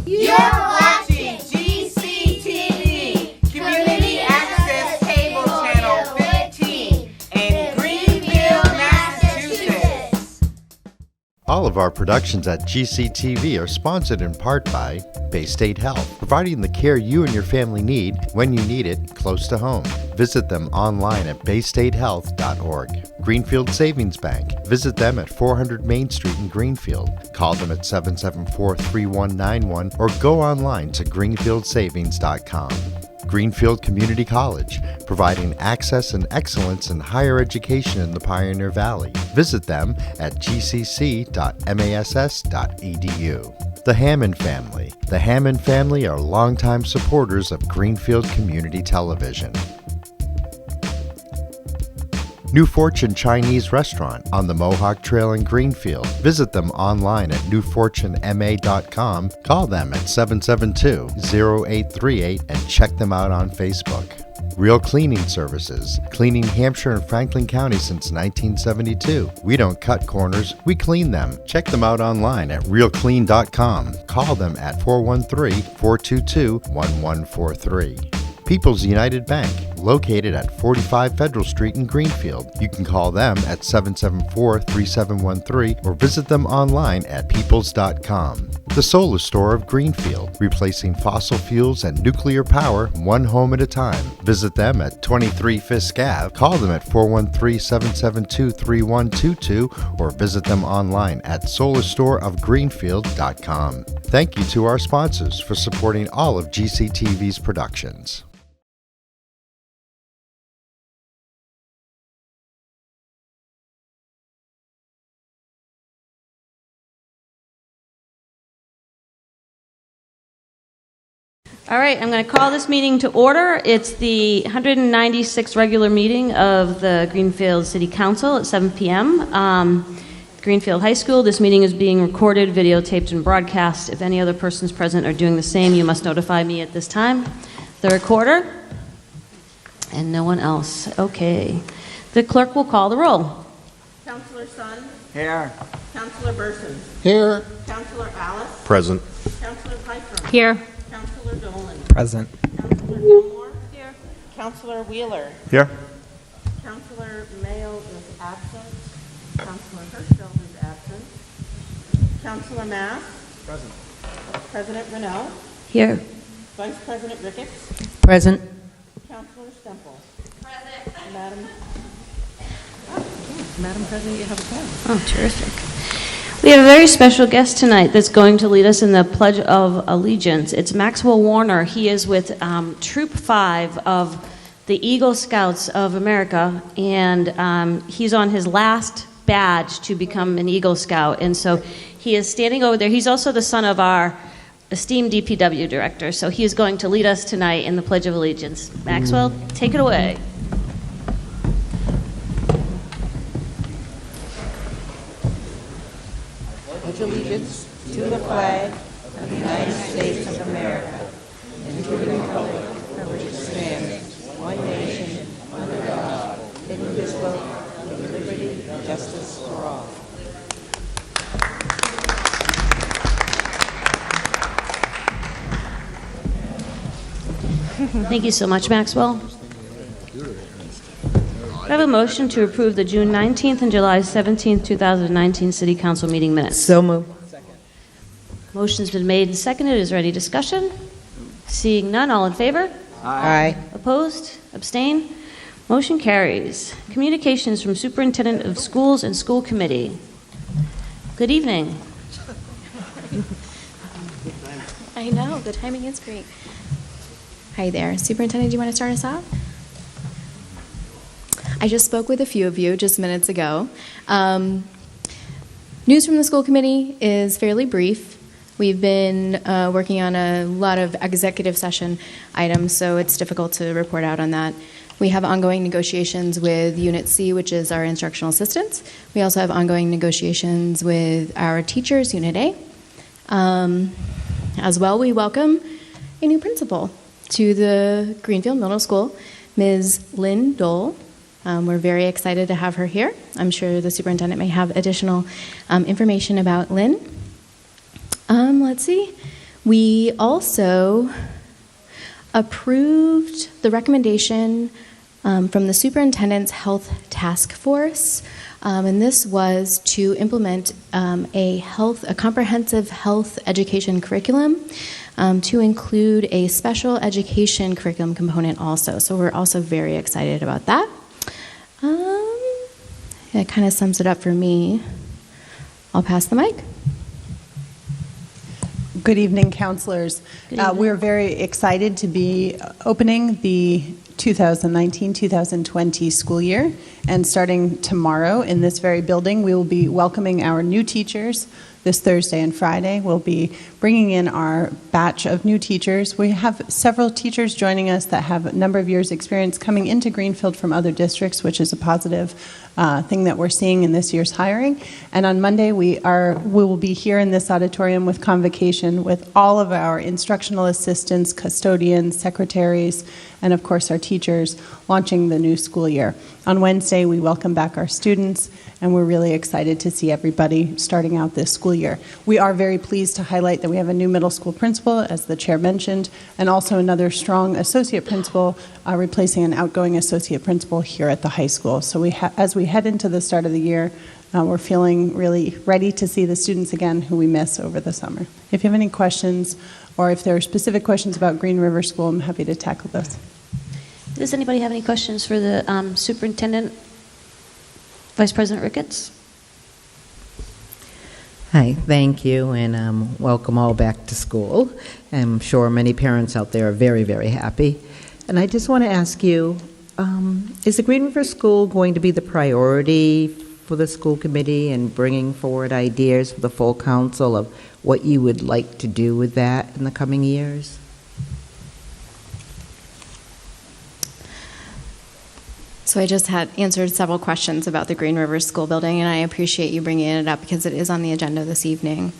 You're watching GCTV, Community Access Cable Channel 15 in Greenfield, Massachusetts. All of our productions at GCTV are sponsored in part by Bay State Health, providing the care you and your family need when you need it close to home. Visit them online at baystatehealth.org. Greenfield Savings Bank. Visit them at 400 Main Street in Greenfield. Call them at 774-3191 or go online to greenfieldsavings.com. Greenfield Community College, providing access and excellence in higher education in the Pioneer Valley. Visit them at gcc.mass.edu. The Hammond Family. The Hammond family are longtime supporters of Greenfield Community Television. New Fortune Chinese Restaurant on the Mohawk Trail in Greenfield. Visit them online at newfortunema.com. Call them at 772-0838 and check them out on Facebook. Real Cleaning Services, cleaning Hampshire and Franklin County since 1972. We don't cut corners, we clean them. Check them out online at realclean.com. Call them at 413-422-1143. People's United Bank, located at 45 Federal Street in Greenfield. You can call them at 774-3713 or visit them online at peoples.com. The Solar Store of Greenfield, replacing fossil fuels and nuclear power one home at a time. Visit them at 23 Fisk Ave. Call them at 413-772-3122 or visit them online at solarstoreofgreenfield.com. Thank you to our sponsors for supporting all of GCTV's productions. All right, I'm going to call this meeting to order. It's the 196th regular meeting of the Greenfield City Council at 7 p.m. Greenfield High School. This meeting is being recorded, videotaped, and broadcast. If any other persons present are doing the same, you must notify me at this time. The recorder, and no one else. Okay. The clerk will call the roll. Councilor Sun. Here. Councilor Burson. Here. Councilor Alice. Present. Councilor Piper. Here. Councilor Dolan. Present. Councilor Gilmore. Here. Councilor Wheeler. Here. Councilor Mayo is absent. Councilor Hirschfeld is absent. Councilor Mass. Present. President Renaud. Here. Vice President Ricketts. Present. Councilor Stemple. Present. Madam President, you have a call. Oh, terrific. We have a very special guest tonight that's going to lead us in the Pledge of Allegiance. It's Maxwell Warner. He is with Troop 5 of the Eagle Scouts of America, and he's on his last badge to become an Eagle Scout. And so he is standing over there. He's also the son of our esteemed DPW director, so he is going to lead us tonight in the Pledge of Allegiance. Maxwell, take it away. Pledge allegiance to the flag of the United States of America and to the republic for which it stands, one nation, under God, indivisible, with liberty and justice for all. Thank you so much, Maxwell. I have a motion to approve the June 19th and July 17th, 2019 City Council meeting minutes. So moved. Motion's been made and seconded. Is there any discussion? Seeing none, all in favor? Aye. Opposed? Abstain? Motion carries. Communications from Superintendent of Schools and School Committee. Good evening. I know, the timing is great. Hi there. Superintendent, do you want to start us off? I just spoke with a few of you just minutes ago. News from the school committee is fairly brief. We've been working on a lot of executive session items, so it's difficult to report out on that. We have ongoing negotiations with Unit C, which is our instructional assistants. We also have ongoing negotiations with our teachers, Unit A. As well, we welcome a new principal to the Greenfield Middle School, Ms. Lynn Dole. We're very excited to have her here. I'm sure the superintendent may have additional information about Lynn. Let's see. We also approved the recommendation from the Superintendent's Health Task Force, and this was to implement a comprehensive health education curriculum to include a special education curriculum component also. So we're also very excited about that. That kind of sums it up for me. I'll pass the mic. Good evening, counselors. We're very excited to be opening the 2019-2020 school year, and starting tomorrow in this very building, we will be welcoming our new teachers. This Thursday and Friday, we'll be bringing in our batch of new teachers. We have several teachers joining us that have a number of years' experience coming into Greenfield from other districts, which is a positive thing that we're seeing in this year's hiring. And on Monday, we will be here in this auditorium with convocation with all of our instructional assistants, custodians, secretaries, and of course our teachers launching the new school year. On Wednesday, we welcome back our students, and we're really excited to see everybody starting out this school year. We are very pleased to highlight that we have a new middle school principal, as the chair mentioned, and also another strong associate principal replacing an outgoing associate principal here at the high school. So as we head into the start of the year, we're feeling really ready to see the students again who we miss over the summer. If you have any questions, or if there are specific questions about Green River School, I'm happy to tackle those. Does anybody have any questions for the Superintendent, Vice President Ricketts? Hi, thank you, and welcome all back to school. I'm sure many parents out there are very, very happy. And I just want to ask you, is the Green River School going to be the priority for the school committee and bringing forward ideas for the full council of what you would like to do with that in the coming years? So I just had answered several questions about the Green River School building, and I appreciate you bringing it up because it is on the agenda this evening.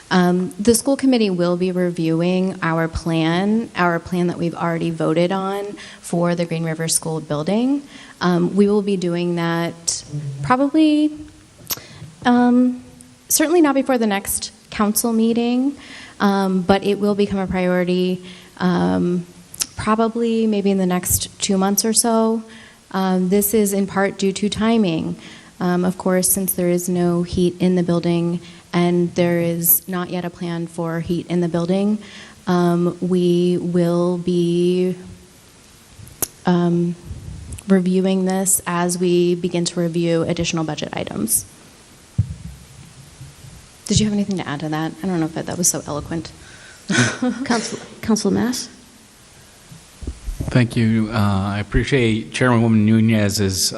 The school committee will be reviewing our plan that we've already voted on for the Green River School building. We will be doing that probably, certainly not before the next council meeting, but it will become a priority probably maybe in the next 2 months or so. This is in part due to timing. Of course, since there is no heat in the building and there is not yet a plan for heat in the building, we will be reviewing this as we begin to review additional budget items. Did you have anything to add to that? I don't know if that was so eloquent. Councilor Mass? Thank you. I appreciate Chairwoman Nunez's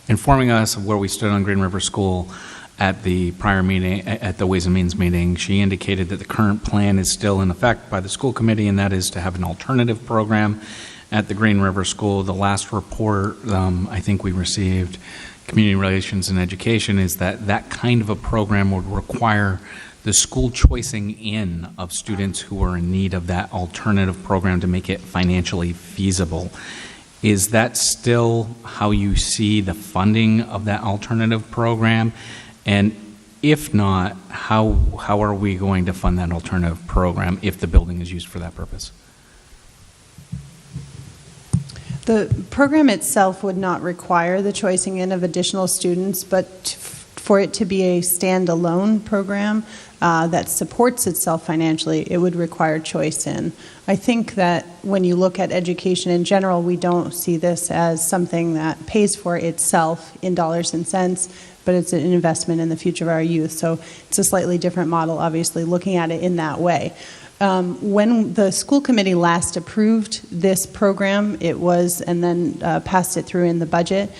informing us of where we stood on Green River School at the prior meeting, at the Ways and Means meeting. She indicated that the current plan is still in effect by the school committee, and that is to have an alternative program at the Green River School. The last report I think we received, Community Relations and Education, is that that kind of a program would require the school choicing in of students who are in need of that alternative program to make it financially feasible. Is that still how you see the funding of that alternative program? And if not, how are we going to fund that alternative program if the building is used for that purpose? The program itself would not require the choicing in of additional students, but for it to be a standalone program that supports itself financially, it would require choice in. I think that when you look at education in general, we don't see this as something that pays for itself in dollars and cents, but it's an investment in the future of our youth. So it's a slightly different model, obviously, looking at it in that way. When the school committee last approved this program, it was, and then passed it through in the budget,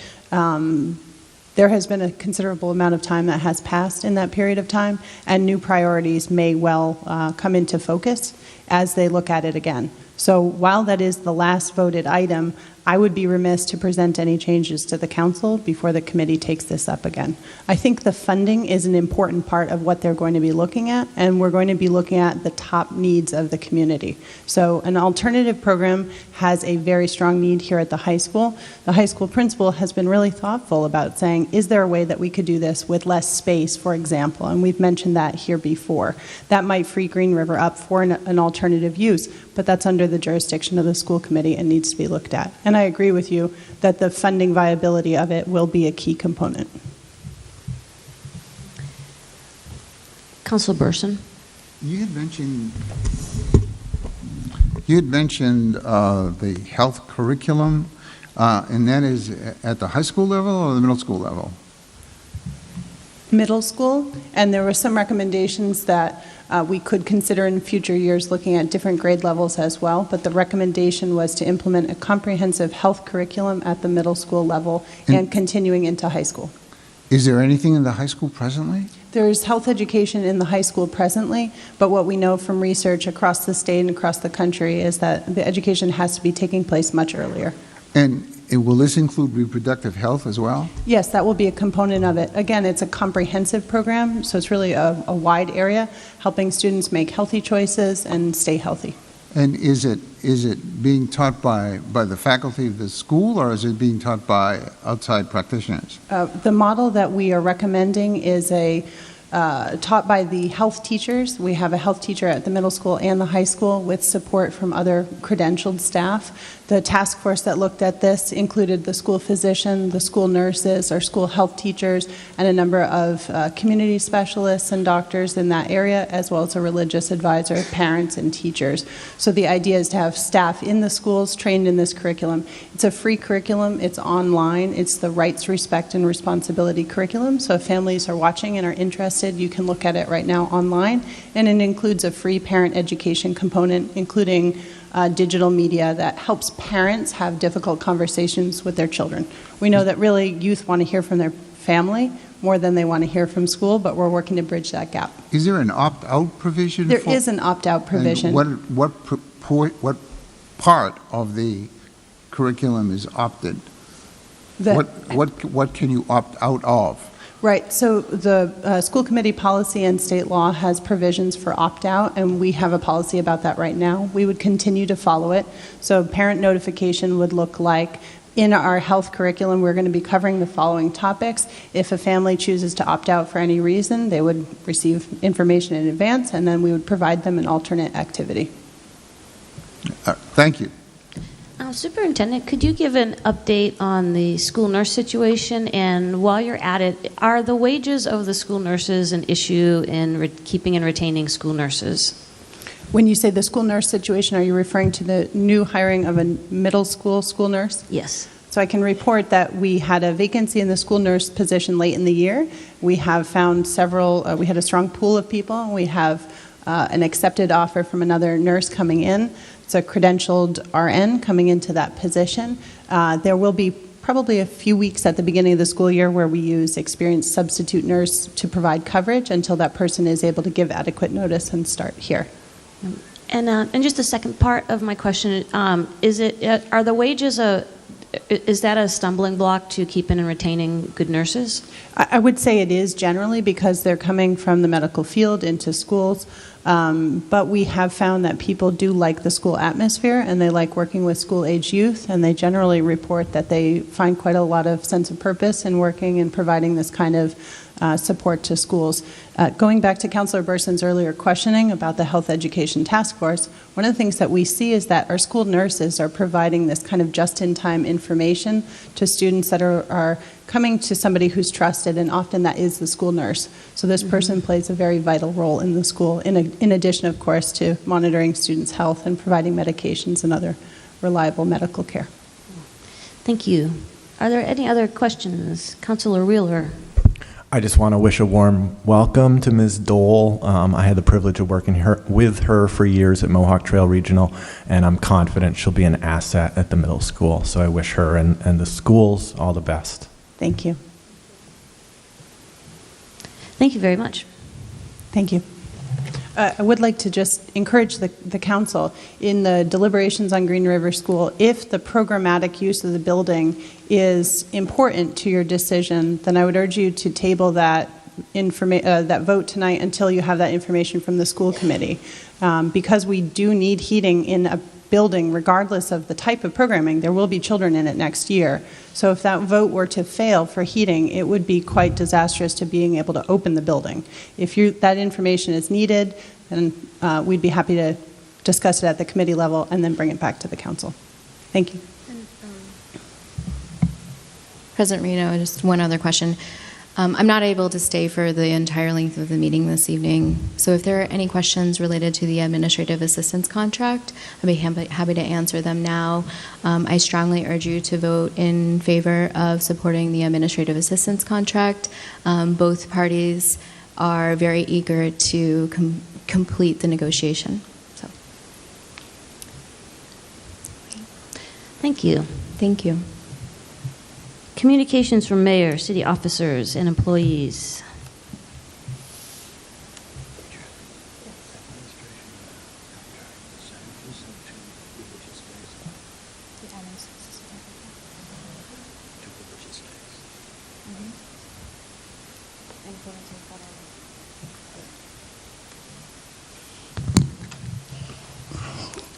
there has been a considerable amount of time that has passed in that period of time, and new priorities may well come into focus as they look at it again. So while that is the last voted item, I would be remiss to present any changes to the council before the committee takes this up again. I think the funding is an important part of what they're going to be looking at, and we're going to be looking at the top needs of the community. So an alternative program has a very strong need here at the high school. The high school principal has been really thoughtful about saying, is there a way that we could do this with less space, for example? And we've mentioned that here before. That might free Green River up for an alternative use, but that's under the jurisdiction of the school committee and needs to be looked at. And I agree with you that the funding viability of it will be a key component. Councilor Burson. You had mentioned the health curriculum, and that is at the high school level or the middle school level? Middle school, and there were some recommendations that we could consider in future years looking at different grade levels as well, but the recommendation was to implement a comprehensive health curriculum at the middle school level and continuing into high school. Is there anything in the high school presently? There's health education in the high school presently, but what we know from research across the state and across the country is that the education has to be taking place much earlier. And will this include reproductive health as well? Yes, that will be a component of it. Again, it's a comprehensive program, so it's really a wide area, helping students make healthy choices and stay healthy. And is it being taught by the faculty of the school, or is it being taught by outside practitioners? The model that we are recommending is taught by the health teachers. We have a health teacher at the middle school and the high school with support from other credentialed staff. The task force that looked at this included the school physician, the school nurses, our school health teachers, and a number of community specialists and doctors in that area, as well as a religious advisor, parents, and teachers. So the idea is to have staff in the schools trained in this curriculum. It's a free curriculum. It's online. It's the rights, respect, and responsibility curriculum. So if families are watching and are interested, you can look at it right now online. And it includes a free parent education component, including digital media that helps parents have difficult conversations with their children. We know that really youth want to hear from their family more than they want to hear from school, but we're working to bridge that gap. Is there an opt-out provision? There is an opt-out provision. And what part of the curriculum is opted? What can you opt out of? Right. So the school committee policy and state law has provisions for opt-out, and we have a policy about that right now. We would continue to follow it. So parent notification would look like, in our health curriculum, we're going to be covering the following topics. If a family chooses to opt out for any reason, they would receive information in advance, and then we would provide them an alternate activity. Thank you. Superintendent, could you give an update on the school nurse situation? And while you're at it, are the wages of the school nurses an issue in keeping and retaining school nurses? When you say the school nurse situation, are you referring to the new hiring of a middle school nurse? Yes. So I can report that we had a vacancy in the school nurse position late in the year. We have found several, we had a strong pool of people. We have an accepted offer from another nurse coming in. It's a credentialed RN coming into that position. There will be probably a few weeks at the beginning of the school year where we use experienced substitute nurse to provide coverage until that person is able to give adequate notice and start here. And just the second part of my question, are the wages is that a stumbling block to keeping and retaining good nurses? I would say it is generally because they're coming from the medical field into schools. But we have found that people do like the school atmosphere and they like working with school-age youth, and they generally report that they find quite a lot of sense of purpose in working and providing this kind of support to schools. Going back to Councilor Burson's earlier questioning about the Health Education Task Force, one of the things that we see is that our school nurses are providing this kind of just-in-time information to students that are coming to somebody who's trusted, and often that is the school nurse. So this person plays a very vital role in the school, in addition, of course, to monitoring students' health and providing medications and other reliable medical care. Thank you. Are there any other questions? Councilor Wheeler. I just want to wish a warm welcome to Ms. Dole. I had the privilege of working with her for years at Mohawk Trail Regional, and I'm confident she'll be an asset at the middle school. So I wish her and the schools all the best. Thank you. Thank you very much. Thank you. I would like to just encourage the council in the deliberations on Green River School, if the programmatic use of the building is important to your decision, then I would urge you to table that vote tonight until you have that information from the school committee. Because we do need heating in a building, regardless of the type of programming, there will be children in it next year. So if that vote were to fail for heating, it would be quite disastrous to being able to open the building. If that information is needed, then we'd be happy to discuss it at the committee level and then bring it back to the council. Thank you. President Reno, just one other question. I'm not able to stay for the entire length of the meeting this evening, so if there are any questions related to the administrative assistance contract, I'd be happy to answer them now. I strongly urge you to vote in favor of supporting the administrative assistance contract. Both parties are very eager to complete the negotiation. So, Thank you. thank you. Communications from mayor, city officers, and employees.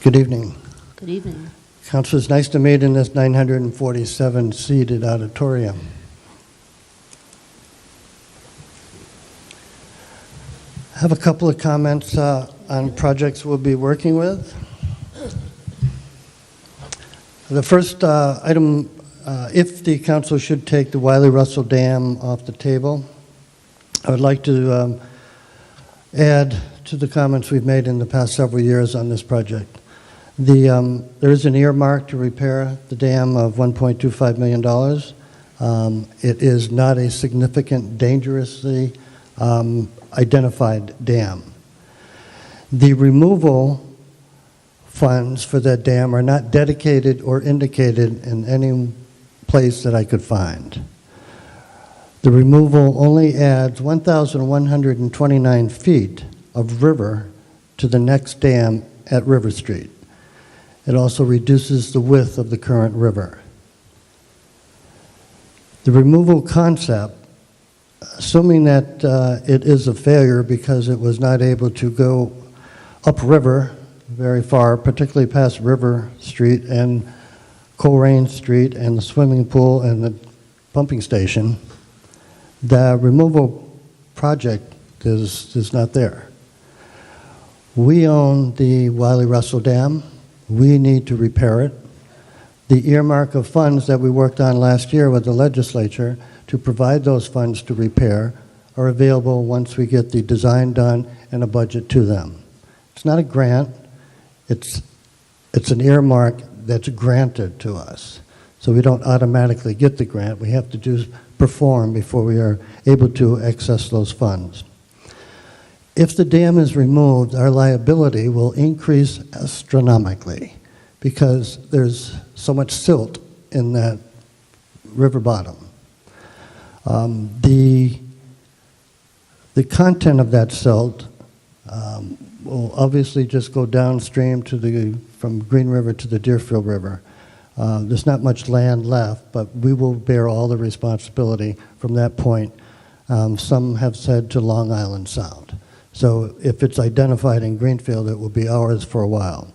Good evening. Good evening. Council, it's nice to meet in this 947-seated auditorium. I have a couple of comments on projects we'll be working with. The first item, if the council should take the Wiley Russell Dam off the table, I would like to add to the comments we've made in the past several years on this project. There is an earmark to repair the dam of $1.25 million. It is not a significant, dangerously identified dam. The removal funds for that dam are not dedicated or indicated in any place that I could find. The removal only adds 1,129 feet of river to the next dam at River Street. It also reduces the width of the current river. The removal concept, assuming that it is a failure because it was not able to go upriver very far, particularly past River Street and Coleraine Street and the swimming pool and the pumping station, the removal project is not there. We own the Wiley Russell Dam. We need to repair it. The earmark of funds that we worked on last year with the legislature to provide those funds to repair are available once we get the design done and a budget to them. It's not a grant. It's an earmark that's granted to us. So we don't automatically get the grant. We have to perform before we are able to access those funds. If the dam is removed, our liability will increase astronomically because there's so much silt in that river bottom. The content of that silt will obviously just go downstream from Green River to the Deerfield River. There's not much land left, but we will bear all the responsibility from that point. Some have said to Long Island Sound. So if it's identified in Greenfield, it will be ours for a while.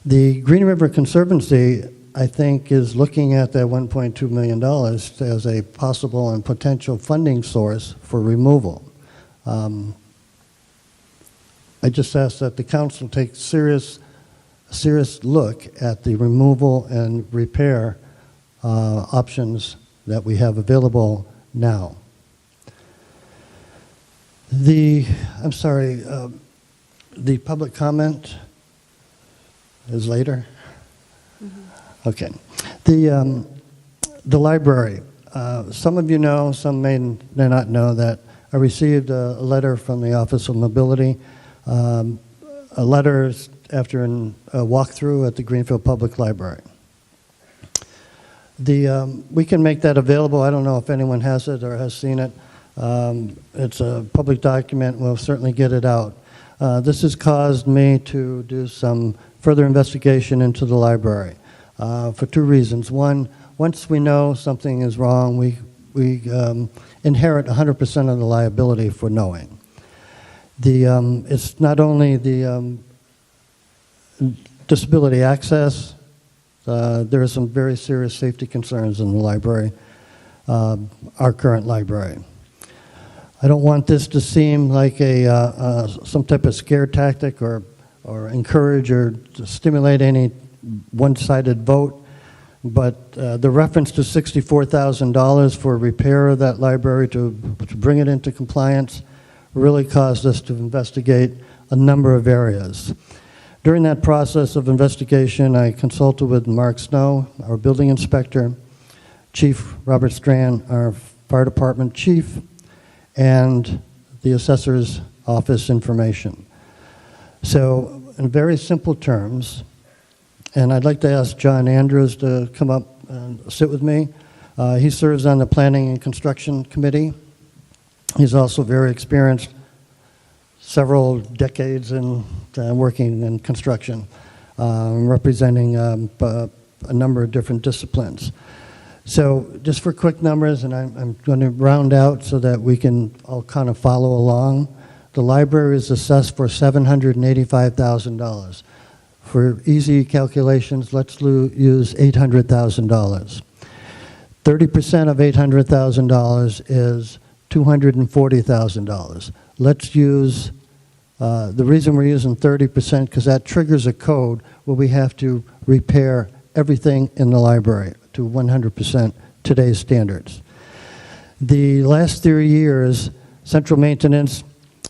The Green River Conservancy, I think, is looking at that $1.2 million as a possible and potential funding source for removal. I just ask that the council take a serious look at the removal and repair options that we have available now. The public comment is later? Mm-hmm. Okay. The library. Some of you know, some may not know that I received a letter from the Office of Mobility, a letter after a walkthrough at the Greenfield Public Library. We can make that available. I don't know if anyone has it or has seen it. It's a public document. We'll certainly get it out. This has caused me to do some further investigation into the library for two reasons. One, once we know something is wrong, we inherit 100% of the liability for knowing. It's not only the disability access, there are some very serious safety concerns in the library, our current library. I don't want this to seem like some type of scare tactic or encourage or to stimulate any one-sided vote, but the reference to $64,000 for repair of that library to bring it into compliance really caused us to investigate a number of areas. During that process of investigation, I consulted with Mark Snow, our building inspector, Chief Robert Strand, our fire department chief, and the assessor's office information. So, in very simple terms, and I'd like to ask John Andrews to come up and sit with me. He serves on the Planning and Construction Committee. He's also very experienced, several decades in working in construction, representing a number of different disciplines. So just for quick numbers, and I'm going to round out so that we can all kind of follow along. The library is assessed for $785,000. For easy calculations, let's use $800,000. 30% of $800,000 is $240,000. Let's use, the reason we're using 30% because that triggers a code where we have to repair everything in the library to 100% today's standards. The last 3 years, central maintenance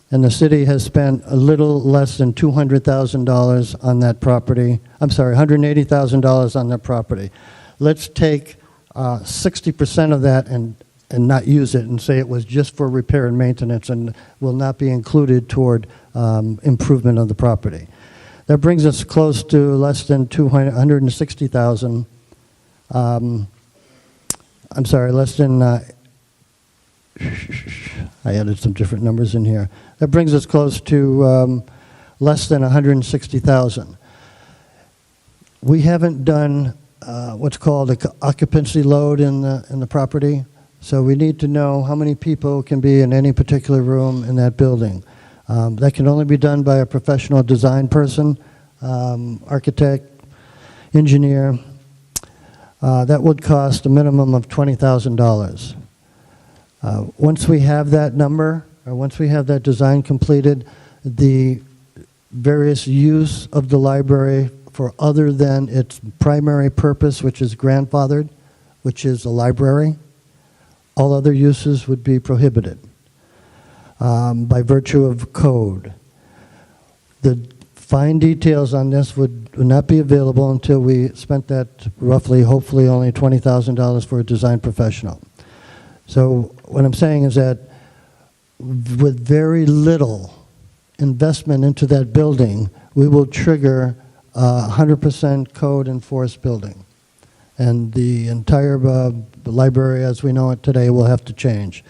and the city has spent a little less than $200,000 on that property. I'm sorry, $180,000 on that property. Let's take 60% of that and not use it and say it was just for repair and maintenance and will not be included toward improvement of the property. That brings us close to less than $160,000. I'm sorry, less than, I added some different numbers in here. That brings us close to less than $160,000. We haven't done what's called an occupancy load in the property, so we need to know how many people can be in any particular room in that building. That can only be done by a professional design person, architect, engineer. That would cost a minimum of $20,000. Once we have that number, or once we have that design completed, the various use of the library for other than its primary purpose, which is grandfathered, which is a library, all other uses would be prohibited by virtue of code. The fine details on this would not be available until we spent that roughly, hopefully only $20,000 for a design professional. So what I'm saying is that with very little investment into that building, we will trigger a 100% code enforced building. And the entire library as we know it today will have to change.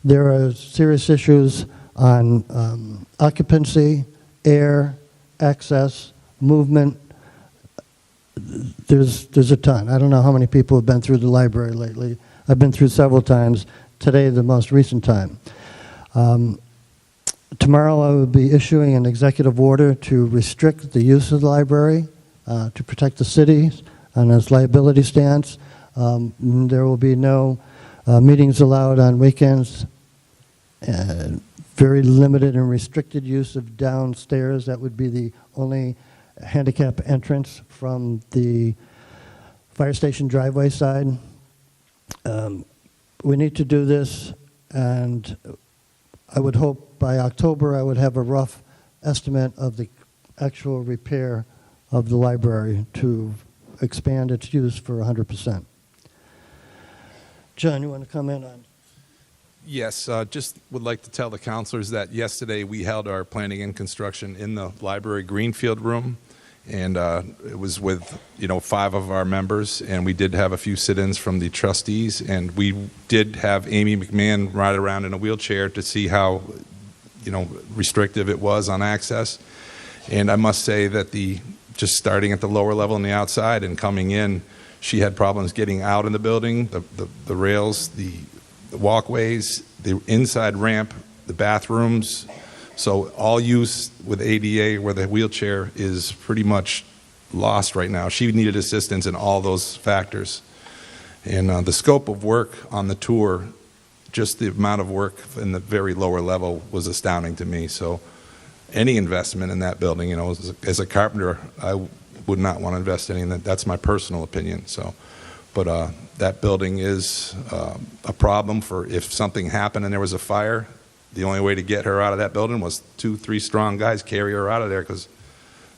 There are serious issues on occupancy, air, access, movement. There's a ton. I don't know how many people have been through the library lately. I've been through several times. Today, the most recent time. Tomorrow, I will be issuing an executive order to restrict the use of the library to protect the city on its liability stance. There will be no meetings allowed on weekends. Very limited and restricted use of downstairs. That would be the only handicap entrance from the fire station driveway side. We need to do this, and I would hope by October I would have a rough estimate of the actual repair of the library to expand its use for 100%. John, you want to comment on? Yes, just would like to tell the counselors that yesterday we held our planning and construction in the library Greenfield room, and it was with 5 of our members, and we did have a few sit-ins from the trustees, and we did have Amy McMahon ride around in a wheelchair to see how restrictive it was on access. And I must say that just starting at the lower level on the outside and coming in, she had problems getting out in the building, the rails, the walkways, the inside ramp, the bathrooms. So all use with ADA where the wheelchair is pretty much lost right now. She needed assistance in all those factors. And the scope of work on the tour, just the amount of work in the very lower level was astounding to me. So any investment in that building, as a carpenter, I would not want to invest any in that. That's my personal opinion. So, but that building is a problem for if something happened and there was a fire. The only way to get her out of that building was 2-3 strong guys carry her out of there, because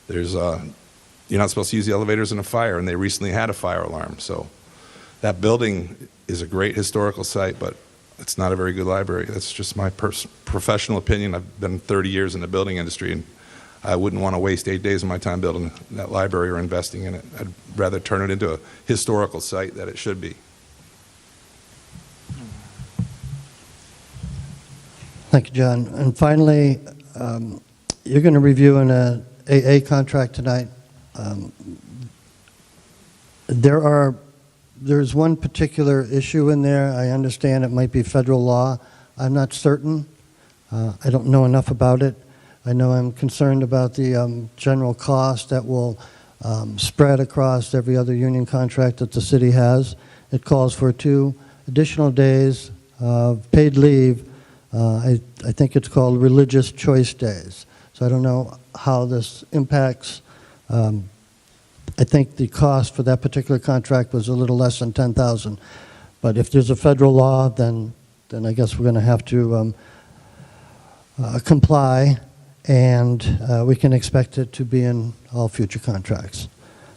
there's you're not supposed to use the elevators in a fire, and they recently had a fire alarm. So that building is a great historical site, but it's not a very good library. That's just my professional opinion. I've been 30 years in the building industry, and I wouldn't want to waste 8 days of my time building that library or investing in it. I'd rather turn it into a historical site that it should be. Thank you, John. And finally, you're going to review an AA contract tonight. There's one particular issue in there. I understand it might be federal law. I'm not certain. I don't know enough about it. I know I'm concerned about the general cost that will spread across every other union contract that the city has. It calls for 2 additional days of paid leave. I think it's called religious choice days. So I don't know how this impacts. I think the cost for that particular contract was a little less than $10,000. But if there's a federal law, then I guess we're going to have to comply, and we can expect it to be in all future contracts.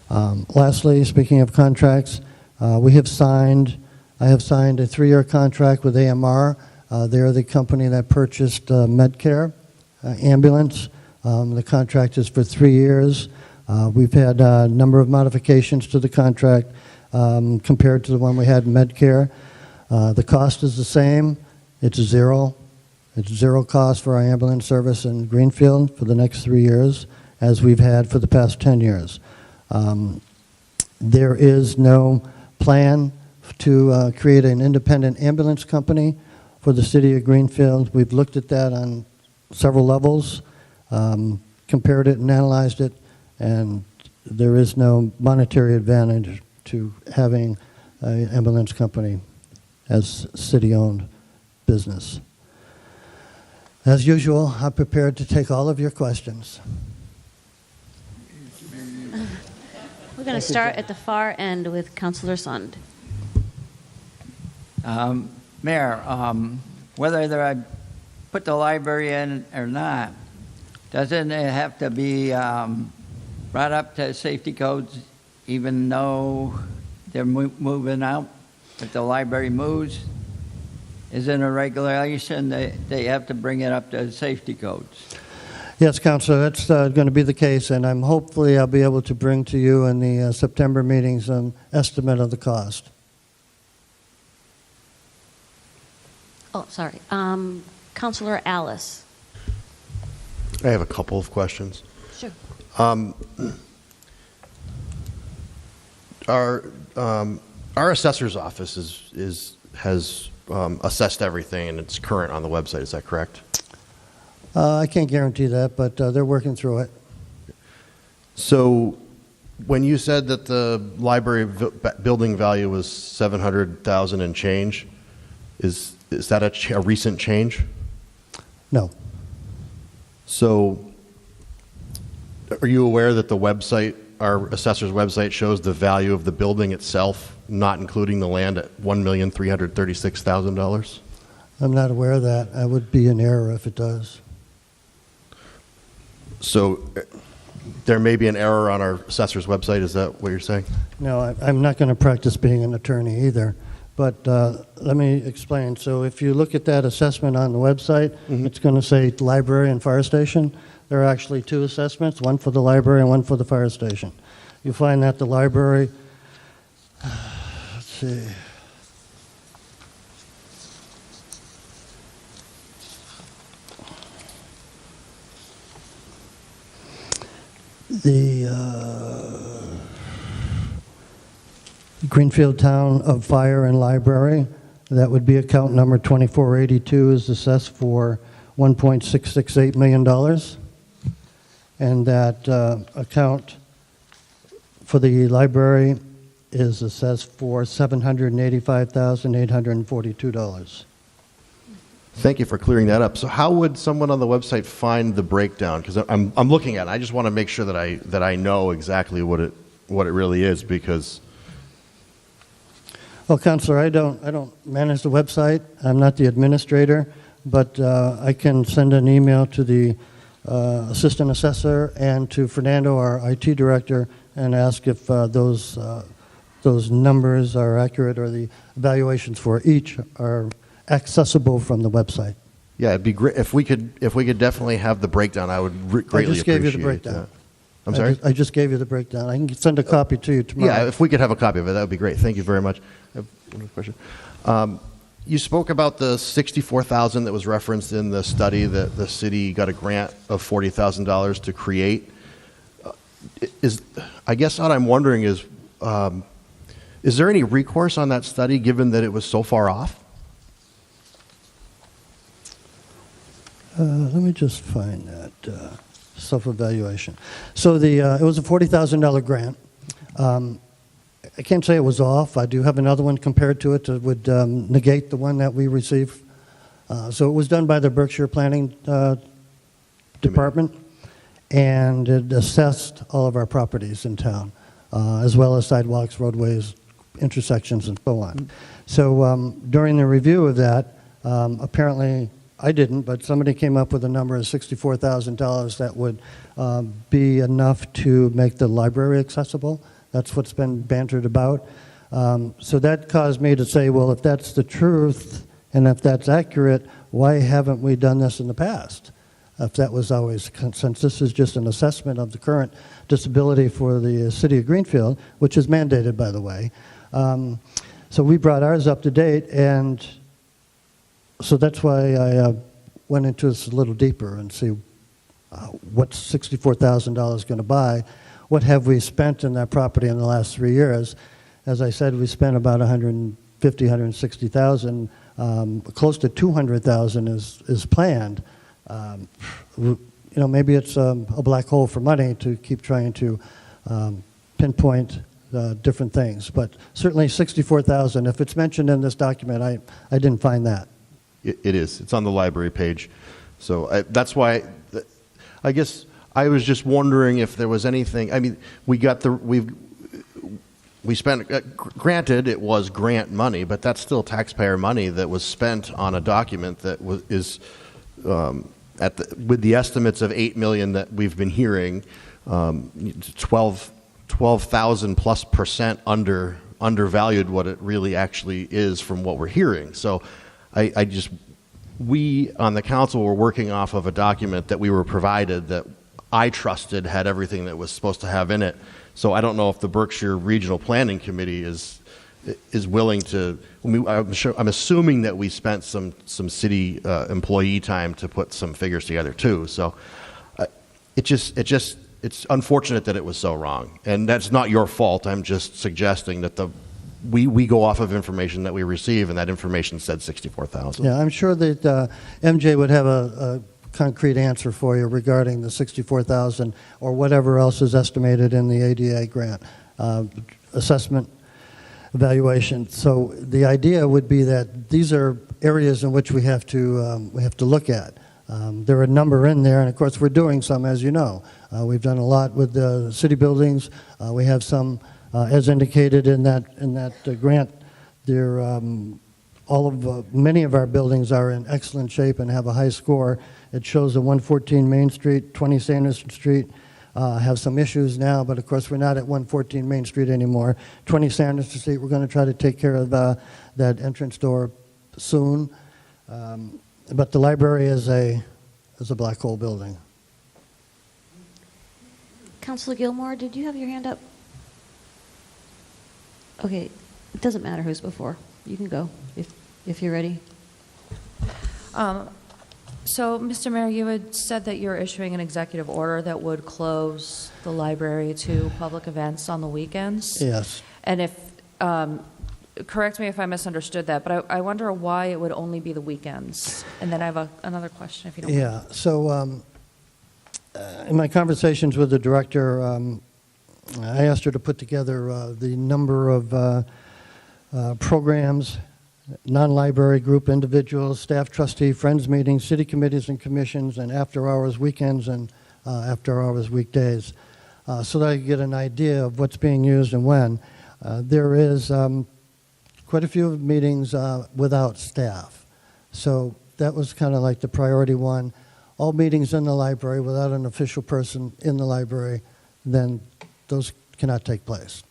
Lastly, speaking of contracts, I have signed a 3-year contract with AMR. They're the company that purchased Medcare ambulance. The contract is for 3 years. We've had a number of modifications to the contract compared to the one we had in Medcare. The cost is the same. It's zero. It's zero cost for our ambulance service in Greenfield for the next 3 years, as we've had for the past 10 years. There is no plan to create an independent ambulance company for the city of Greenfield. We've looked at that on several levels, compared it and analyzed it, and there is no monetary advantage to having an ambulance company as city-owned business. As usual, I'm prepared to take all of your questions. We're going to start at the far end with Councilor Sund. Mayor, whether I put the library in or not, doesn't it have to be brought up to safety codes, even though they're moving out? If the library moves, isn't a regulation that they have to bring it up to safety codes? Yes, Councilor, that's going to be the case, and hopefully I'll be able to bring to you in the September meetings an estimate of the cost. Oh, sorry. Councilor Alice. I have a couple of questions. Sure. Our assessor's office has assessed everything, and it's current on the website. Is that correct? I can't guarantee that, but they're working through it. So, when you said that the library building value was $700,000 and change, is that a recent change? No. So, are you aware that the website, our assessor's website, shows the value of the building itself, not including the land, at $1,336,000? I'm not aware of that. I would be in error if it does. So, there may be an error on our assessor's website. Is that what you're saying? No, I'm not going to practice being an attorney either. But let me explain. So if you look at that assessment on the website, it's going to say library and fire station. There are actually 2 assessments, one for the library and one for the fire station. You find that the library, let's see. The Greenfield Town of Fire and Library, that would be account number 2482, is assessed for $1.668 million. And that account for the library is assessed for $785,842. Thank you for clearing that up. So how would someone on the website find the breakdown? Because I'm looking at it. I just want to make sure that I know exactly what it really is, because... Well, Counselor, I don't manage the website. I'm not the administrator, but I can send an email to the assistant assessor and to Fernando, our IT director, and ask if those numbers are accurate or the evaluations for each are accessible from the website. Yeah, it'd be great if we could definitely have the breakdown. I would greatly appreciate it. I just gave you the breakdown. That. I'm sorry? I just gave you the breakdown. I can send a copy to you tomorrow. Yeah, if we could have a copy of it, that would be great. Thank you very much. I have one question. You spoke about the $64,000 that was referenced in the study that the city got a grant of $40,000 to create. I guess what I'm wondering is there any recourse on that study given that it was so far off? Let me just find that self-evaluation. So it was a $40,000 grant. I can't say it was off. I do have another one compared to it that would negate the one that we received. So it was done by the Berkshire Planning Department, and it assessed all of our properties in town, as well as sidewalks, roadways, intersections, and so on. So during the review of that, apparently I didn't, but somebody came up with a number of $64,000 that would be enough to make the library accessible. That's what's been bantered about. So that caused me to say, well, if that's the truth and if that's accurate, why haven't we done this in the past? If that was always, since this is just an assessment of the current disability for the city of Greenfield, which is mandated, by the way. So we brought ours up to date, and so that's why I went into this a little deeper and see what's $64,000 going to buy. What have we spent in that property in the last 3 years? As I said, we spent about $150,000, $160,000. Close to $200,000 is planned. Maybe it's a black hole for money to keep trying to pinpoint different things. But certainly $64,000. If it's mentioned in this document, I didn't find that. It is. It's on the library page. So that's why I guess I was just wondering if there was anything. I mean, we spent, granted it was grant money, but that's still taxpayer money that was spent on a document that is with the estimates of $8 million that we've been hearing, 12,000 plus percent undervalued what it really actually is from what we're hearing. So we on the council were working off of a document that we were provided that I trusted had everything that was supposed to have in it. So I don't know if the Berkshire Regional Planning Committee is willing to. I'm assuming that we spent some city employee time to put some figures together too. So it's unfortunate that it was so wrong, and that's not your fault. I'm just suggesting that we go off of information that we receive, and that information said 64,000. Yeah, I'm sure that MJ would have a concrete answer for you regarding the 64,000 or whatever else is estimated in the ADA grant assessment evaluation. So the idea would be that these are areas in which we have to look at. There are a number in there, and of course we're doing some, as you know. We've done a lot with the city buildings. We have some, as indicated in that grant. Many of our buildings are in excellent shape and have a high score. It shows the 114 Main Street, 20 Sanderson Street have some issues now, but of course we're not at 114 Main Street anymore. 20 Sanderson Street, we're going to try to take care of that entrance door soon. But the library is a black hole building. Councilor Gilmore, did you have your hand up? Okay, it doesn't matter who's before. You can go if you're ready. So, Mr. Mayor, you had said that you're issuing an executive order that would close the library to public events on the weekends. Yes. And if, correct me if I misunderstood that, but I wonder why it would only be the weekends. And then I have another question, if you don't mind. Yeah, so in my conversations with the director, I asked her to put together the number of programs, non-library group individuals, staff trustee, friends meetings, city committees and commissions, and after-hours weekends and after-hours weekdays, so that I could get an idea of what's being used and when. There is quite a few meetings without staff, so that was kind of like the priority one. All meetings in the library without an official person in the library, then those cannot take place.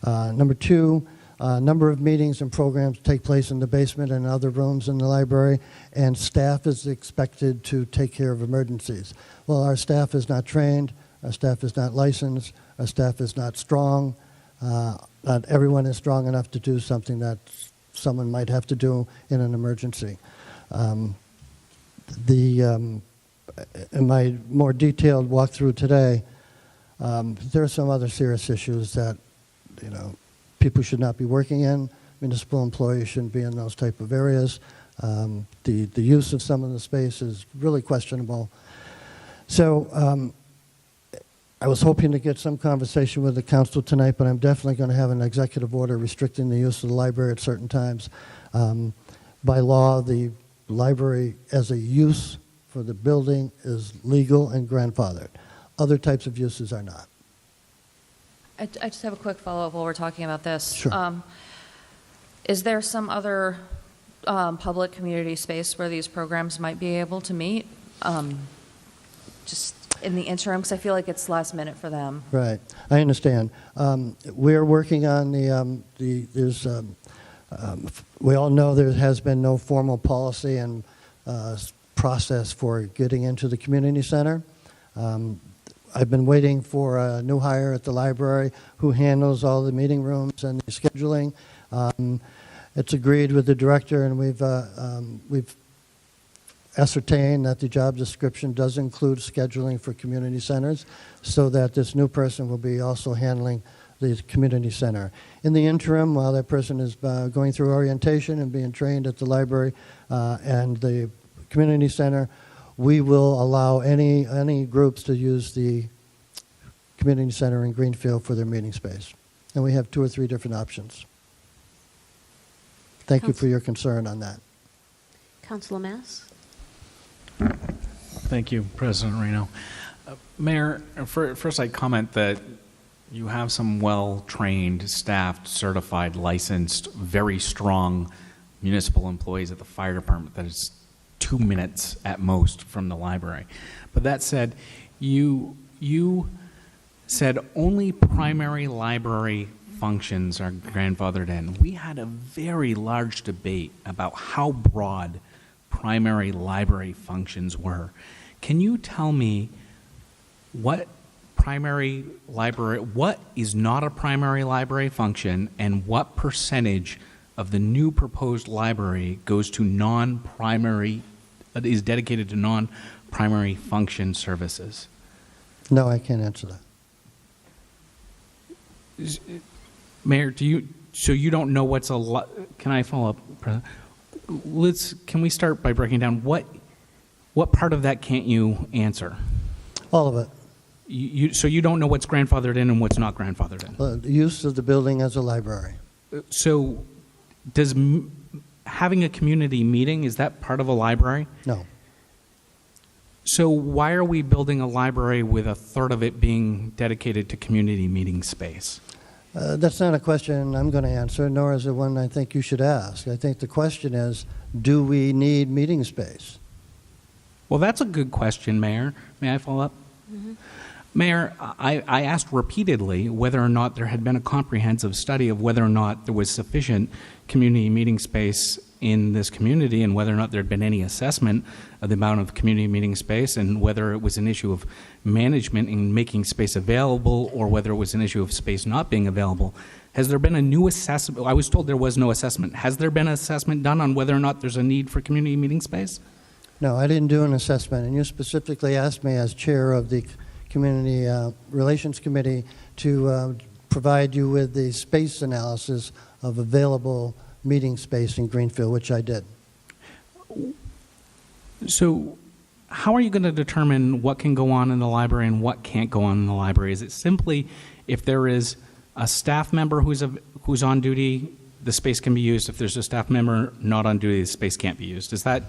Number two, number of meetings and programs take place in the basement and other rooms in the library, and staff is expected to take care of emergencies. Well, our staff is not trained, our staff is not licensed, our staff is not strong. Not everyone is strong enough to do something that someone might have to do in an emergency. In my more detailed walkthrough today, there are some other serious issues that, people should not be working in. Municipal employees shouldn't be in those type of areas. The use of some of the space is really questionable. So I was hoping to get some conversation with the council tonight, but I'm definitely going to have an executive order restricting the use of the library at certain times. By law, the library as a use for the building is legal and grandfathered. Other types of uses are not. I just have a quick follow-up while we're talking about this. Sure. Is there some other public community space where these programs might be able to meet? Just in the interim, because I feel like it's last minute for them. Right, I understand. We're working on we all know there has been no formal policy and process for getting into the community center. I've been waiting for a new hire at the library who handles all the meeting rooms and the scheduling. It's agreed with the director, and we've ascertained that the job description does include scheduling for community centers, so that this new person will be also handling the community center. In the interim, while that person is going through orientation and being trained at the library and the community center, we will allow any groups to use the community center in Greenfield for their meeting space. And we have 2 or 3 different options. Thank you for your concern on that. Councilor Mass? Thank you, President Reno. Mayor, first I comment that you have some well-trained, staffed, certified, licensed, very strong municipal employees at the fire department that is 2 minutes at most from the library. But that said, you said only primary library functions are grandfathered in. We had a very large debate about how broad primary library functions were. Can you tell me what is not a primary library function, and what percentage of the new proposed library goes to is dedicated to non-primary function services? No, I can't answer that. Mayor, so you don't know what's can I follow up, President? Can we start by breaking down what part of that can't you answer? All of it. So you don't know what's grandfathered in and what's not grandfathered in? The use of the building as a library. So does having a community meeting, is that part of a library? No. So why are we building a library with a third of it being dedicated to community meeting space? That's not a question I'm going to answer, nor is it one I think you should ask. I think the question is, do we need meeting space? Well, that's a good question, Mayor. May I follow up? Mm-hmm. Mayor, I asked repeatedly whether or not there had been a comprehensive study of whether or not there was sufficient community meeting space in this community, and whether or not there had been any assessment of the amount of community meeting space, and whether it was an issue of management in making space available, or whether it was an issue of space not being available. Has there been a new assessment? I was told there was no assessment. Has there been an assessment done on whether or not there's a need for community meeting space? No, I didn't do an assessment, and you specifically asked me as chair of the Community Relations Committee to provide you with the space analysis of available meeting space in Greenfield, which I did. So how are you going to determine what can go on in the library and what can't go on in the library? Is it simply if there is a staff member who's on duty, the space can be used? If there's a staff member not on duty, the space can't be used. Is that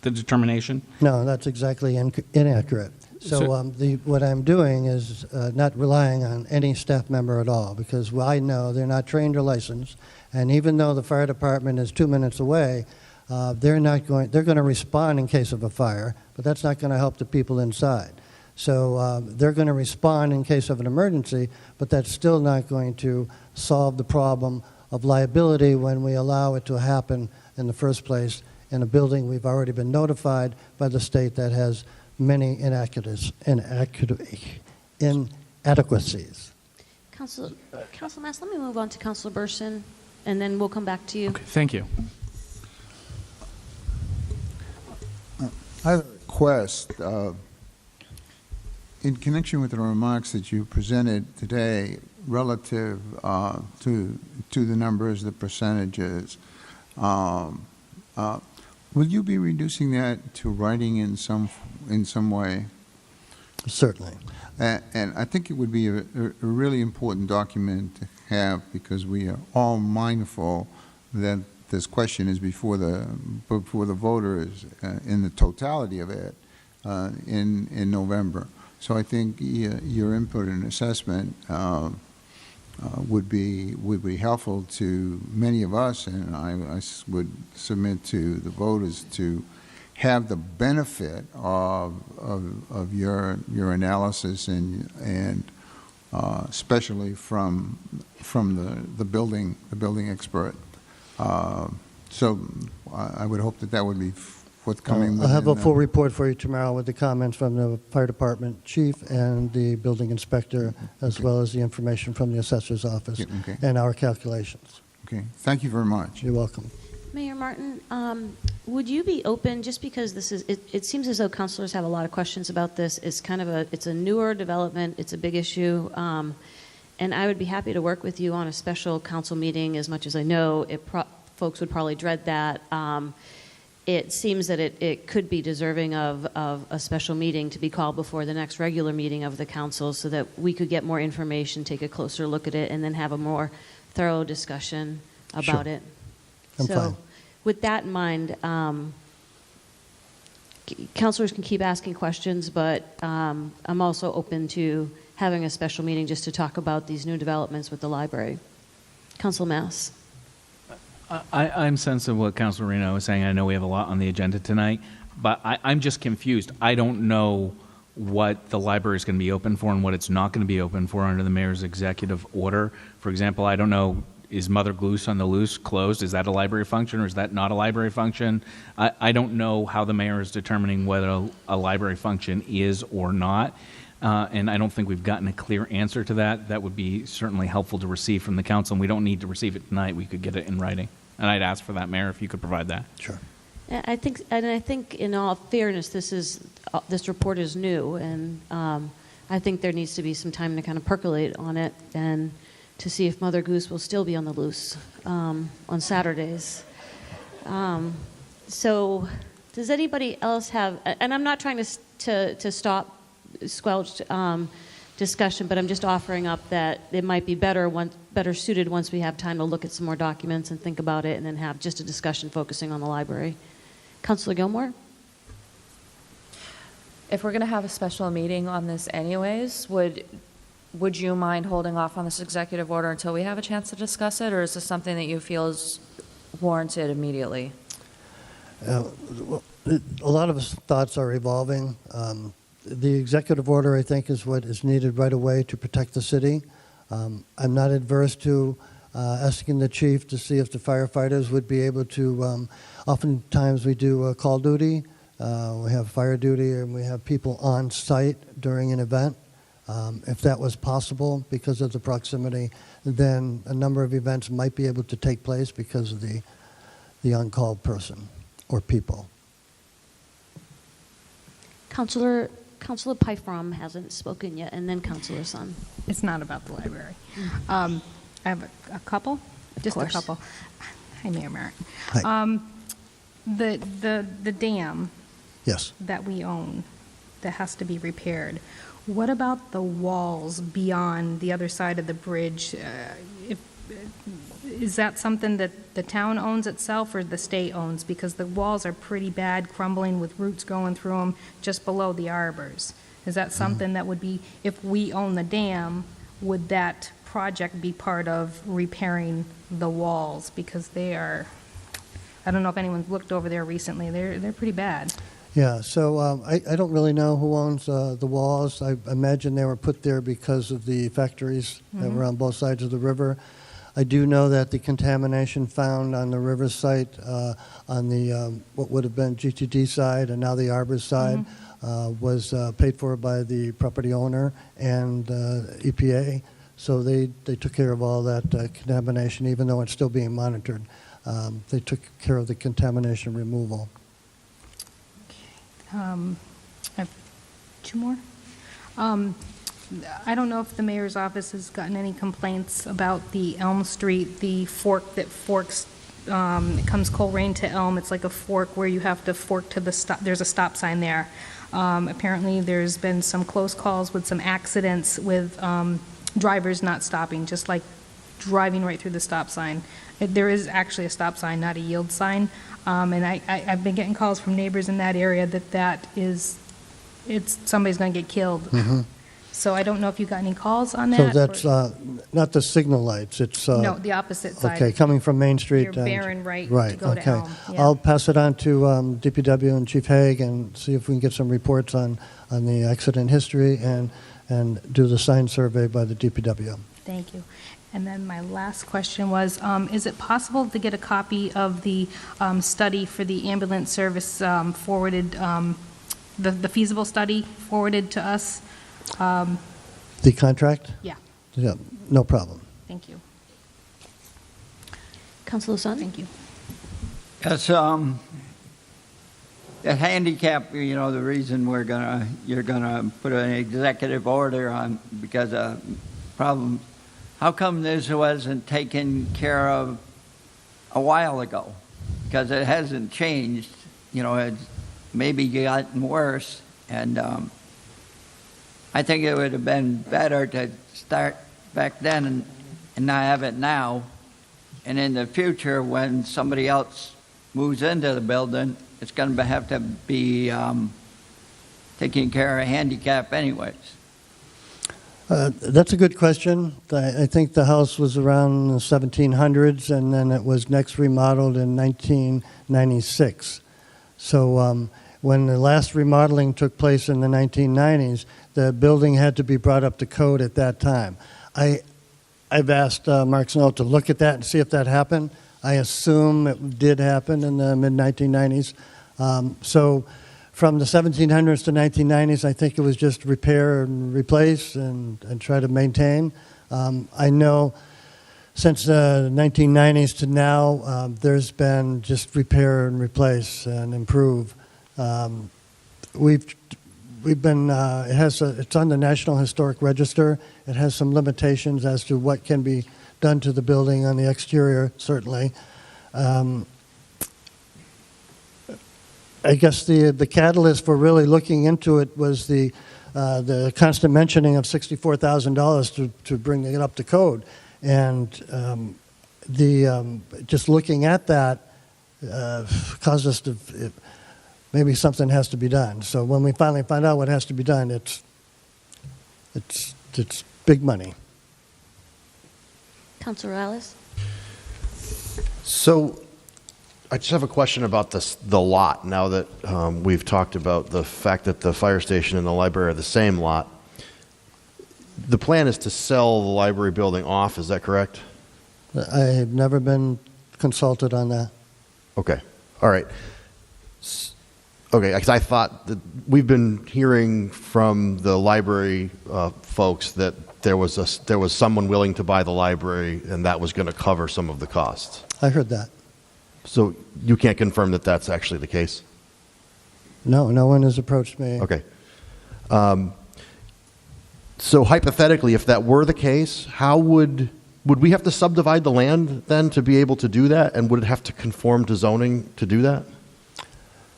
the determination? No, that's exactly inaccurate. So what I'm doing is not relying on any staff member at all, because I know they're not trained or licensed, and even though the fire department is 2 minutes away, they're going to respond in case of a fire, but that's not going to help the people inside. So they're going to respond in case of an emergency, but that's still not going to solve the problem of liability when we allow it to happen in the first place in a building we've already been notified by the state that has many inadequacies. Councilor Mass, let me move on to Councilor Burson, and then we'll come back to you. Okay, thank you. I have a request. In connection with the remarks that you presented today relative to the numbers, the percentages, will you be reducing that to writing in some way? Certainly. And I think it would be a really important document to have, because we are all mindful that this question is before the voters in the totality of it in November. So I think your input and assessment would be helpful to many of us, and I would submit to the voters to have the benefit of your analysis and especially from the building expert. So I would hope that would be forthcoming. I'll have a full report for you tomorrow with the comments from the fire department chief and the building inspector, as well as the information from the assessor's office and our calculations. Okay, thank you very much. You're welcome. Mayor Martin, would you be open, just because this is, it seems as though councilors have a lot of questions about this. It's a newer development, it's a big issue, and I would be happy to work with you on a special council meeting. As much as I know, folks would probably dread that. It seems that it could be deserving of a special meeting to be called before the next regular meeting of the council, so that we could get more information, take a closer look at it, and then have a more thorough discussion about it. I'm fine. With that in mind, councilors can keep asking questions, but I'm also open to having a special meeting just to talk about these new developments with the library. Councilor Mass. I'm sensitive what Councilor Reno is saying. I know we have a lot on the agenda tonight, but I'm just confused. I don't know what the library is going to be open for and what it's not going to be open for under the mayor's executive order. For example, I don't know, is Mother Goose on the Loose closed? Is that a library function or is that not a library function? I don't know how the mayor is determining whether a library function is or not. And I don't think we've gotten a clear answer to that. That would be certainly helpful to receive from the council, and we don't need to receive it tonight. We could get it in writing. And I'd ask for that, Mayor, if you could provide that. Sure. I think in all fairness, this report is new, and I think there needs to be some time to kind of percolate on it and to see if Mother Goose will still be on the loose on Saturdays. So does anybody else have, and I'm not trying to stop squelched discussion, but I'm just offering up that it might be better suited once we have time to look at some more documents and think about it, and then have just a discussion focusing on the library. Councilor Gilmore? If we're going to have a special meeting on this anyways, would you mind holding off on this executive order until we have a chance to discuss it, or is this something that you feel is warranted immediately? A lot of thoughts are evolving. The executive order, I think, is what is needed right away to protect the city. I'm not adverse to asking the chief to see if the firefighters would be able to, oftentimes we do call duty, we have fire duty, and we have people on site during an event. If that was possible because of the proximity, then a number of events might be able to take place because of the on-call person or people. Counselor Pyfrom hasn't spoken yet, and then Counselor Sun. It's not about the library. I have a couple, just a couple. Hi, Mayor Merritt. Hi. The dam Yes. that we own that has to be repaired, what about the walls beyond the other side of the bridge? Is that something that the town owns itself or the state owns? Because the walls are pretty bad, crumbling with roots going through them just below the arbors. Is that something that would be, if we own the dam, would that project be part of repairing the walls? Because they are, I don't know if anyone's looked over there recently, they're pretty bad. Yeah, so I don't really know who owns the walls. I imagine they were put there because of the factories that were on both sides of the river. I do know that the contamination found on the river site, on the what would have been GTD side and now the Arbor side, was paid for by the property owner and EPA. So they took care of all that contamination, even though it's still being monitored. They took care of the contamination removal. I have two more. I don't know if the mayor's office has gotten any complaints about the Elm Street, the fork that forks, it comes Coleraine to Elm. It's like a fork where you have to fork to the stop. There's a stop sign there. Apparently, there's been some close calls with some accidents with drivers not stopping, just like driving right through the stop sign. There is actually a stop sign, not a yield sign. And I've been getting calls from neighbors in that area that somebody's going to get killed. So I don't know if you got any calls on that. So that's not the signal lights. It's no, the opposite side. Okay, coming from Main Street. You're bearing right to right. go to Okay. Elm. Yeah. I'll pass it on to DPW and Chief Haig and see if we can get some reports on the accident history and do the sign survey by the DPW. Thank you. And then my last question was, is it possible to get a copy of the study for the ambulance service forwarded, the feasible study forwarded to us? The contract? Yeah. Yeah, no problem. Thank you. Councilor Sun? Thank you. Yes, the handicap, you know, the reason you're gonna put an executive order on because of problem. How come this wasn't taken care of a while ago? Because it hasn't changed. You know, it's maybe gotten worse. And I think it would have been better to start back then and not have it now. And in the future, when somebody else moves into the building, it's going to have to be taking care of handicap anyways. That's a good question. I think the house was around the 1700s, and then it was next remodeled in 1996. So when the last remodeling took place in the 1990s, the building had to be brought up to code at that time. I've asked Mark Snow to look at that and see if that happened. I assume it did happen in the mid-1990s. So from the 1700s to 1990s, I think it was just repair and replace and try to maintain. I know since the 1990s to now, there's been just repair and replace and improve. We've been, it's on the National Historic Register. It has some limitations as to what can be done to the building on the exterior, certainly. I guess the catalyst for really looking into it was the constant mentioning of $64,000 to bring it up to code, and just looking at that caused us to maybe something has to be done. So when we finally find out what has to be done, it's big money. Councilor Alice? So I just have a question about the lot, now that we've talked about the fact that the fire station and the library are the same lot. The plan is to sell the library building off, is that correct? I have never been consulted on that. Okay, all right. Okay, because I thought that we've been hearing from the library folks that there was someone willing to buy the library and that was going to cover some of the costs. I heard that. So you can't confirm that that's actually the case? No, no one has approached me. Okay. So hypothetically, if that were the case, how would we have to subdivide the land then to be able to do that? And would it have to conform to zoning to do that?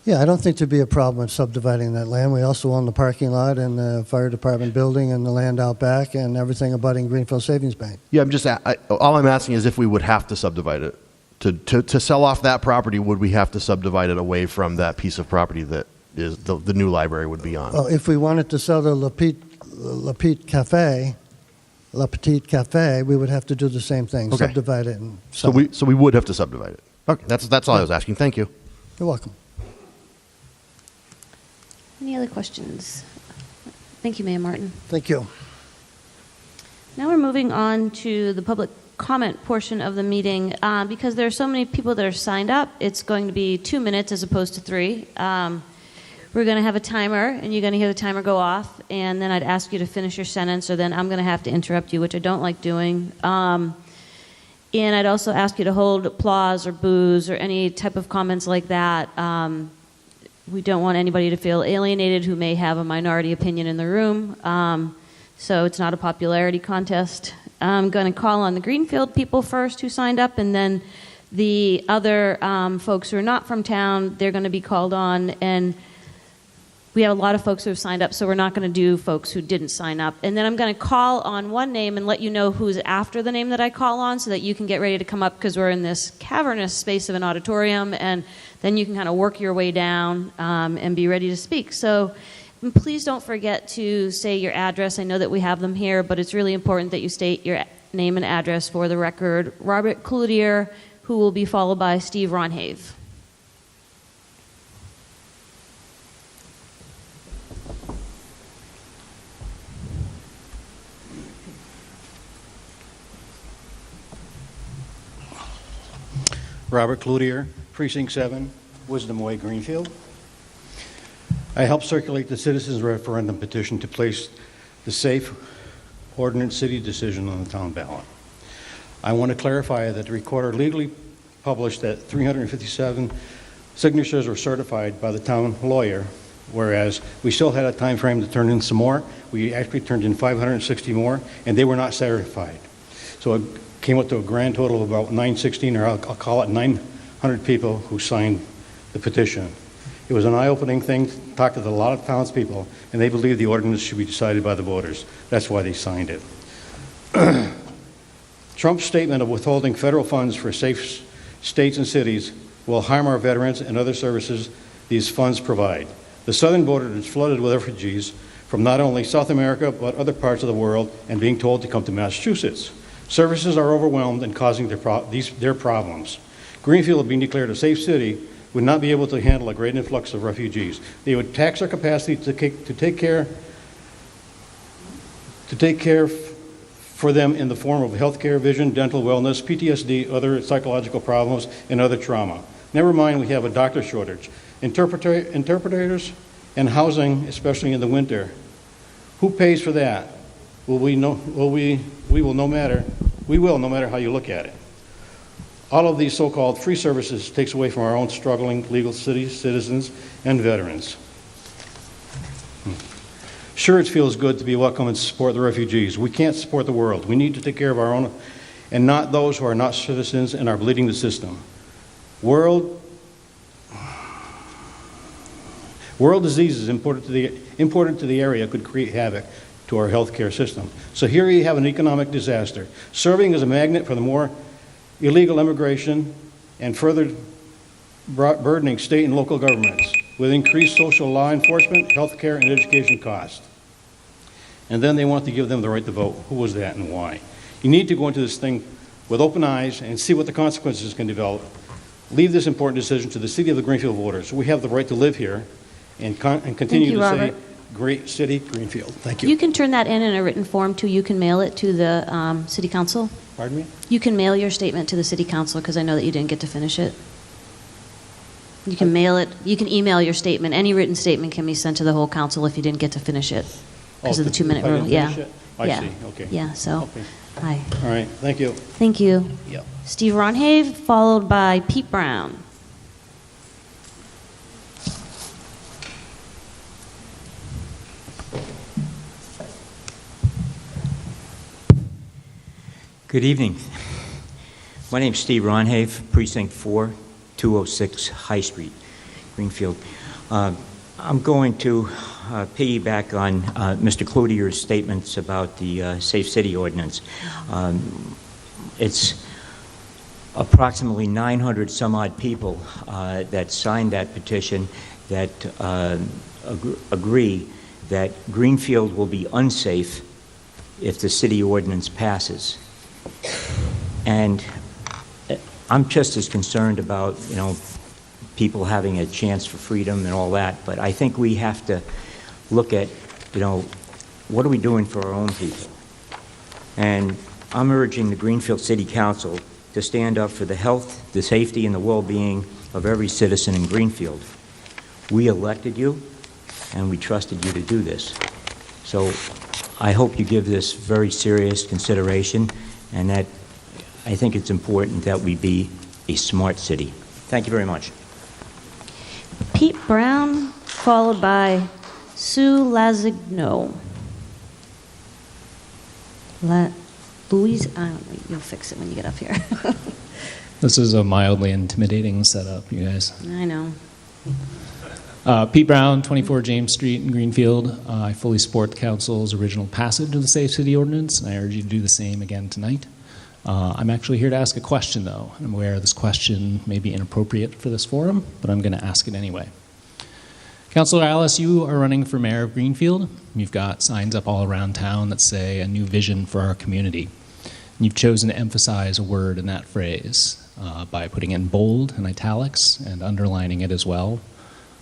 Yeah, I don't think there'd be a problem with subdividing that land. We also own the parking lot and the fire department building and the land out back and everything abutting Greenfield Savings Bank. Yeah, all I'm asking is if we would have to subdivide it. To sell off that property, would we have to subdivide it away from that piece of property that is the new library would be on? Well, if we wanted to sell the La Petite Cafe, we would have to do the same thing, Okay. subdivide it and So sell it. we would have to subdivide it. Okay, that's all I was asking. Thank you. You're welcome. Any other questions? Thank you, Mayor Martin. Thank you. Now we're moving on to the public comment portion of the meeting. Because there are so many people that are signed up, it's going to be 2 minutes as opposed to 3. We're going to have a timer, and you're going to hear the timer go off, and then I'd ask you to finish your sentence, or then I'm going to have to interrupt you, which I don't like doing. And I'd also ask you to hold applause or boos or any type of comments like that. We don't want anybody to feel alienated who may have a minority opinion in the room. So it's not a popularity contest. I'm going to call on the Greenfield people first who signed up, and then the other folks who are not from town, they're going to be called on. And we have a lot of folks who have signed up, so we're not going to do folks who didn't sign up. And then I'm going to call on one name and let you know who's after the name that I call on so that you can get ready to come up, because we're in this cavernous space of an auditorium, and then you can kind of work your way down and be ready to speak. So please don't forget to say your address. I know that we have them here, but it's really important that you state your name and address for the record. Robert Cloutier, who will be followed by Steve Ronhave. Robert Cloutier, Precinct 7, Wisdom Way, Greenfield. I helped circulate the citizens' referendum petition to place the Safe Ordinance city decision on the town ballot. I want to clarify that the recorder legally published that 357 signatures were certified by the town lawyer, whereas we still had a time frame to turn in some more. We actually turned in 560 more, and they were not certified. So it came up to a grand total of about 916, or I'll call it 900 people who signed the petition. It was an eye-opening thing, talked to a lot of townspeople, and they believe the ordinance should be decided by the voters. That's why they signed it. Trump's statement of withholding federal funds for safe states and cities will harm our veterans and other services these funds provide. The southern border is flooded with refugees from not only South America, but other parts of the world, and being told to come to Massachusetts. Services are overwhelmed and causing their problems. Greenfield, being declared a safe city, would not be able to handle a great influx of refugees. They would tax our capacity to take care for them in the form of health care, vision, dental wellness, PTSD, other psychological problems, and other trauma. Never mind, we have a doctor shortage, interpreters, and housing, especially in the winter. Who pays for that? We will no matter how you look at it. All of these so-called free services takes away from our own struggling legal citizens and veterans. Sure, it feels good to be welcome and support the refugees. We can't support the world. We need to take care of our own and not those who are not citizens and are bleeding the system. World diseases imported to the area could create havoc to our healthcare system. So here you have an economic disaster, serving as a magnet for the more illegal immigration and further burdening state and local governments with increased social law enforcement, healthcare, and education costs. And then they want to give them the right to vote. Who was that and why? You need to go into this thing with open eyes and see what the consequences can develop. Leave this important decision to the city of the Greenfield voters. We have the right to live here and continue to say, great city, Greenfield. Thank you. You can turn that in a written form too. You can mail it to the city council. Pardon me? You can mail your statement to the city council, because I know that you didn't get to finish it. You can mail it. You can email your statement. Any written statement can be sent to the whole council if you didn't get to finish it because of the 2-minute rule. Yeah. I see. Okay. Yeah. So. Okay. Hi. All right. Thank you. Thank you. Yep. Steve Ronhave, followed by Pete Brown. Good evening. My name's Steve Ronhave, Precinct 4, 206 High Street, Greenfield. I'm going to piggyback on Mr. Cloutier's statements about the Safe City Ordinance. It's approximately 900 some odd people that signed that petition that agree that Greenfield will be unsafe if the city ordinance passes. And I'm just as concerned about, people having a chance for freedom and all that, but I think we have to look at, what are we doing for our own people? And I'm urging the Greenfield City Council to stand up for the health, the safety, and the well-being of every citizen in Greenfield. We elected you, and we trusted you to do this. So I hope you give this very serious consideration, and that I think it's important that we be a smart city. Thank you very much. Pete Brown, followed by Sue Lazigno. Louise, you'll fix it when you get up here. This is a mildly intimidating setup, you guys. I know. Pete Brown, 24 James Street in Greenfield. I fully support the council's original passage of the Safe City Ordinance, and I urge you to do the same again tonight. I'm actually here to ask a question, though. I'm aware this question may be inappropriate for this forum, but I'm going to ask it anyway. Councilor Alice, you are running for mayor of Greenfield. You've got signs up all around town that say a new vision for our community. And you've chosen to emphasize a word in that phrase by putting it in bold and italics and underlining it as well.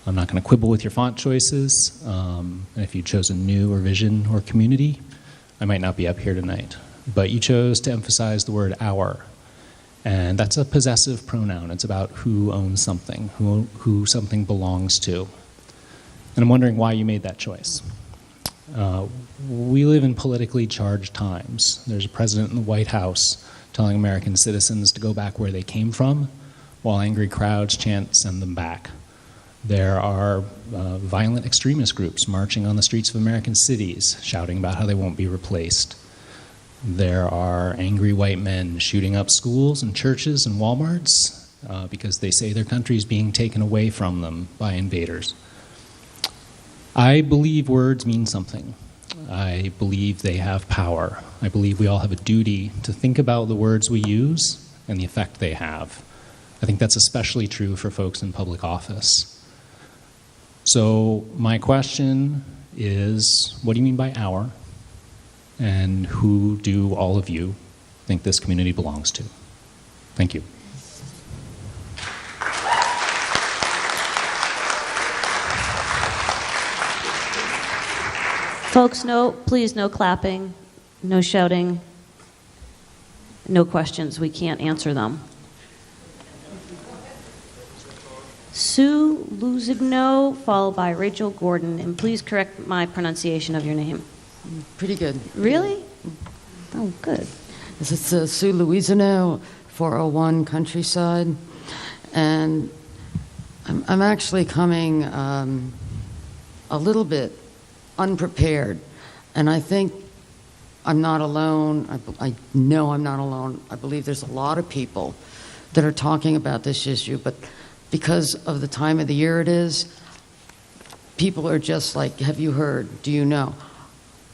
I'm not going to quibble with your font choices. And if you chose a new or vision or community, I might not be up here tonight. But you chose to emphasize the word our. And that's a possessive pronoun. It's about who owns something, who something belongs to. And I'm wondering why you made that choice. We live in politically charged times. There's a president in the White House telling American citizens to go back where they came from, while angry crowds chant, "Send them back." There are violent extremist groups marching on the streets of American cities, shouting about how they won't be replaced. There are angry white men shooting up schools and churches and Walmarts because they say their country is being taken away from them by invaders. I believe words mean something. I believe they have power. I believe we all have a duty to think about the words we use and the effect they have. I think that's especially true for folks in public office. So my question is, what do you mean by our? And who do all of you think this community belongs to? Thank you. Folks, please no clapping, no shouting, no questions. We can't answer them. Sue Luzigno, followed by Rachel Gordon, and please correct my pronunciation of your name. Pretty good. Really? Oh, good. This is Sue Louisiano, 401 Countryside, and I'm actually coming a little bit unprepared, and I think I'm not alone. I know I'm not alone. I believe there's a lot of people that are talking about this issue, but because of the time of the year it is, people are just like, have you heard? Do you know?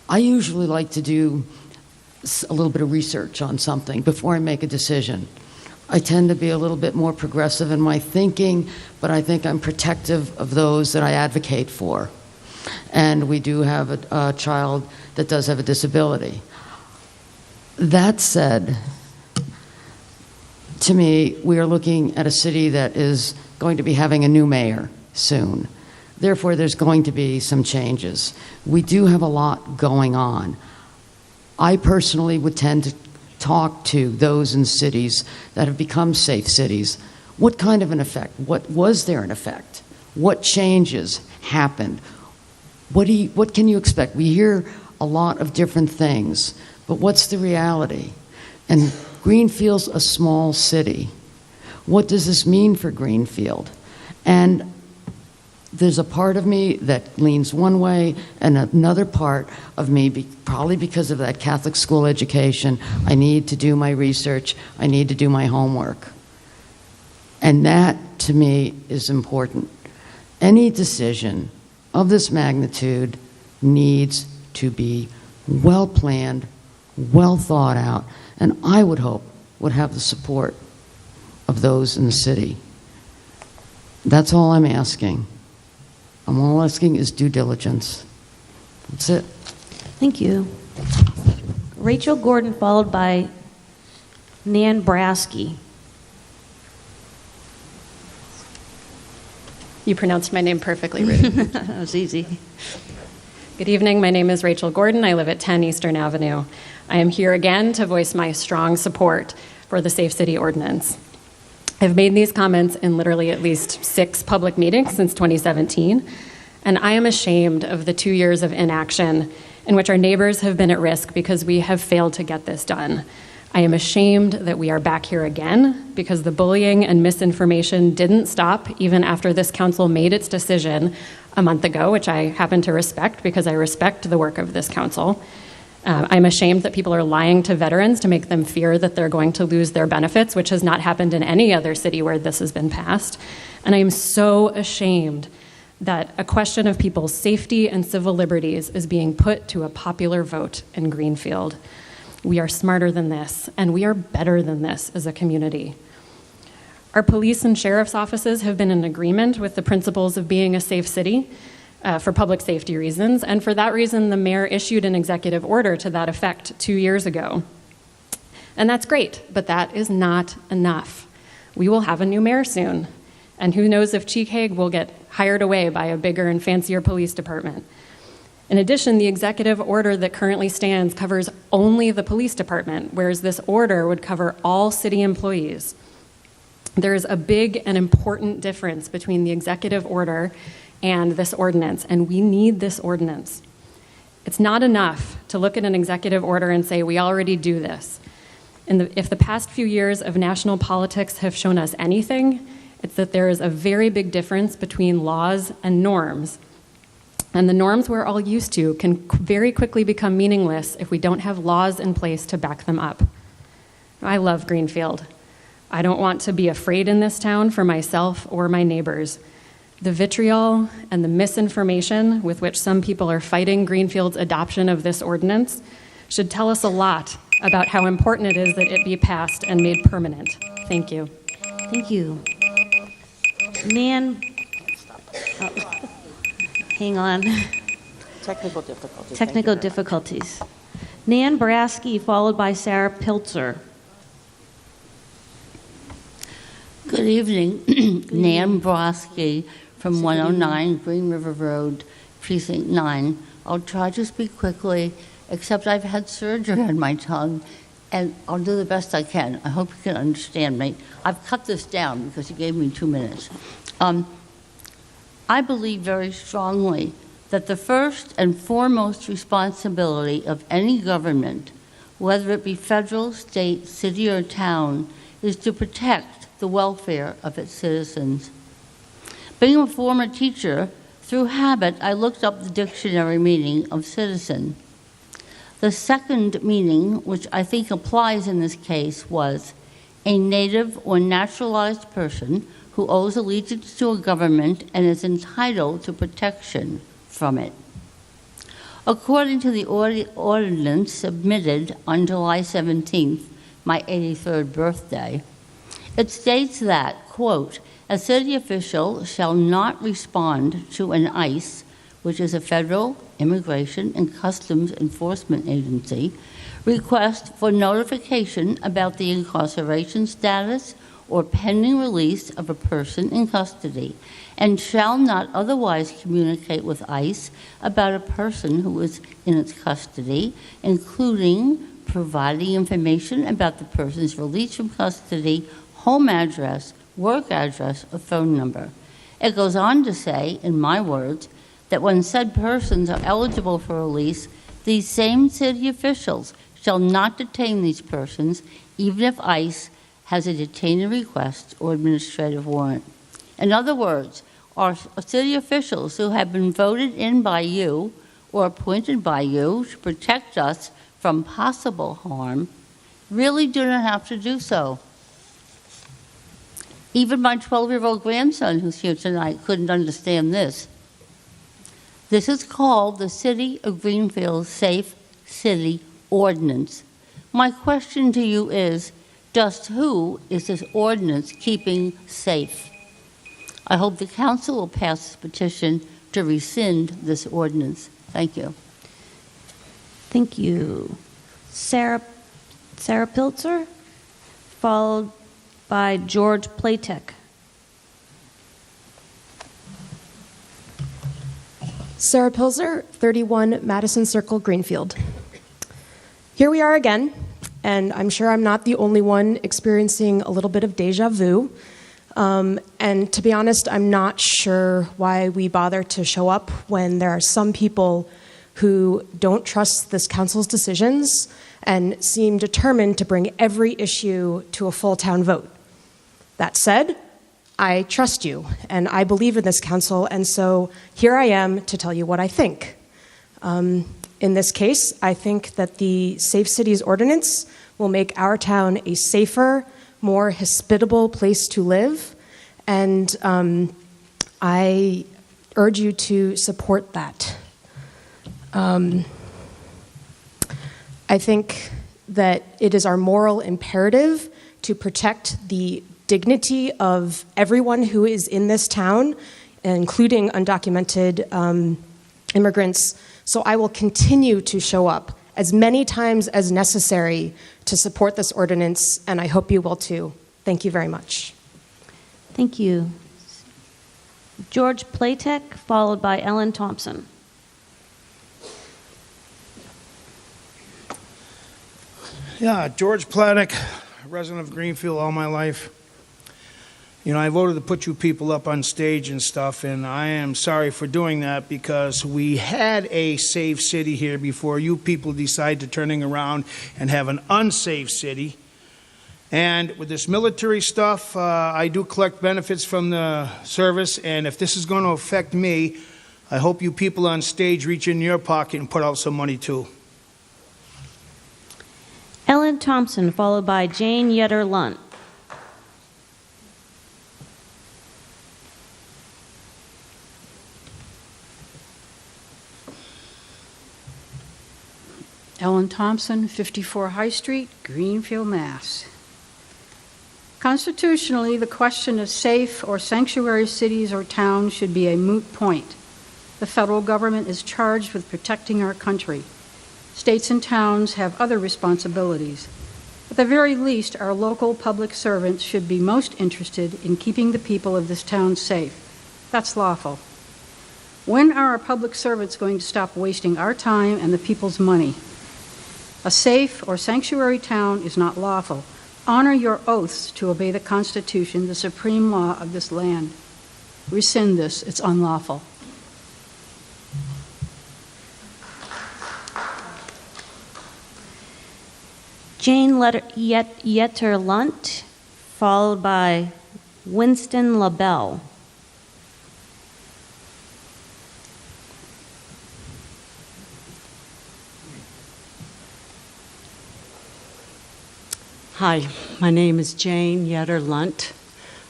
I usually like to do a little bit of research on something before I make a decision. I tend to be a little bit more progressive in my thinking, but I think I'm protective of those that I advocate for. And we do have a child that does have a disability. That said, to me, we are looking at a city that is going to be having a new mayor soon. Therefore, there's going to be some changes. We do have a lot going on. I personally would tend to talk to those in cities that have become safe cities. What kind of an effect? What was there an effect? What changes happened? What can you expect? We hear a lot of different things, but what's the reality? And Greenfield's a small city. What does this mean for Greenfield? And there's a part of me that leans one way, and another part of me, probably because of that Catholic school education, I need to do my research, I need to do my homework. And that, to me, is important. Any decision of this magnitude needs to be well planned, well thought out, and I would hope would have the support of those in the city. That's all I'm asking. All I'm asking is due diligence. That's it. Thank you. Rachel Gordon, followed by Nan Brasky. You pronounced my name perfectly, Rudy. That was easy. Good evening. My name is Rachel Gordon. I live at 10 Eastern Avenue. I am here again to voice my strong support for the Safe City Ordinance. I've made these comments in literally at least 6 public meetings since 2017, and I am ashamed of the 2 years of inaction in which our neighbors have been at risk because we have failed to get this done. I am ashamed that we are back here again because the bullying and misinformation didn't stop even after this council made its decision a month ago, which I happen to respect because I respect the work of this council. I'm ashamed that people are lying to veterans to make them fear that they're going to lose their benefits, which has not happened in any other city where this has been passed. And I am so ashamed that a question of people's safety and civil liberties is being put to a popular vote in Greenfield. We are smarter than this, and we are better than this as a community. Our police and sheriff's offices have been in agreement with the principles of being a safe city for public safety reasons, and for that reason, the mayor issued an executive order to that effect 2 years ago. And that's great, but that is not enough. We will have a new mayor soon, and who knows if Chief Hague will get hired away by a bigger and fancier police department. In addition, the executive order that currently stands covers only the police department, whereas this order would cover all city employees. There is a big and important difference between the executive order and this ordinance, and we need this ordinance. It's not enough to look at an executive order and say, we already do this. If the past few years of national politics have shown us anything, it's that there is a very big difference between laws and norms. And the norms we're all used to can very quickly become meaningless if we don't have laws in place to back them up. I love Greenfield. I don't want to be afraid in this town for myself or my neighbors. The vitriol and the misinformation with which some people are fighting Greenfield's adoption of this ordinance should tell us a lot about how important it is that it be passed and made permanent. Thank you. Thank you. Nan, hang on. Technical difficulties. Technical difficulties. Nan Brasky, followed by Sarah Pilzer. Good evening. Nan Brasky from 109 Green River Road, Precinct 9. I'll try to speak quickly, except I've had surgery on my tongue, and I'll do the best I can. I hope you can understand me. I've cut this down because you gave me 2 minutes. I believe very strongly that the first and foremost responsibility of any government, whether it be federal, state, city, or town, is to protect the welfare of its citizens. Being a former teacher, through habit, I looked up the dictionary meaning of citizen. The second meaning, which I think applies in this case, was a native or naturalized person who owes allegiance to a government and is entitled to protection from it. According to the ordinance submitted on July 17th, my 83rd birthday, it states that, quote, a city official shall not respond to an ICE, which is a federal immigration and customs enforcement agency, request for notification about the incarceration status or pending release of a person in custody, and shall not otherwise communicate with ICE about a person who is in its custody, including providing information about the person's release from custody, home address, work address, or phone number. It goes on to say, in my words, that when said persons are eligible for release, these same city officials shall not detain these persons, even if ICE has a detainee request or administrative warrant. In other words, are city officials who have been voted in by you or appointed by you to protect us from possible harm really do not have to do so. Even my 12-year-old grandson who's here tonight couldn't understand this. This is called the City of Greenfield Safe City Ordinance. My question to you is, just who is this ordinance keeping safe? I hope the council will pass this petition to rescind this ordinance. Thank you. Thank you. Sarah Pilzer, followed by George Platek. Sarah Pilzer, 31 Madison Circle, Greenfield. Here we are again, and I'm sure I'm not the only one experiencing a little bit of deja vu. And to be honest, I'm not sure why we bother to show up when there are some people who don't trust this council's decisions and seem determined to bring every issue to a full town vote. That said, I trust you, and I believe in this council, and so here I am to tell you what I think. In this case, I think that the Safe Cities Ordinance will make our town a safer, more hospitable place to live, and I urge you to support that. I think that it is our moral imperative to protect the dignity of everyone who is in this town, including undocumented immigrants. So I will continue to show up as many times as necessary to support this ordinance, and I hope you will too. Thank you very much. Thank you. George Platek, followed by Ellen Thompson. Yeah, George Platek, resident of Greenfield all my life. You know, I voted to put you people up on stage and stuff, and I am sorry for doing that because we had a safe city here before you people decide to turning around and have an unsafe city. And with this military stuff, I do collect benefits from the service, and if this is going to affect me, I hope you people on stage reach in your pocket and put out some money too. Ellen Thompson, followed by Jane Yetter-Lunt. Ellen Thompson, 54 High Street, Greenfield, Mass. Constitutionally, the question of safe or sanctuary cities or towns should be a moot point. The federal government is charged with protecting our country. States and towns have other responsibilities. At the very least, our local public servants should be most interested in keeping the people of this town safe. That's lawful. When are our public servants going to stop wasting our time and the people's money? A safe or sanctuary town is not lawful. Honor your oaths to obey the Constitution, the supreme law of this land. Rescind this. It's unlawful. Jane Yetter-Lunt, followed by Winston LaBelle. Hi, my name is Jane Yetter-Lunt.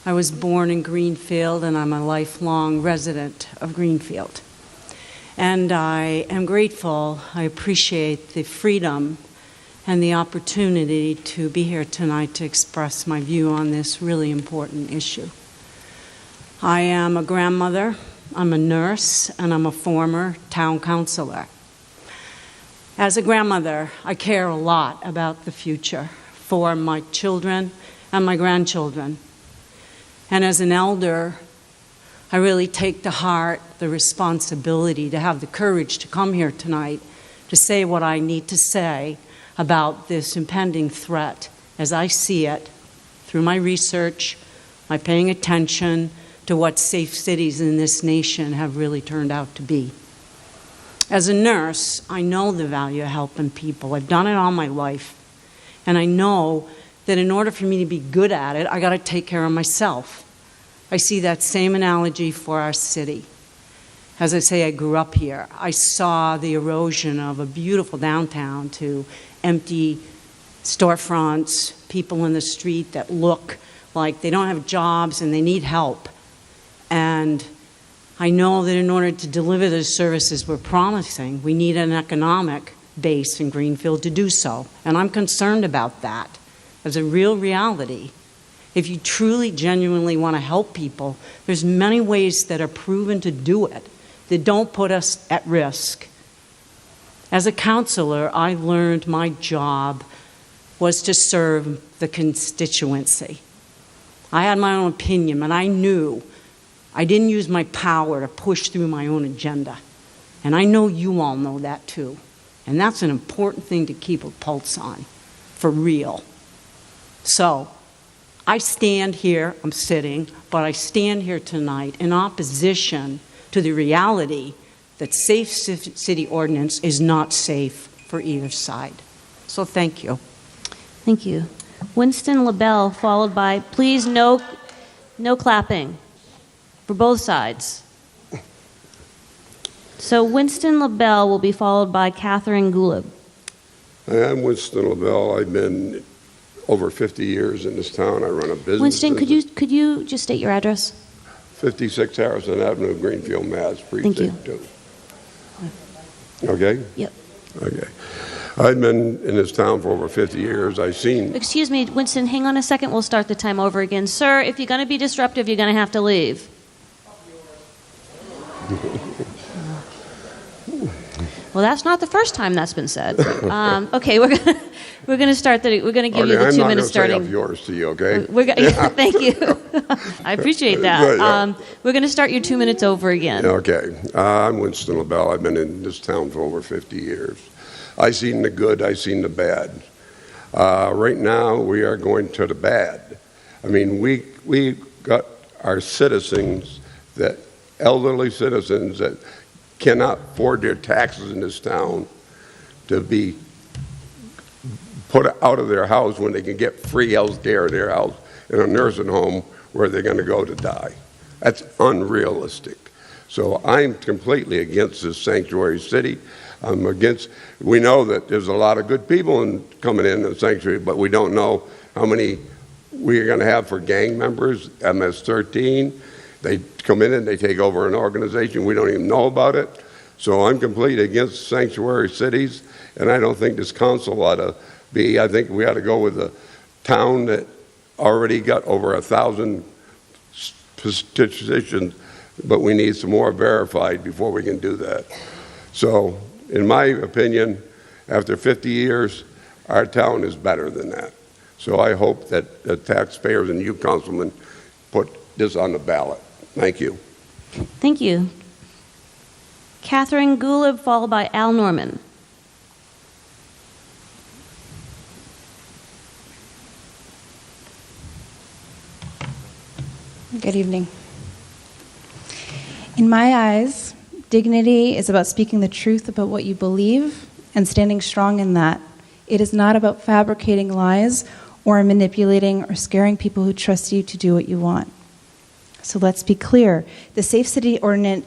I was born in Greenfield, and I'm a lifelong resident of Greenfield. And I am grateful, I appreciate the freedom and the opportunity to be here tonight to express my view on this really important issue. I am a grandmother, I'm a nurse, and I'm a former town councilor. As a grandmother, I care a lot about the future for my children and my grandchildren. And as an elder, I really take to heart the responsibility to have the courage to come here tonight to say what I need to say about this impending threat as I see it through my research, my paying attention to what safe cities in this nation have really turned out to be. As a nurse, I know the value of helping people. I've done it all my life. And I know that in order for me to be good at it, I got to take care of myself. I see that same analogy for our city. As I say, I grew up here. I saw the erosion of a beautiful downtown to empty storefronts, people in the street that look like they don't have jobs and they need help. And I know that in order to deliver the services we're promising, we need an economic base in Greenfield to do so. And I'm concerned about that as a real reality. If you truly, genuinely want to help people, there's many ways that are proven to do it that don't put us at risk. As a counselor, I learned my job was to serve the constituency. I had my own opinion, and I knew I didn't use my power to push through my own agenda. And I know you all know that too. And that's an important thing to keep a pulse on, for real. So, I stand here, I'm sitting, but I stand here tonight in opposition to the reality that Safe City Ordinance is not safe for either side. So thank you. Thank you. Winston LaBelle, followed by, please, no clapping for both sides. So Winston LaBelle will be followed by Catherine Goulab. I'm Winston LaBelle. I've been over 50 years in this town. I run a business. Winston, could you just state your address? 56 Harrison Avenue, Greenfield, Mass. Precinct 2. Okay? Yep. Okay. I've been in this town for over 50 years. I've seen... Excuse me, Winston, hang on a second. We'll start the time over again. Sir, if you're going to be disruptive, you're going to have to leave. Well, that's not the first time that's been said. Okay, we're going to start. We're going to give you the 2 minutes starting. I'm not going to say up yours to you, okay? Thank you. I appreciate that. We're going to start your 2 minutes over again. Okay. I'm Winston LaBelle. I've been in this town for over 50 years. I've seen the good. I've seen the bad. Right now, we are going to the bad. I mean, we got our citizens, that elderly citizens that cannot afford their taxes in this town, to be put out of their house when they can get free health care in their house in a nursing home where they're going to go to die. That's unrealistic. So I'm completely against this sanctuary city. I'm against, we know that there's a lot of good people coming in the sanctuary, but we don't know how many we're going to have for gang members, MS-13. They come in and they take over an organization. We don't even know about it. So I'm completely against sanctuary cities, and I don't think this council ought to be. I think we ought to go with a town that already got over 1,000 petitions, but we need some more verified before we can do that. So, in my opinion, after 50 years, our town is better than that. So I hope that the taxpayers and you, councilmen, put this on the ballot. Thank you. Thank you. Catherine Goulab, followed by Al Norman. Good evening. In my eyes, dignity is about speaking the truth about what you believe and standing strong in that. It is not about fabricating lies or manipulating or scaring people who trust you to do what you want. So let's be clear. The Safe City Ordinance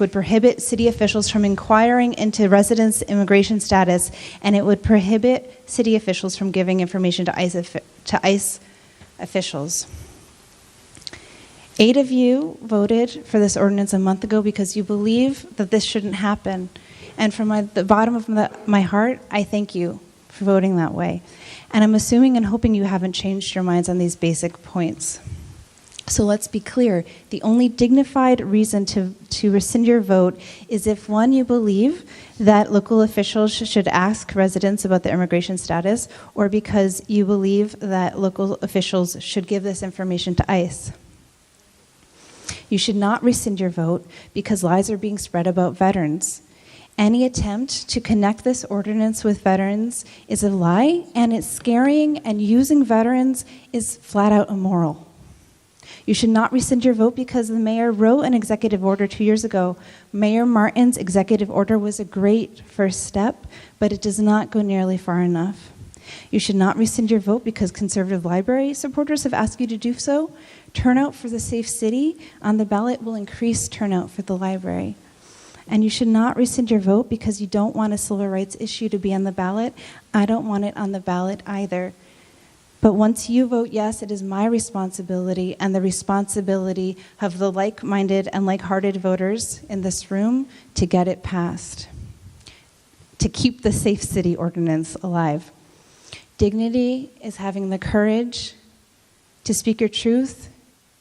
would prohibit city officials from inquiring into residents' immigration status, and it would prohibit city officials from giving information to ICE officials. 8 of you voted for this ordinance a month ago because you believe that this shouldn't happen. And from the bottom of my heart, I thank you for voting that way. And I'm assuming and hoping you haven't changed your minds on these basic points. So let's be clear. The only dignified reason to rescind your vote is if, one, you believe that local officials should ask residents about their immigration status, or because you believe that local officials should give this information to ICE. You should not rescind your vote because lies are being spread about veterans. Any attempt to connect this ordinance with veterans is a lie, and it's scaring, and using veterans is flat out immoral. You should not rescind your vote because the mayor wrote an executive order 2 years ago. Mayor Martin's executive order was a great first step, but it does not go nearly far enough. You should not rescind your vote because conservative library supporters have asked you to do so. Turnout for the Safe City on the ballot will increase turnout for the library. And you should not rescind your vote because you don't want a civil rights issue to be on the ballot. I don't want it on the ballot either. But once you vote yes, it is my responsibility and the responsibility of the like-minded and like-hearted voters in this room to get it passed, to keep the Safe City Ordinance alive. Dignity is having the courage to speak your truth,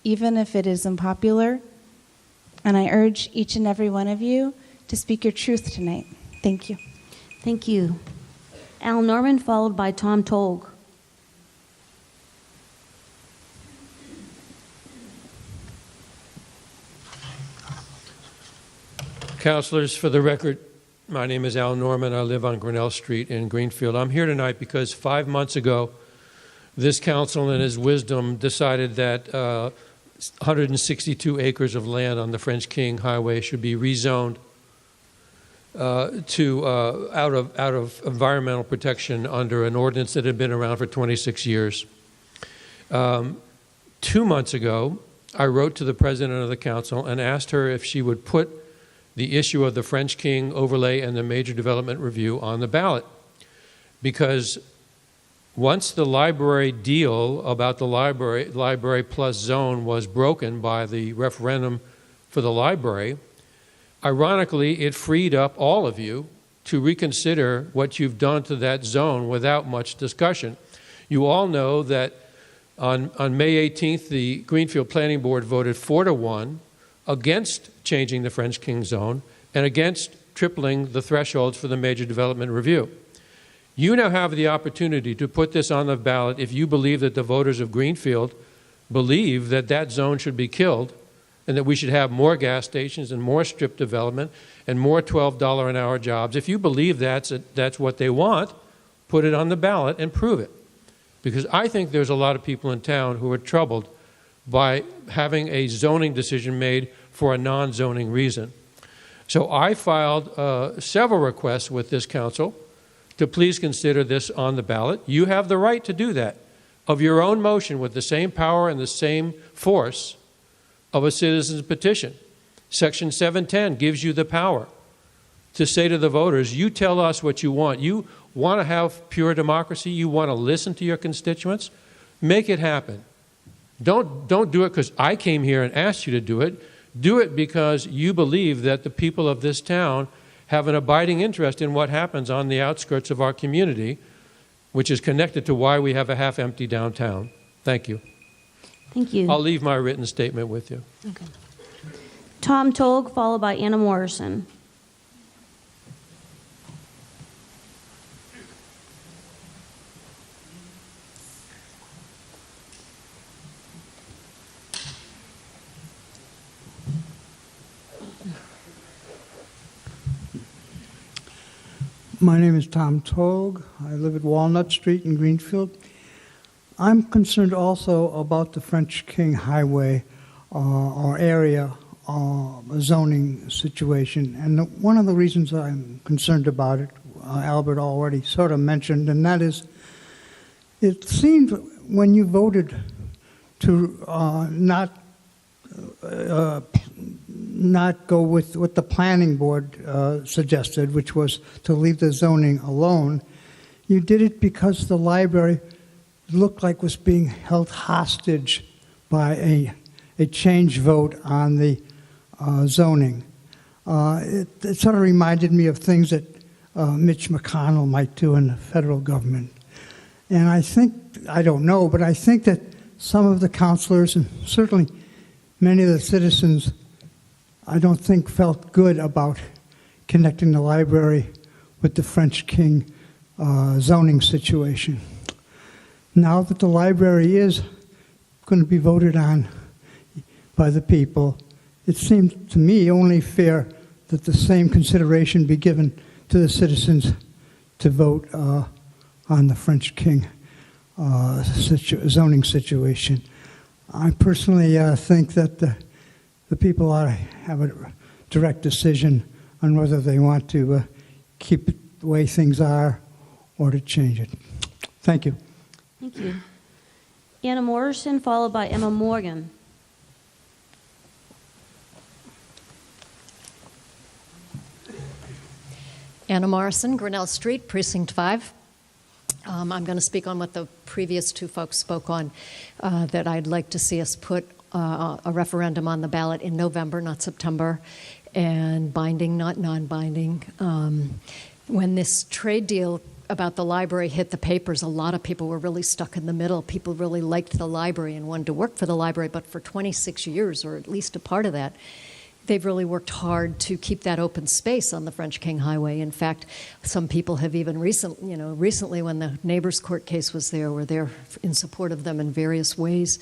even if it is unpopular. And I urge each and every one of you to speak your truth tonight. Thank you. Thank you. Al Norman, followed by Tom Tolg. Councilors, for the record, my name is Al Norman. I live on Grinnell Street in Greenfield. I'm here tonight because 5 months ago, this council in his wisdom decided that 162 acres of land on the French King Highway should be rezoned out of environmental protection under an ordinance that had been around for 26 years. 2 months ago, I wrote to the president of the council and asked her if she would put the issue of the French King overlay and the major development review on the ballot. Because once the library deal about the library plus zone was broken by the referendum for the library, ironically, it freed up all of you to reconsider what you've done to that zone without much discussion. You all know that on May 18th, the Greenfield Planning Board voted 4-1 against changing the French King zone and against tripling the thresholds for the major development review. You now have the opportunity to put this on the ballot if you believe that the voters of Greenfield believe that that zone should be killed and that we should have more gas stations and more strip development and more $12 an hour jobs. If you believe that's what they want, put it on the ballot and prove it. Because I think there's a lot of people in town who are troubled by having a zoning decision made for a non-zoning reason. So I filed several requests with this council to please consider this on the ballot. You have the right to do that of your own motion with the same power and the same force of a citizen's petition. Section 710 gives you the power to say to the voters, you tell us what you want. You want to have pure democracy. You want to listen to your constituents. Make it happen. Don't do it because I came here and asked you to do it. Do it because you believe that the people of this town have an abiding interest in what happens on the outskirts of our community, which is connected to why we have a half-empty downtown. Thank you. Thank you. I'll leave my written statement with you. Okay. Tom Tolg, followed by Anna Morrison. My name is Tom Tolg. I live at Walnut Street in Greenfield. I'm concerned also about the French King Highway or area zoning situation. And one of the reasons I'm concerned about it, Albert already sort of mentioned, and that is it seemed when you voted to not go with what the planning board suggested, which was to leave the zoning alone, you did it because the library looked like was being held hostage by a change vote on the zoning. It sort of reminded me of things that Mitch McConnell might do in the federal government. And I think, I don't know, but I think that some of the councilors and certainly many of the citizens, I don't think felt good about connecting the library with the French King zoning situation. Now that the library is going to be voted on by the people, it seems to me only fair that the same consideration be given to the citizens to vote on the French King zoning situation. I personally think that the people ought to have a direct decision on whether they want to keep it the way things are or to change it. Thank you. Thank you. Anna Morrison, followed by Emma Morgan. Anna Morrison, Grinnell Street, Precinct 5. I'm going to speak on what the previous two folks spoke on, that I'd like to see us put a referendum on the ballot in November, not September, and binding, not non-binding. When this trade deal about the library hit the papers, a lot of people were really stuck in the middle. People really liked the library and wanted to work for the library, but for 26 years, or at least a part of that, they've really worked hard to keep that open space on the French King Highway. In fact, some people have even recently when the neighbors court case was there, were there in support of them in various ways.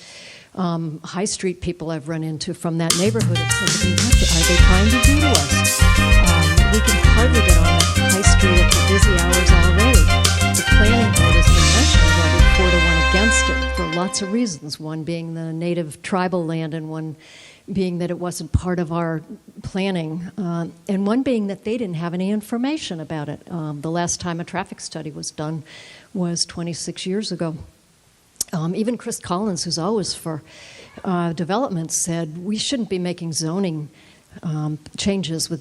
High Street people I've run into from that neighborhood have said to me, what are they trying to do to us? We can hardly get on High Street at the busy hours already. The planning board has been mentioned already 4-1 against it for lots of reasons, one being the native tribal land and one being that it wasn't part of our planning, and one being that they didn't have any information about it. The last time a traffic study was done was 26 years ago. Even Chris Collins, who's always for development, said we shouldn't be making zoning changes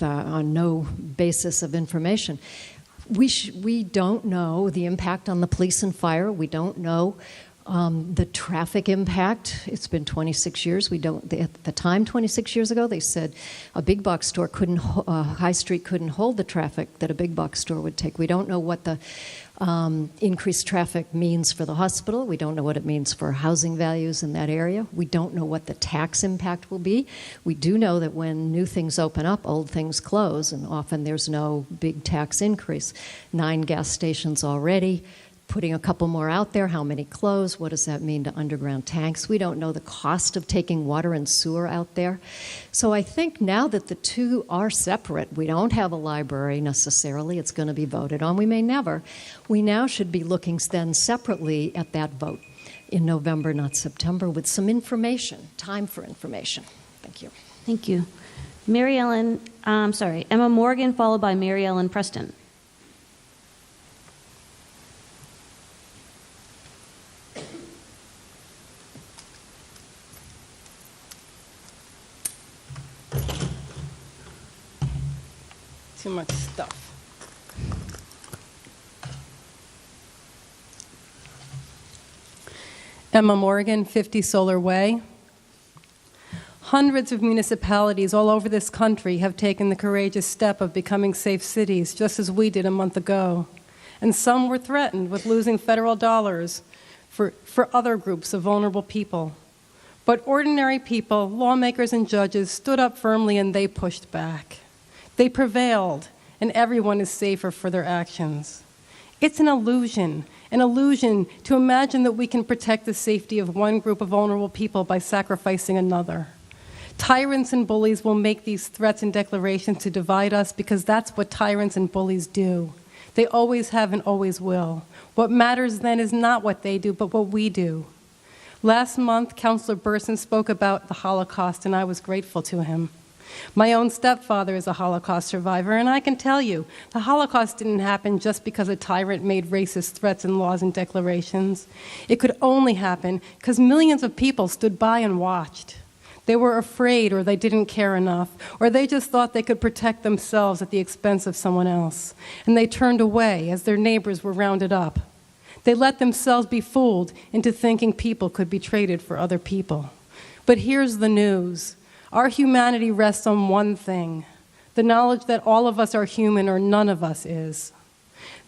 on no basis of information. We don't know the impact on the police and fire. We don't know the traffic impact. It's been 26 years. At the time, 26 years ago, they said a big box store High Street couldn't hold the traffic that a big box store would take. We don't know what the increased traffic means for the hospital. We don't know what it means for housing values in that area. We don't know what the tax impact will be. We do know that when new things open up, old things close, and often there's no big tax increase. 9 gas stations already. Putting a couple more out there, how many close? What does that mean to underground tanks? We don't know the cost of taking water and sewer out there. So I think now that the two are separate, we don't have a library necessarily, it's going to be voted on, we may never. We now should be looking then separately at that vote in November, not September, with some information, time for information. Thank you. Thank you. Emma Morgan, followed by Mary Ellen Preston. Too much stuff. Emma Morgan, 50 Solar Way. Hundreds of municipalities all over this country have taken the courageous step of becoming safe cities, just as we did a month ago. And some were threatened with losing federal dollars for other groups of vulnerable people. But ordinary people, lawmakers and judges, stood up firmly and they pushed back. They prevailed, and everyone is safer for their actions. It's an illusion to imagine that we can protect the safety of one group of vulnerable people by sacrificing another. Tyrants and bullies will make these threats and declarations to divide us because that's what tyrants and bullies do. They always have and always will. What matters then is not what they do, but what we do. Last month, Councilor Burson spoke about the Holocaust, and I was grateful to him. My own stepfather is a Holocaust survivor, and I can tell you, the Holocaust didn't happen just because a tyrant made racist threats and laws and declarations. It could only happen because millions of people stood by and watched. They were afraid, or they didn't care enough, or they just thought they could protect themselves at the expense of someone else, and they turned away as their neighbors were rounded up. They let themselves be fooled into thinking people could be traded for other people. But here's the news. Our humanity rests on one thing, the knowledge that all of us are human or none of us is.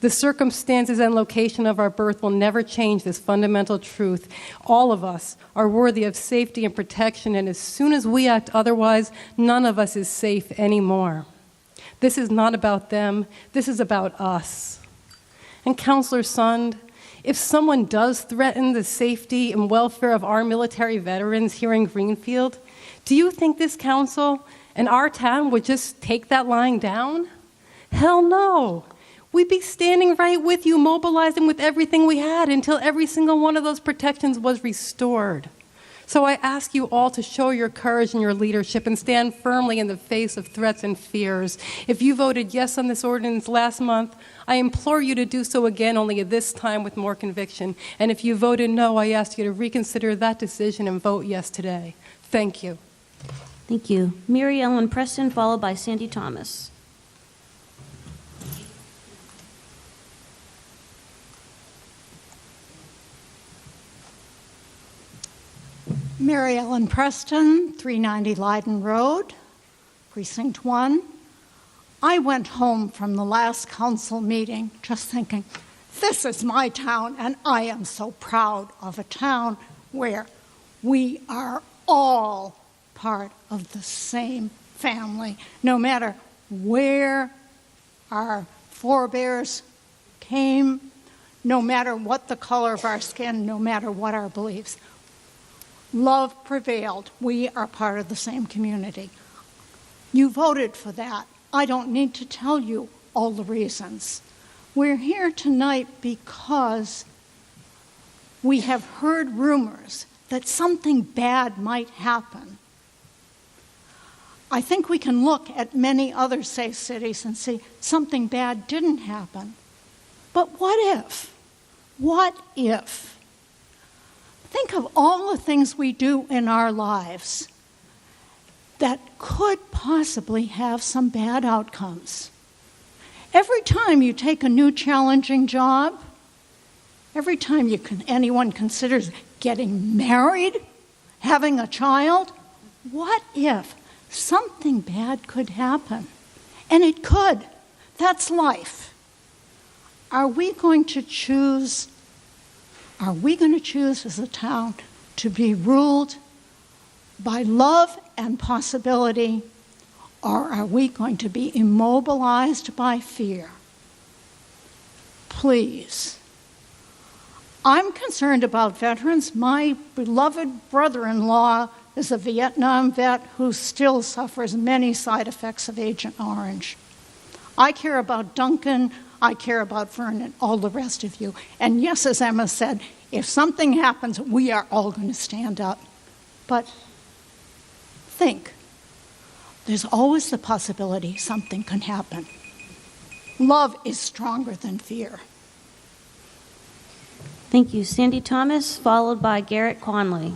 The circumstances and location of our birth will never change this fundamental truth. All of us are worthy of safety and protection, and as soon as we act otherwise, none of us is safe anymore. This is not about them, this is about us. And Councilor Sund, if someone does threaten the safety and welfare of our military veterans here in Greenfield, do you think this council and our town would just take that lying down? Hell no. We'd be standing right with you, mobilizing with everything we had until every single one of those protections was restored. So I ask you all to show your courage and your leadership and stand firmly in the face of threats and fears. If you voted yes on this ordinance last month, I implore you to do so again, only this time with more conviction. And if you voted no, I ask you to reconsider that decision and vote yes today. Thank you. Thank you. Mary Ellen Preston, followed by Sandy Thomas. Mary Ellen Preston, 390 Leiden Road, Precinct 1. I went home from the last council meeting just thinking, this is my town, and I am so proud of a town where we are all part of the same family, no matter where our forebears came, no matter what the color of our skin, no matter what our beliefs. Love prevailed. We are part of the same community. You voted for that. I don't need to tell you all the reasons. We're here tonight because we have heard rumors that something bad might happen. I think we can look at many other safe cities and see something bad didn't happen. But what if? What if? Think of all the things we do in our lives that could possibly have some bad outcomes. Every time you take a new challenging job, every time anyone considers getting married, having a child, what if something bad could happen? And it could. That's life. Are we going to choose as a town to be ruled by love and possibility, or are we going to be immobilized by fear? Please. I'm concerned about veterans. My beloved brother-in-law is a Vietnam vet who still suffers many side effects of Agent Orange. I care about Duncan, I care about Vernon, all the rest of you. And yes, as Emma said, if something happens, we are all going to stand up. But think, there's always the possibility something can happen. Love is stronger than fear. Thank you. Sandy Thomas, followed by Garrett Conley.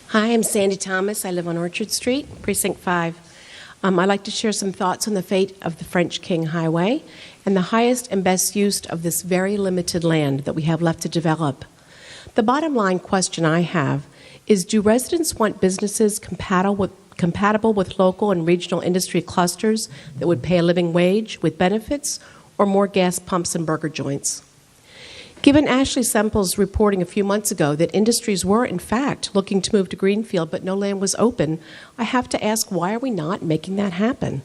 Hi, I'm Sandy Thomas. I live on Orchard Street, Precinct 5. I'd like to share some thoughts on the fate of the French King Highway and the highest and best use of this very limited land that we have left to develop. The bottom line question I have is, do residents want businesses compatible with local and regional industry clusters that would pay a living wage with benefits, or more gas pumps and burger joints? Given Ashley Semple's reporting a few months ago that industries were, in fact, looking to move to Greenfield but no land was open, I have to ask, why are we not making that happen?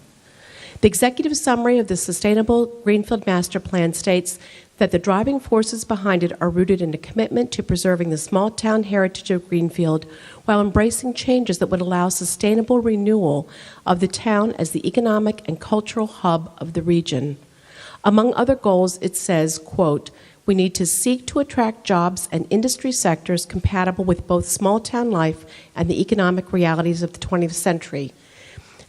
The executive summary of the Sustainable Greenfield Master Plan states that the driving forces behind it are rooted in a commitment to preserving the small-town heritage of Greenfield while embracing changes that would allow sustainable renewal of the town as the economic and cultural hub of the region. Among other goals, it says, quote, "We need to seek to attract jobs and industry sectors compatible with both small-town life and the economic realities of the 20th century."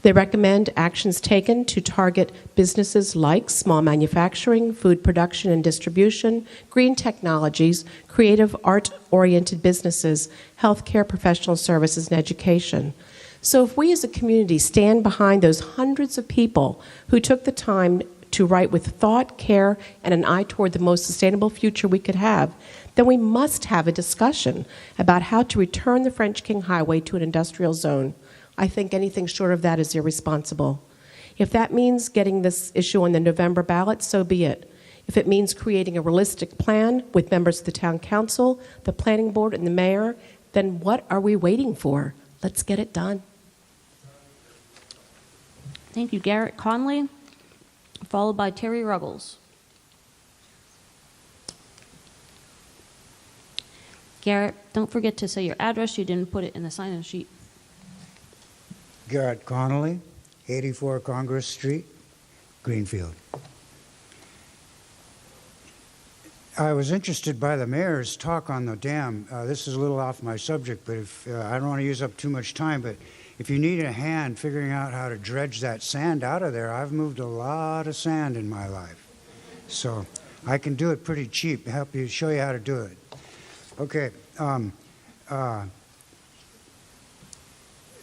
They recommend actions taken to target businesses like small manufacturing, food production and distribution, green technologies, creative art-oriented businesses, healthcare, professional services, and education. So if we as a community stand behind those hundreds of people who took the time to write with thought, care, and an eye toward the most sustainable future we could have, then we must have a discussion about how to return the French King Highway to an industrial zone. I think anything short of that is irresponsible. If that means getting this issue on the November ballot, so be it. If it means creating a realistic plan with members of the town council, the planning board, and the mayor, then what are we waiting for? Let's get it done. Thank you. Garrett Conley, followed by Terry Ruggles. Garrett, don't forget to say your address. You didn't put it in the sign-in sheet. Garrett Connolly, 84 Congress Street, Greenfield. I was interested by the mayor's talk on the dam. This is a little off my subject, but if I don't want to use up too much time, but if you need a hand figuring out how to dredge that sand out of there, I've moved a lot of sand in my life. So I can do it pretty cheap, help you, show you how to do it. Okay.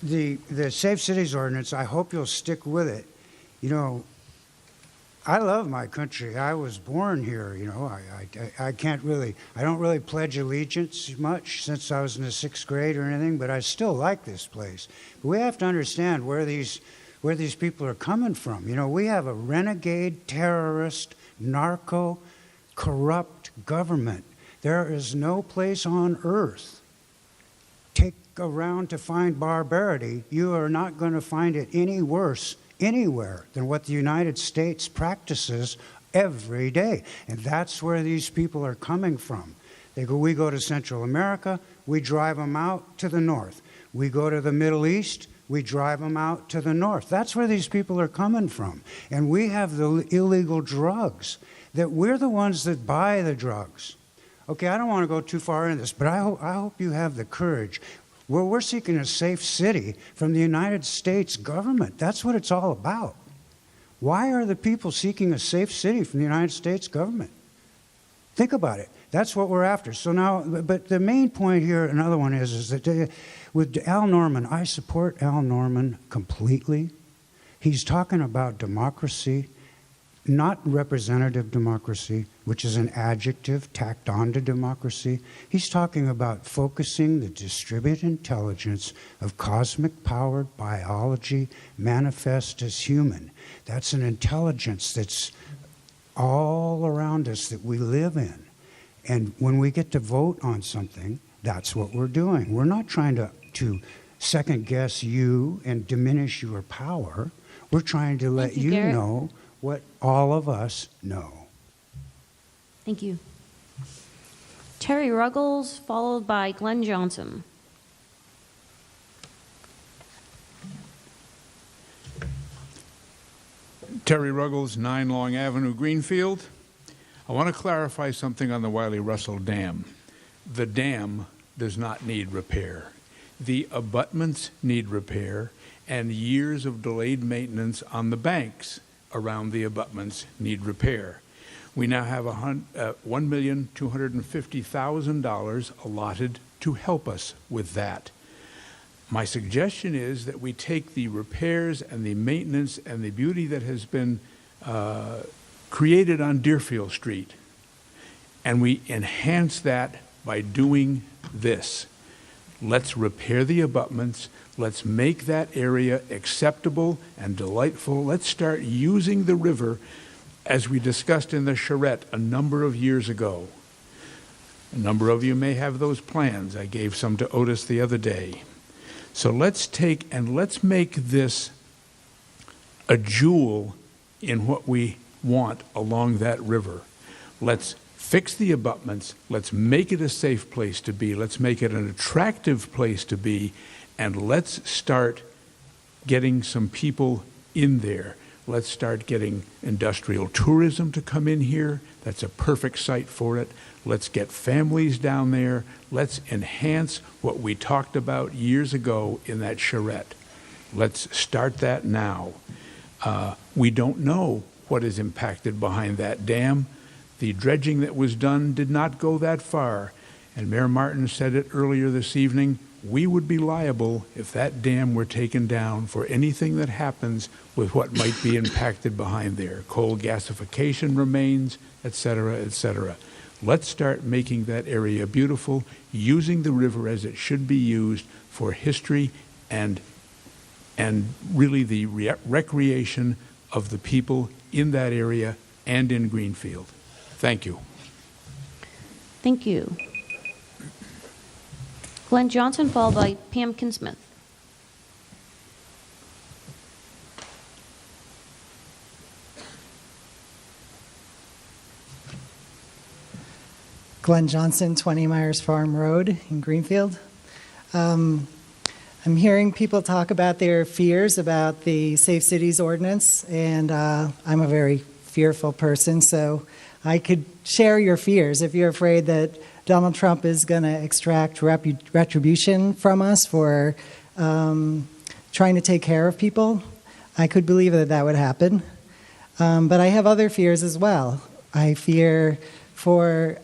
The Safe Cities Ordinance, I hope you'll stick with it. You know, I love my country. I was born here, you know. I don't really pledge allegiance much since I was in the 6th grade or anything, but I still like this place. But we have to understand where these people are coming from. You know, we have a renegade, terrorist, narco, corrupt government. There is no place on earth. Take around to find barbarity. You are not going to find it any worse anywhere than what the United States practices every day. And that's where these people are coming from. We go to Central America, we drive them out to the north. We go to the Middle East, we drive them out to the north. That's where these people are coming from. And we have the illegal drugs, that we're the ones that buy the drugs. Okay, I don't want to go too far into this, but I hope you have the courage. We're seeking a safe city from the United States government. That's what it's all about. Why are the people seeking a safe city from the United States government? Think about it. That's what we're after. So now, but the main point here, another one is that with Al Norman, I support Al Norman completely. He's talking about democracy, not representative democracy, which is an adjective tacked on to democracy. He's talking about focusing the distributed intelligence of cosmic-powered biology manifest as human. That's an intelligence that's all around us that we live in. And when we get to vote on something, that's what we're doing. We're not trying to second-guess you and diminish your power. We're trying to let you know what all of us know. Thank you. Terry Ruggles, followed by Glenn Johnson. Terry Ruggles, 9 Long Avenue, Greenfield. I want to clarify something on the Wiley Russell Dam. The dam does not need repair. The abutments need repair, and years of delayed maintenance on the banks around the abutments need repair. We now have $1,250,000 allotted to help us with that. My suggestion is that we take the repairs and the maintenance and the beauty that has been created on Deerfield Street, and we enhance that by doing this. Let's repair the abutments. Let's make that area acceptable and delightful. Let's start using the river as we discussed in the charrette a number of years ago. A number of you may have those plans. I gave some to Otis the other day. So let's take and let's make this a jewel in what we want along that river. Let's fix the abutments. Let's make it a safe place to be. Let's make it an attractive place to be. And let's start getting some people in there. Let's start getting industrial tourism to come in here. That's a perfect site for it. Let's get families down there. Let's enhance what we talked about years ago in that charrette. Let's start that now. We don't know what is impacted behind that dam. The dredging that was done did not go that far. And Mayor Martin said it earlier this evening, we would be liable if that dam were taken down for anything that happens with what might be impacted behind there. Coal gasification remains, et cetera, et cetera. Let's start making that area beautiful, using the river as it should be used for history and really the recreation of the people in that area and in Greenfield. Thank you. Thank you. Glenn Johnson, followed by Pam Kinsmith. Glenn Johnson, 20 Myers Farm Road in Greenfield. I'm hearing people talk about their fears about the Safe Cities Ordinance, and I'm a very fearful person, so I could share your fears. If you're afraid that Donald Trump is going to extract retribution from us for trying to take care of people, I could believe that that would happen. But I have other fears as well. I fear for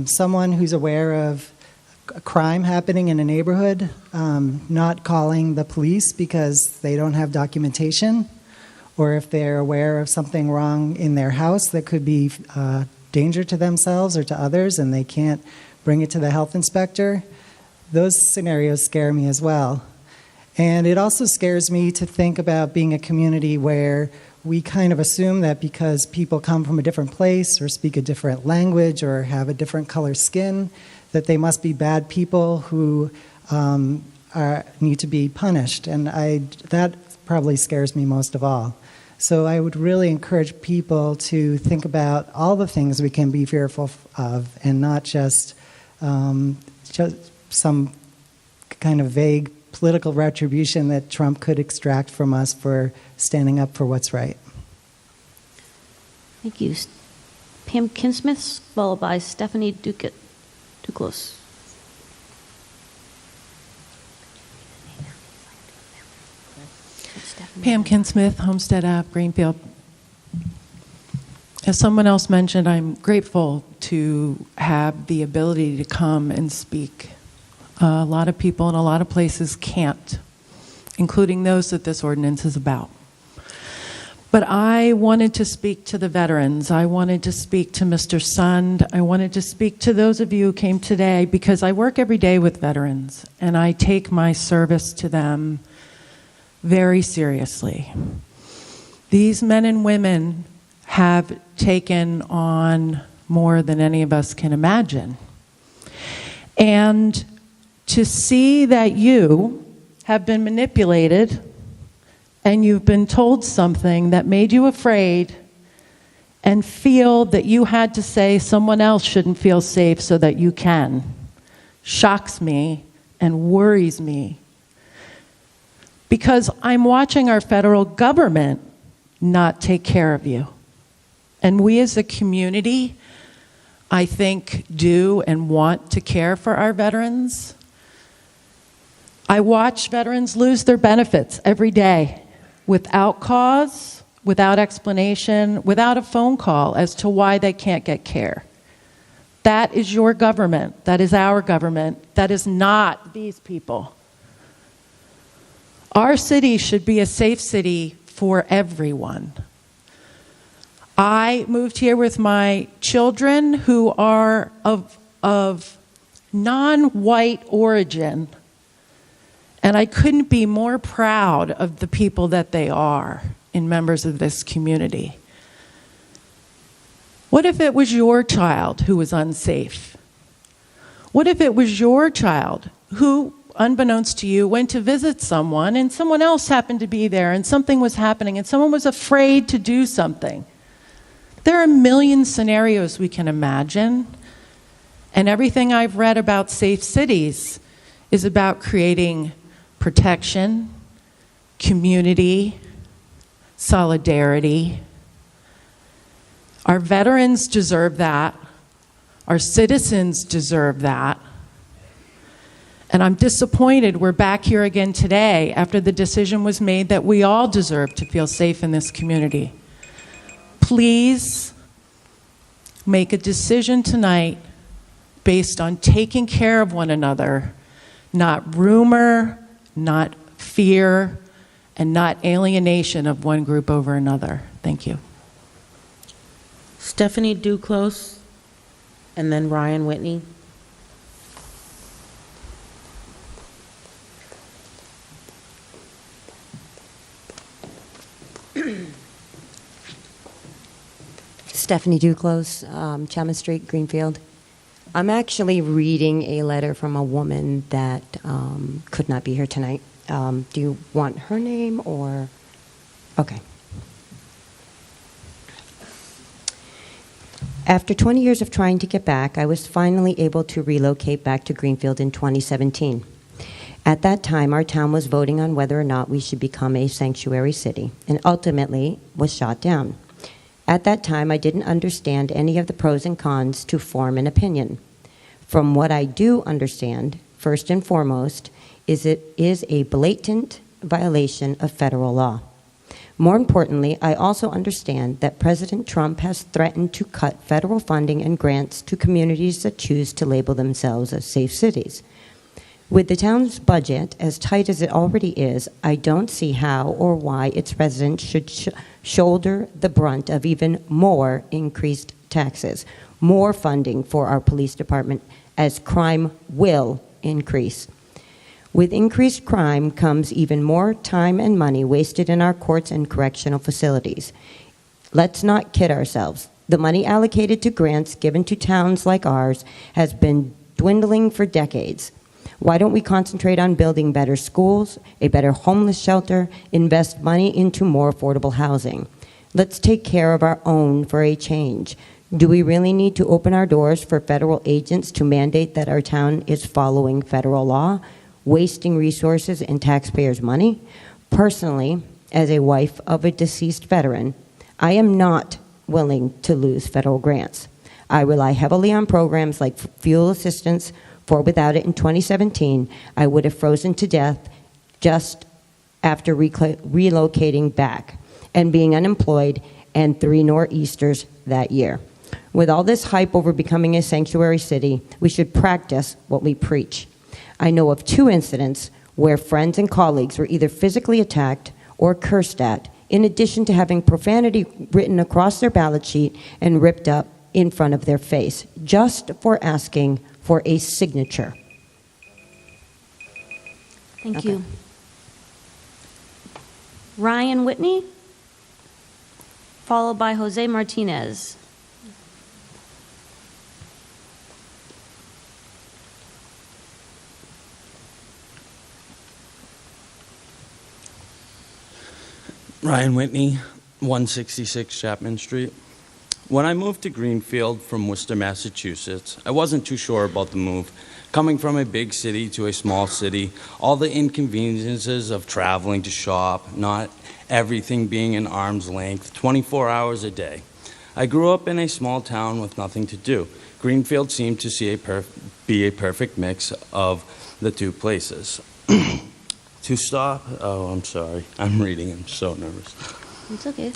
someone who's aware of a crime happening in a neighborhood, not calling the police because they don't have documentation, or if they're aware of something wrong in their house that could be danger to themselves or to others and they can't bring it to the health inspector, those scenarios scare me as well. And it also scares me to think about being a community where we kind of assume that because people come from a different place or speak a different language or have a different color skin, that they must be bad people who need to be punished. And that probably scares me most of all. So I would really encourage people to think about all the things we can be fearful of and not just some kind of vague political retribution that Trump could extract from us for standing up for what's right. Thank you. Pam Kinsmith, followed by Stephanie Duclos. Pam Kinsmith, Homestead Ave, Greenfield. As someone else mentioned, I'm grateful to have the ability to come and speak. A lot of people in a lot of places can't, including those that this ordinance is about. But I wanted to speak to the veterans. I wanted to speak to Mr. Sund. I wanted to speak to those of you who came today because I work every day with veterans and I take my service to them very seriously. These men and women have taken on more than any of us can imagine. And to see that you have been manipulated and you've been told something that made you afraid and feel that you had to say someone else shouldn't feel safe so that you can, shocks me and worries me. Because I'm watching our federal government not take care of you. And we as a community, I think, do and want to care for our veterans. I watch veterans lose their benefits every day without cause, without explanation, without a phone call as to why they can't get care. That is your government. That is our government. That is not these people. Our city should be a safe city for everyone. I moved here with my children who are of non-white origin, and I couldn't be more proud of the people that they are in members of this community. What if it was your child who was unsafe? What if it was your child who, unbeknownst to you, went to visit someone and someone else happened to be there and something was happening and someone was afraid to do something? There are a million scenarios we can imagine, and everything I've read about safe cities is about creating protection, community, solidarity. Our veterans deserve that. Our citizens deserve that. And I'm disappointed we're back here again today after the decision was made that we all deserve to feel safe in this community. Please make a decision tonight based on taking care of one another, not rumor, not fear, and not alienation of one group over another. Thank you. Stephanie Duclos, and then Ryan Whitney. Stephanie Duclos, Chapman Street, Greenfield. I'm actually reading a letter from a woman that could not be here tonight. Do you want her name or? Okay. After 20 years of trying to get back, I was finally able to relocate back to Greenfield in 2017. At that time, our town was voting on whether or not we should become a sanctuary city, and ultimately was shot down. At that time, I didn't understand any of the pros and cons to form an opinion. From what I do understand, first and foremost, is it is a blatant violation of federal law. More importantly, I also understand that President Trump has threatened to cut federal funding and grants to communities that choose to label themselves as safe cities. With the town's budget as tight as it already is, I don't see how or why its residents should shoulder the brunt of even more increased taxes, more funding for our police department, as crime will increase. With increased crime comes even more time and money wasted in our courts and correctional facilities. Let's not kid ourselves. The money allocated to grants given to towns like ours has been dwindling for decades. Why don't we concentrate on building better schools, a better homeless shelter, invest money into more affordable housing? Let's take care of our own for a change. Do we really need to open our doors for federal agents to mandate that our town is following federal law, wasting resources and taxpayers' money? Personally, as a wife of a deceased veteran, I am not willing to lose federal grants. I rely heavily on programs like fuel assistance, for without it in 2017, I would have frozen to death just after relocating back and being unemployed, and 3 nor'easters that year. With all this hype over becoming a sanctuary city, we should practice what we preach. I know of 2 incidents where friends and colleagues were either physically attacked or cursed at, in addition to having profanity written across their ballot sheet and ripped up in front of their face, just for asking for a signature. Thank you. Ryan Whitney, followed by Jose Martinez. Ryan Whitney, 166 Chapman Street. When I moved to Greenfield from Worcester, Massachusetts, I wasn't too sure about the move. Coming from a big city to a small city, all the inconveniences of traveling to shop, not everything being in arm's length, 24 hours a day. I grew up in a small town with nothing to do. Greenfield seemed to be a perfect mix of the 2 places. To stop, oh, I'm sorry, I'm reading, I'm so nervous. It's okay.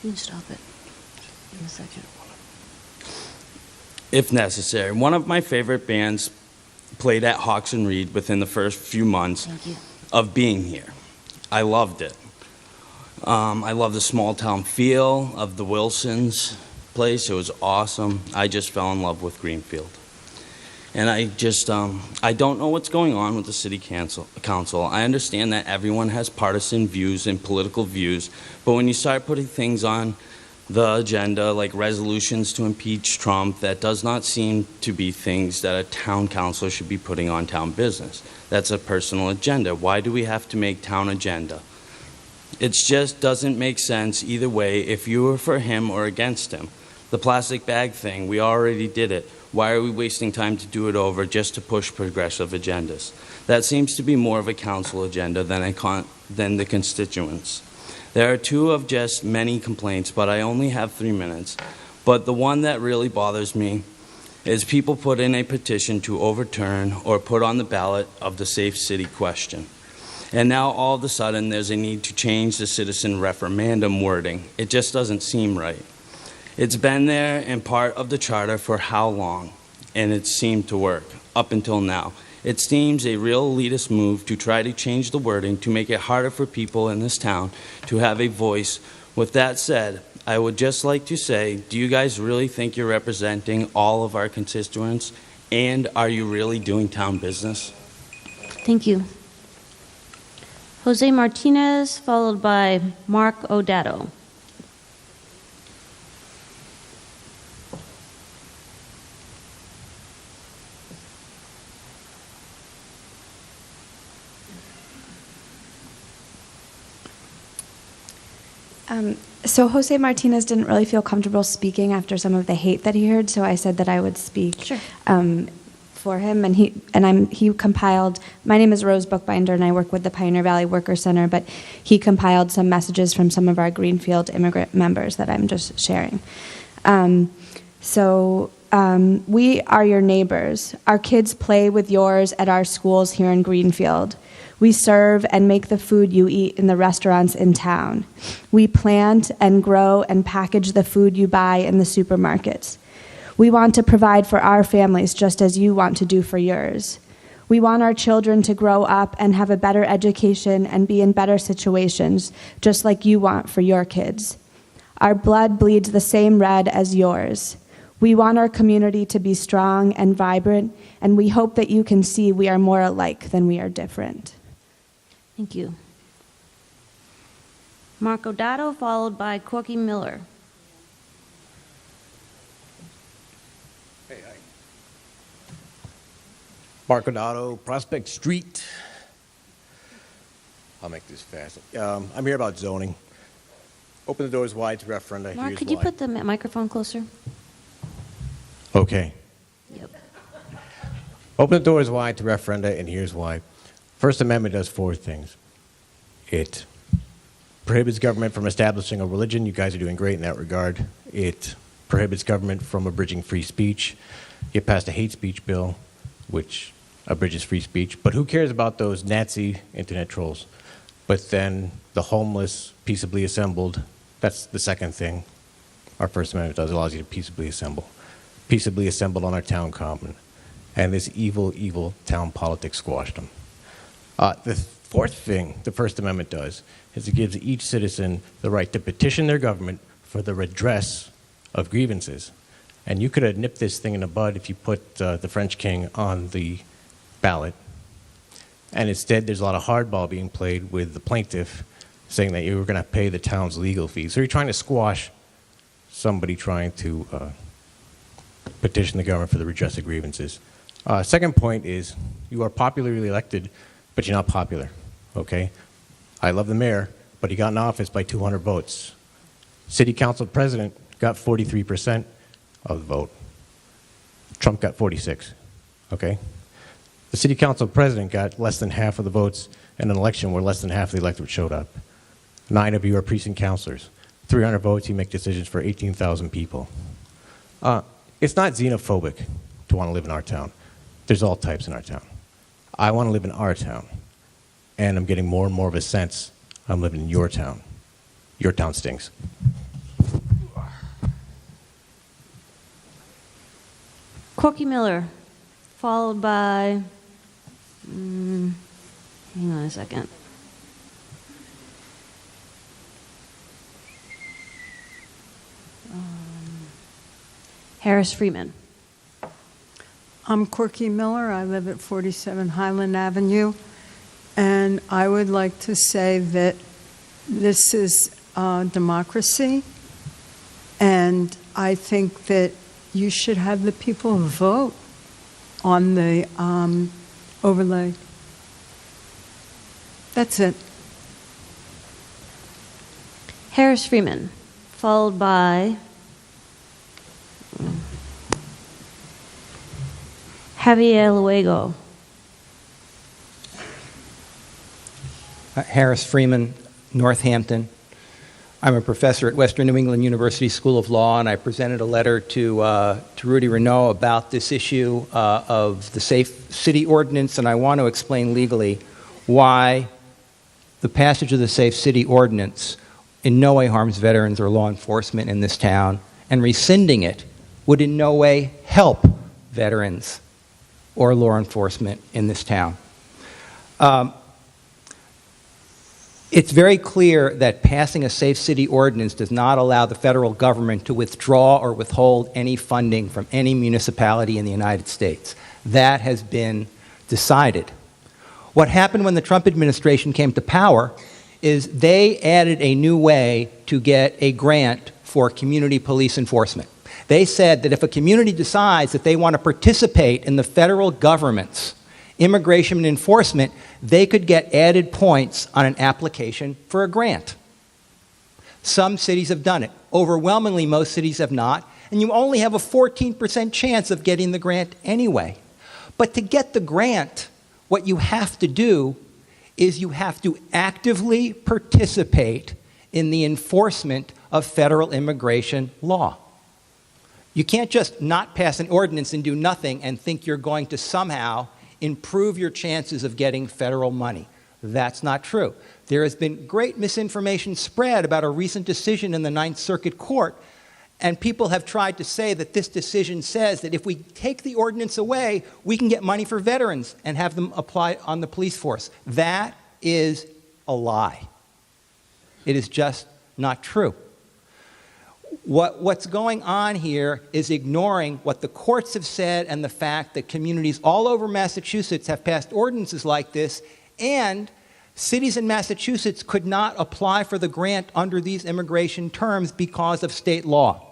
You can stop it in a second. If necessary. One of my favorite bands played at Hawks and Reed within the first few months of being here. I loved it. I love the small town feel of the Wilsons place. It was awesome. I just fell in love with Greenfield. And I don't know what's going on with the city council. I understand that everyone has partisan views and political views, but when you start putting things on the agenda, like resolutions to impeach Trump, that does not seem to be things that a town council should be putting on town business. That's a personal agenda. Why do we have to make town agenda? It just doesn't make sense either way if you were for him or against him. The plastic bag thing, we already did it. Why are we wasting time to do it over just to push progressive agendas? That seems to be more of a council agenda than the constituents. There are 2 of just many complaints, but I only have 3 minutes. But the one that really bothers me is people put in a petition to overturn or put on the ballot of the Safe City question. And now all of a sudden there's a need to change the citizen referendum wording. It just doesn't seem right. It's been there and part of the charter for how long? And it seemed to work up until now. It seems a real elitist move to try to change the wording to make it harder for people in this town to have a voice. With that said, I would just like to say, do you guys really think you're representing all of our constituents? And are you really doing town business? Thank you. Jose Martinez, followed by Mark O'Dado. So Jose Martinez didn't really feel comfortable speaking after some of the hate that he heard, so I said that I would speak for him. And he compiled. My name is Rose Bookbinder, and I work with the Pioneer Valley Worker Center. But he compiled some messages from some of our Greenfield immigrant members that I'm just sharing. We are your neighbors. Our kids play with yours at our schools here in Greenfield. We serve and make the food you eat in the restaurants in town. We plant and grow and package the food you buy in the supermarkets. We want to provide for our families just as you want to do for yours. We want our children to grow up and have a better education and be in better situations, just like you want for your kids. Our blood bleeds the same red as yours. We want our community to be strong and vibrant, and we hope that you can see we are more alike than we are different. Thank you. Marco Dotto, followed by Corky Miller. Marco Dotto, Prospect Street. I'll make this fast. I'm here about zoning. Open the doors wide to referenda. Mark, Here's could you why. put the microphone closer? Okay. Yep. Open the doors wide to referenda, and here's why. First Amendment does four things. It prohibits government from establishing a religion. You guys are doing great in that regard. It prohibits government from abridging free speech. It passed a hate speech bill, which abridges free speech. But who cares about those Nazi internet trolls? But then the homeless peaceably assembled, that's the second thing our First Amendment does. It allows you to peaceably assemble. Peaceably assembled on our town common. And this evil, evil town politics squashed them. The fourth thing the First Amendment does is it gives each citizen the right to petition their government for the redress of grievances. And you could have nipped this thing in the bud if you put the French King on the ballot. And instead, there's a lot of hardball being played with the plaintiff saying that you were going to pay the town's legal fees. So you're trying to squash somebody trying to petition the government for the redress of grievances. Second point is you are popularly elected, but you're not popular, okay? I love the mayor, but he got in office by 200 votes. City council president got 43% of the vote. Trump got 46, okay? The city council president got less than half of the votes in an election where less than half of the electorate showed up. 9 of you are precinct councilors. 300 votes, you make decisions for 18,000 people. It's not xenophobic to want to live in our town. There's all types in our town. I want to live in our town, and I'm getting more and more of a sense I'm living in your town. Your town stinks. Corky Miller, followed by, hang on a second. Harris Freeman. I'm Corky Miller. I live at 47 Highland Avenue. And I would like to say that this is democracy. And I think that you should have the people vote on the overlay. That's it. Harris Freeman, followed by Javier Luego. Harris Freeman, Northampton. I'm a professor at Western New England University School of Law, and I presented a letter to Rudy Renaud about this issue of the Safe City Ordinance, and I want to explain legally why the passage of the Safe City Ordinance in no way harms veterans or law enforcement in this town, and rescinding it would in no way help veterans or law enforcement in this town. It's very clear that passing a Safe City Ordinance does not allow the federal government to withdraw or withhold any funding from any municipality in the United States. That has been decided. What happened when the Trump administration came to power is they added a new way to get a grant for community police enforcement. They said that if a community decides that they want to participate in the federal government's immigration enforcement, they could get added points on an application for a grant. Some cities have done it. Overwhelmingly, most cities have not, and you only have a 14% chance of getting the grant anyway. But to get the grant, what you have to do is you have to actively participate in the enforcement of federal immigration law. You can't just not pass an ordinance and do nothing and think you're going to somehow improve your chances of getting federal money. That's not true. There has been great misinformation spread about a recent decision in the Ninth Circuit Court, And people have tried to say that this decision says that if we take the ordinance away, we can get money for veterans and have them apply on the police force. That is a lie. It is just not true. What's going on here is ignoring what the courts have said and the fact that communities all over Massachusetts have passed ordinances like this, and cities in Massachusetts could not apply for the grant under these immigration terms because of state law.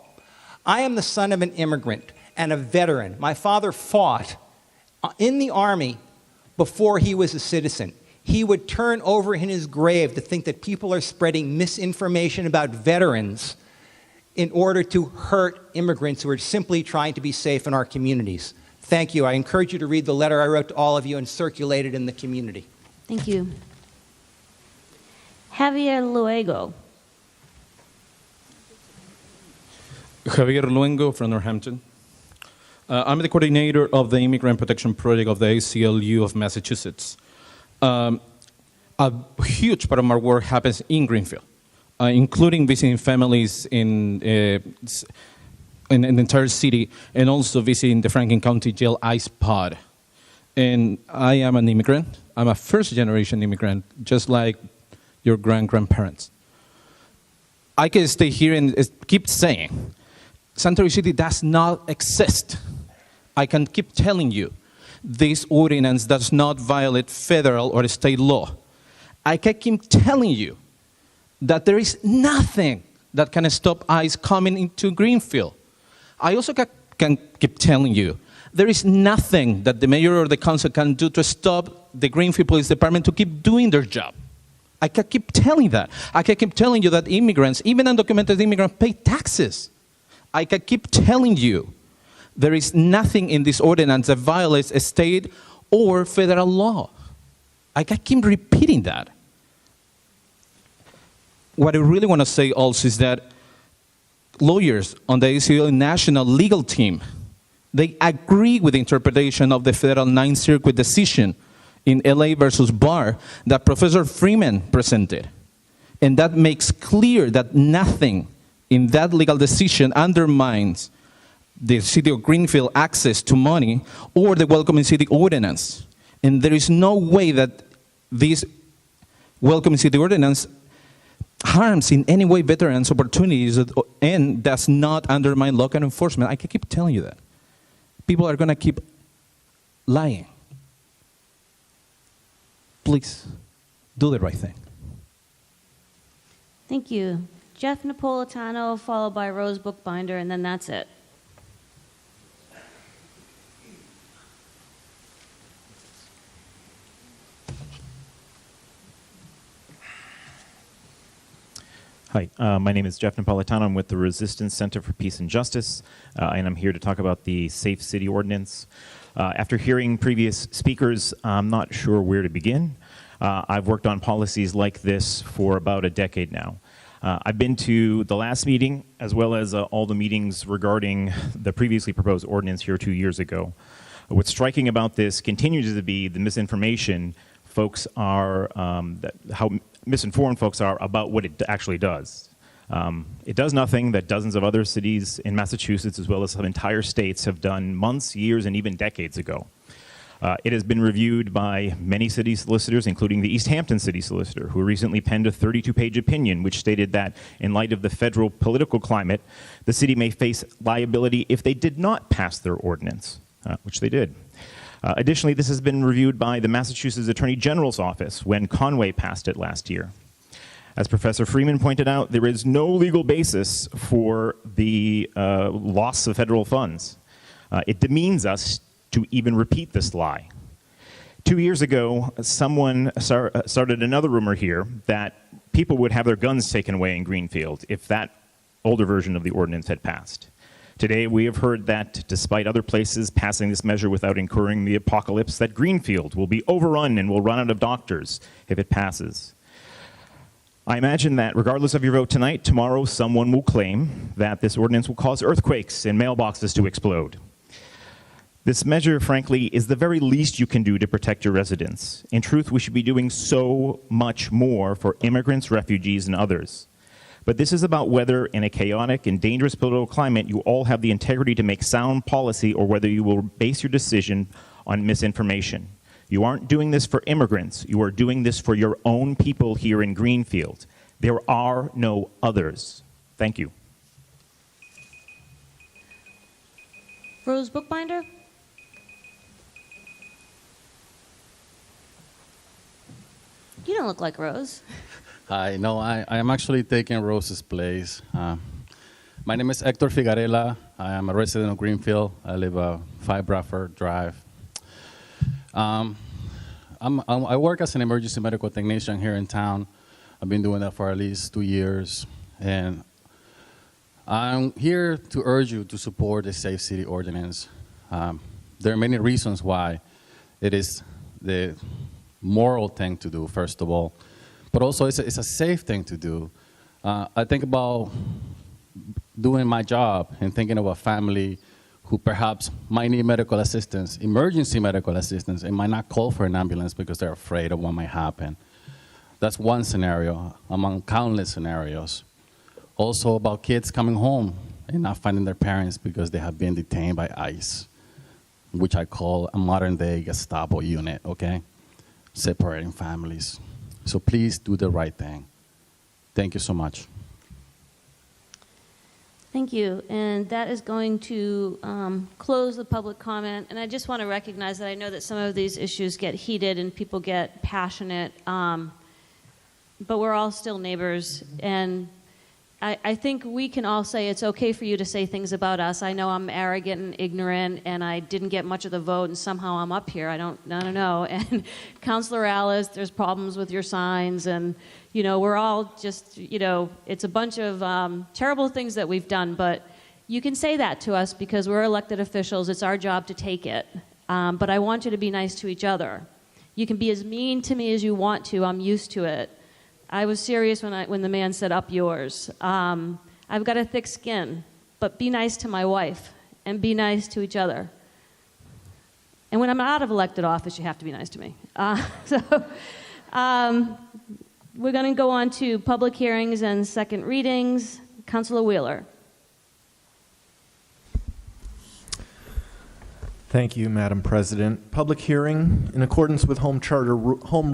I am the son of an immigrant and a veteran. My father fought in the Army before he was a citizen. He would turn over in his grave to think that people are spreading misinformation about veterans in order to hurt immigrants who are simply trying to be safe in our communities. Thank you. I encourage you to read the letter I wrote to all of you and circulate it in the community. Thank you. Javier Luego. Javier Luengo from Northampton. I'm the coordinator of the Immigrant Protection Project of the ACLU of Massachusetts. A huge part of our work happens in Greenfield, including visiting families in the entire city and also visiting the Franklin County Jail ICE pod. And I am an immigrant. I'm a first-generation immigrant, just like your grandparents. I can stay here and keep saying, Santa Cruz City does not exist. I can keep telling you, this ordinance does not violate federal or state law. I can keep telling you that there is nothing that can stop ICE coming into Greenfield. I also can keep telling you, there is nothing that the mayor or the council can do to stop the Greenfield Police Department to keep doing their job. I can keep telling that. I can keep telling you that immigrants, even undocumented immigrants, pay taxes. I can keep telling you there is nothing in this ordinance that violates a state or federal law. I can keep repeating that. What I really want to say also is that lawyers on the ACLU national legal team, they agree with the interpretation of the federal Ninth Circuit decision in LA versus Barr that Professor Freeman presented. And that makes clear that nothing in that legal decision undermines the city of Greenfield access to money or the Welcoming City Ordinance. And there is no way that this Welcoming City Ordinance harms in any way veterans' opportunities and does not undermine local enforcement. I can keep telling you that. People are going to keep lying. Please, do the right thing. Thank you. Jeff Napolitano, followed by Rose Bookbinder, and then that's it. Hi, my name is Jeff Napolitano. I'm with the Resistance Center for Peace and Justice, and I'm here to talk about the Safe City Ordinance. After hearing previous speakers, I'm not sure where to begin. I've worked on policies like this for about a decade now. I've been to the last meeting as well as all the meetings regarding the previously proposed ordinance here 2 years ago. What's striking about this continues to be the misinformation folks are, how misinformed folks are about what it actually does. It does nothing that dozens of other cities in Massachusetts as well as some entire states have done months, years, and even decades ago. It has been reviewed by many city solicitors, including the East Hampton city solicitor, who recently penned a 32-page opinion which stated that in light of the federal political climate, the city may face liability if they did not pass their ordinance, which they did. Additionally, this has been reviewed by the Massachusetts Attorney General's office when Conway passed it last year. As Professor Freeman pointed out, there is no legal basis for the loss of federal funds. It demeans us to even repeat this lie. 2 years ago, someone started another rumor here that people would have their guns taken away in Greenfield if that older version of the ordinance had passed. Today, we have heard that despite other places passing this measure without incurring the apocalypse, that Greenfield will be overrun and will run out of doctors if it passes. I imagine that regardless of your vote tonight, tomorrow someone will claim that this ordinance will cause earthquakes and mailboxes to explode. This measure, frankly, is the very least you can do to protect your residents. In truth, we should be doing so much more for immigrants, refugees, and others. But this is about whether, in a chaotic and dangerous political climate, you all have the integrity to make sound policy or whether you will base your decision on misinformation. You aren't doing this for immigrants. You are doing this for your own people here in Greenfield. There are no others. Thank you. Rose Bookbinder? You don't look like Rose. Hi, no, I am actually taking Rose's place. My name is Hector Figarella. I am a resident of Greenfield. I live 5 Bradford Drive. I work as an emergency medical technician here in town. I've been doing that for at least 2 years. And I'm here to urge you to support the Safe City Ordinance. There are many reasons why it is the moral thing to do, first of all, but also it's a safe thing to do. I think about doing my job and thinking of a family who perhaps might need medical assistance, emergency medical assistance, and might not call for an ambulance because they're afraid of what might happen. That's one scenario among countless scenarios. Also about kids coming home and not finding their parents because they have been detained by ICE, which I call a modern-day Gestapo unit, okay? Separating families. So please do the right thing. Thank you so much. Thank you. And that is going to close the public comment. And I just want to recognize that I know that some of these issues get heated and people get passionate, but we're all still neighbors. And I think we can all say it's okay for you to say things about us. I know I'm arrogant and ignorant, and I didn't get much of the vote, and somehow I'm up here. I don't know. And Councilor Alice, there's problems with your signs, and we're all just it's a bunch of terrible things that we've done. But you can say that to us because we're elected officials. It's our job to take it. But I want you to be nice to each other. You can be as mean to me as you want to. I'm used to it. I was serious when the man said, "Up yours." I've got a thick skin, but be nice to my wife and be nice to each other. And when I'm out of elected office, you have to be nice to me. We're going to go on to public hearings and second readings. Councilor Wheeler. Thank you, Madam President. Public hearing. In accordance with Home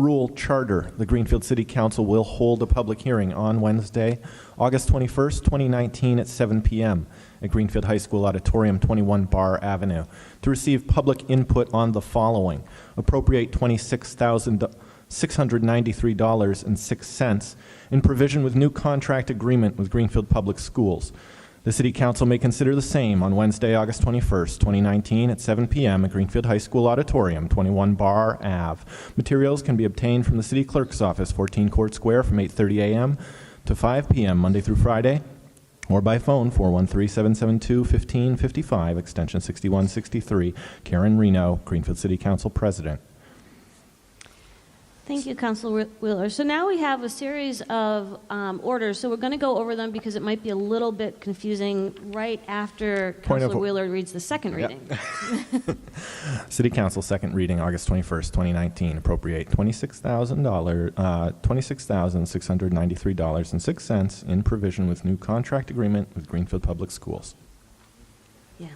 Rule Charter, the Greenfield City Council will hold a public hearing on Wednesday, August 21st, 2019 at 7 p.m. at Greenfield High School Auditorium, 21 Barr Avenue, to receive public input on the following. Appropriate $26,693.06 in provision with new contract agreement with Greenfield Public Schools. The City Council may consider the same on Wednesday, August 21st, 2019 at 7 p.m. at Greenfield High School Auditorium, 21 Barr Ave. Materials can be obtained from the City Clerk's Office, 14 Court Square, from 8:30 a.m. to 5 p.m. Monday through Friday, or by phone, 413-772-1555, extension 6163. Karen Reno, Greenfield City Council President. Thank you, Councilor Wheeler. So now we have a series of orders. So we're going to go over them because it might be a little bit confusing right after Councilor Wheeler reads the second reading. City Council second reading, August 21st, 2019. Appropriate $26,693.06 in provision with new contract agreement with Greenfield Public Schools. Yeah.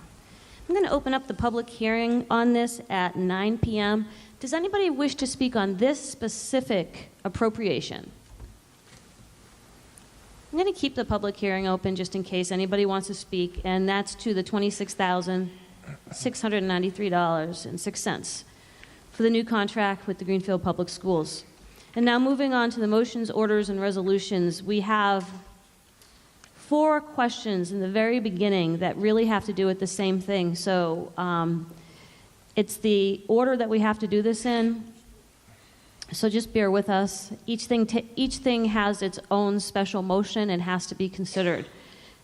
I'm going to open up the public hearing on this at 9 p.m. Does anybody wish to speak on this specific appropriation? I'm going to keep the public hearing open just in case anybody wants to speak, and that's to the $26,693.06 for the new contract with the Greenfield Public Schools. And now moving on to the motions, orders, and resolutions, we have 4 questions in the very beginning that really have to do with the same thing. So it's the order that we have to do this in, so just bear with us. Each thing has its own special motion and has to be considered.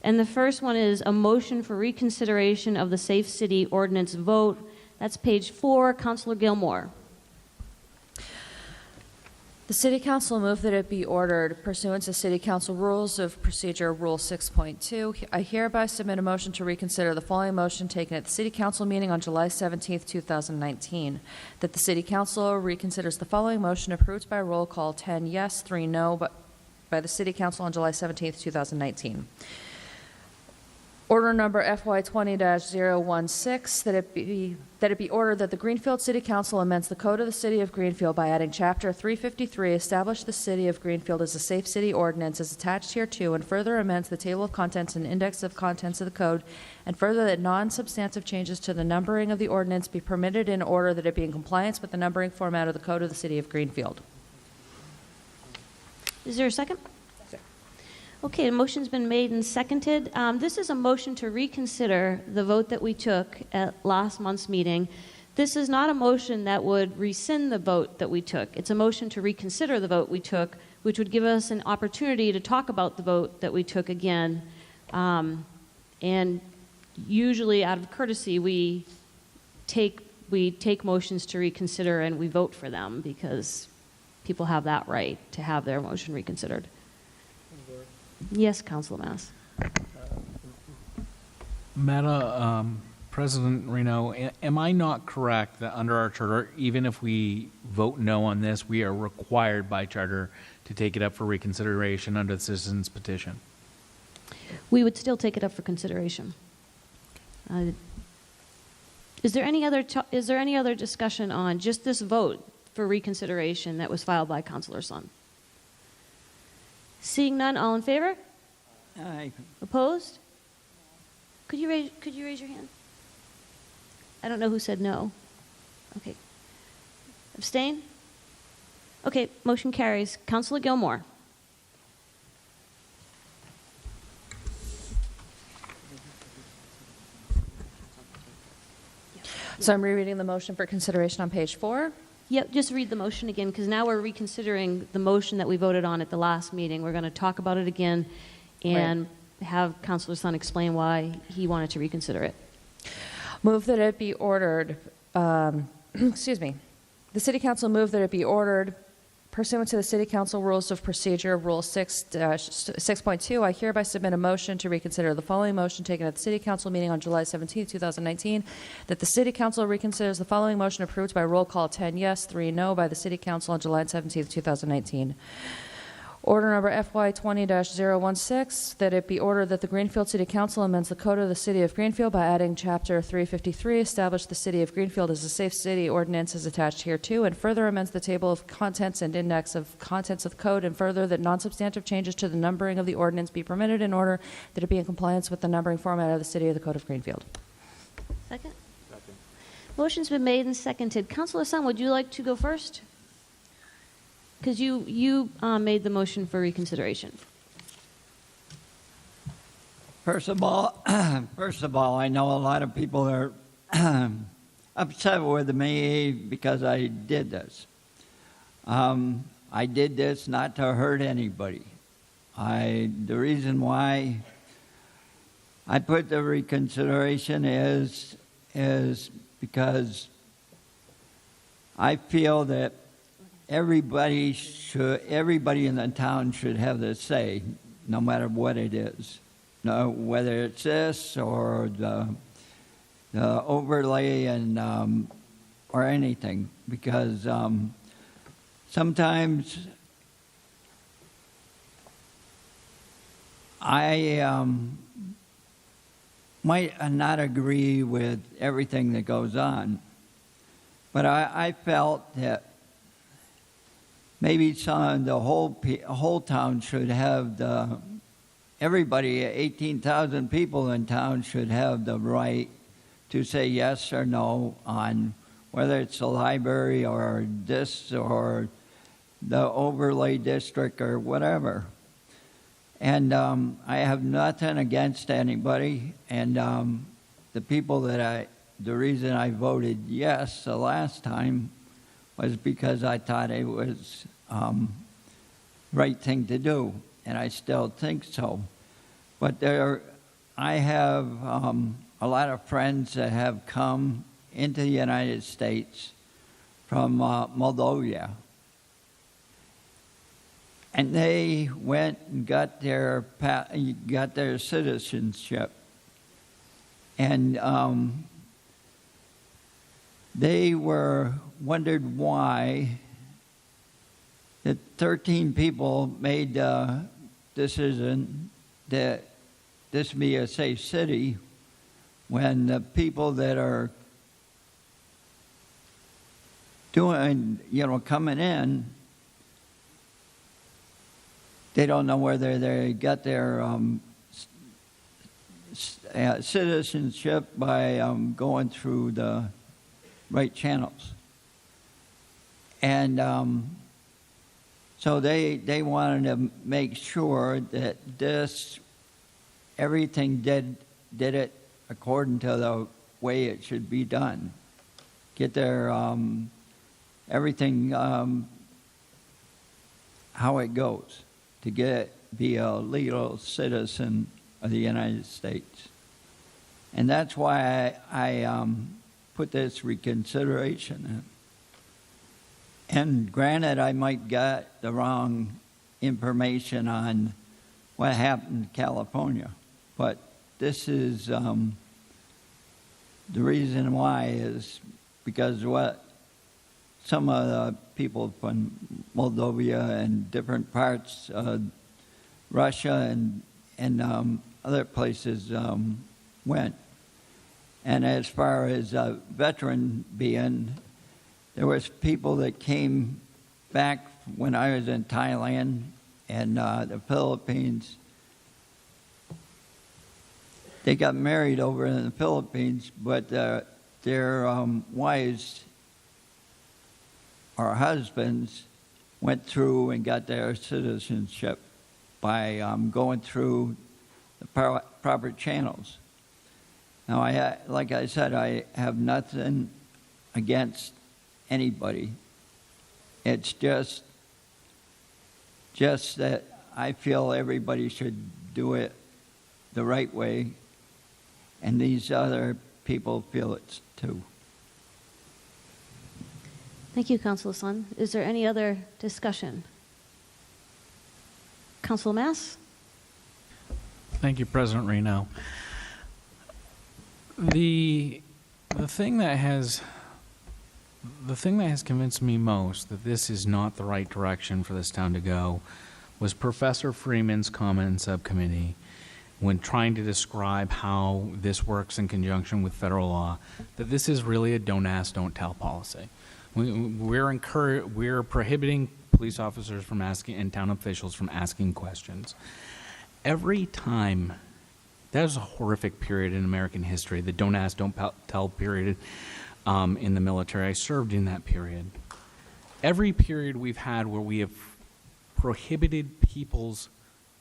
And the first one is a motion for reconsideration of the Safe City Ordinance vote. That's page 4, Councilor Gilmore. The City Council move that it be ordered pursuant to City Council Rules of Procedure Rule 6.2. I hereby submit a motion to reconsider the following motion taken at the City Council meeting on July 17, 2019. That the City Council reconsiders the following motion approved by roll call 10 yes, 3 no, but by the City Council on July 17, 2019. Order number FY 20-016, that it be ordered that the Greenfield City Council amends the Code of the City of Greenfield by adding Chapter 353, establish the City of Greenfield as a Safe City Ordinance as attached hereto, and further amends the table of contents and index of contents of the code, and further that non-substantive changes to the numbering of the ordinance be permitted in order that it be in compliance with the numbering format of the Code of the City of Greenfield. Is there a second? Okay, a motion's been made and seconded. This is a motion to reconsider the vote that we took at last month's meeting. This is not a motion that would rescind the vote that we took. It's a motion to reconsider the vote we took, which would give us an opportunity to talk about the vote that we took again. And usually, out of courtesy, we take motions to reconsider and we vote for them because people have that right to have their motion reconsidered. Yes, Councilor Mass. Madam President Reno, am I not correct that under our charter, even if we vote no on this, we are required by charter to take it up for reconsideration under the citizens' petition? We would still take it up for consideration. Is there any other discussion on just this vote for reconsideration that was filed by Councilor Sun? Seeing none, all in favor? Aye. Opposed? Could you raise your hand? I don't know who said no. Okay. Abstain? Okay, motion carries. Councilor Gilmore. So I'm rereading the motion for consideration on page 4. Yep, just read the motion again, because now we're reconsidering the motion that we voted on at the last meeting. We're going to talk about it again and have Councilor Sun explain why he wanted to reconsider it. Move that it be ordered, excuse me, the City Council move that it be ordered pursuant to the City Council Rules of Procedure, Rule 6.2, I hereby submit a motion to reconsider the following motion taken at the City Council meeting on July 17, 2019, that the City Council reconsiders the following motion approved by roll call 10 yes, 3 no by the City Council on July 17, 2019. Order number FY 20-016, that it be ordered that the Greenfield City Council amends the Code of the City of Greenfield by adding Chapter 353, establish the City of Greenfield as a Safe City Ordinance as attached hereto, and further amends the table of contents and index of contents of the code, and further that non-substantive changes to the numbering of the ordinance be permitted in order that it be in compliance with the numbering format of the City of the Code of Greenfield. Second? Second. Motion's been made and seconded. Councilor Sun, would you like to go first? Because you made the motion for reconsideration. First of all, I know a lot of people are upset with me because I did this. I did this not to hurt anybody. The reason why I put the reconsideration is because I feel that everybody in the town should have the say, no matter what it is. No, whether it's this or the overlay and or anything, because sometimes I might not agree with everything that goes on, but I felt that maybe the whole town should have everybody, 18,000 people in town should have the right to say yes or no on whether it's the library or this or the overlay district or whatever. And I have nothing against anybody. And the people the reason I voted yes the last time was because I thought it was right thing to do, and I still think so. But I have a lot of friends that have come into the United States from Moldova, and they went and got their citizenship, and they wondered why that 13 people made the decision that this be a safe city when the people that are doing, coming in, they don't know whether they got their citizenship by going through the right channels. And so they wanted to make sure that everything did it according to the way it should be done. Get their everything how it goes to be a legal citizen of the United States. And that's why I put this reconsideration in. And granted, I might get the wrong information on what happened in California, but this is the reason why is because what some of the people from Moldova and different parts of Russia and other places went. And as far as a veteran being, there was people that came back when I was in Thailand and the Philippines. They got married over in the Philippines, but their wives or husbands went through and got their citizenship by going through the proper channels. Now, like I said, I have nothing against anybody. It's just that I feel everybody should do it the right way, and these other people feel it too. Thank you, Councilor Sun. Is there any other discussion? Councilor Mass? Thank you, President Reno. The thing that has convinced me most that this is not the right direction for this town to go was Professor Freeman's comment in subcommittee when trying to describe how this works in conjunction with federal law, that this is really a don't ask, don't tell policy. We're prohibiting police officers from asking and town officials from asking questions. Every time, that was a horrific period in American history, the don't ask, don't tell period in the military. I served in that period. Every period we've had where we have prohibited people's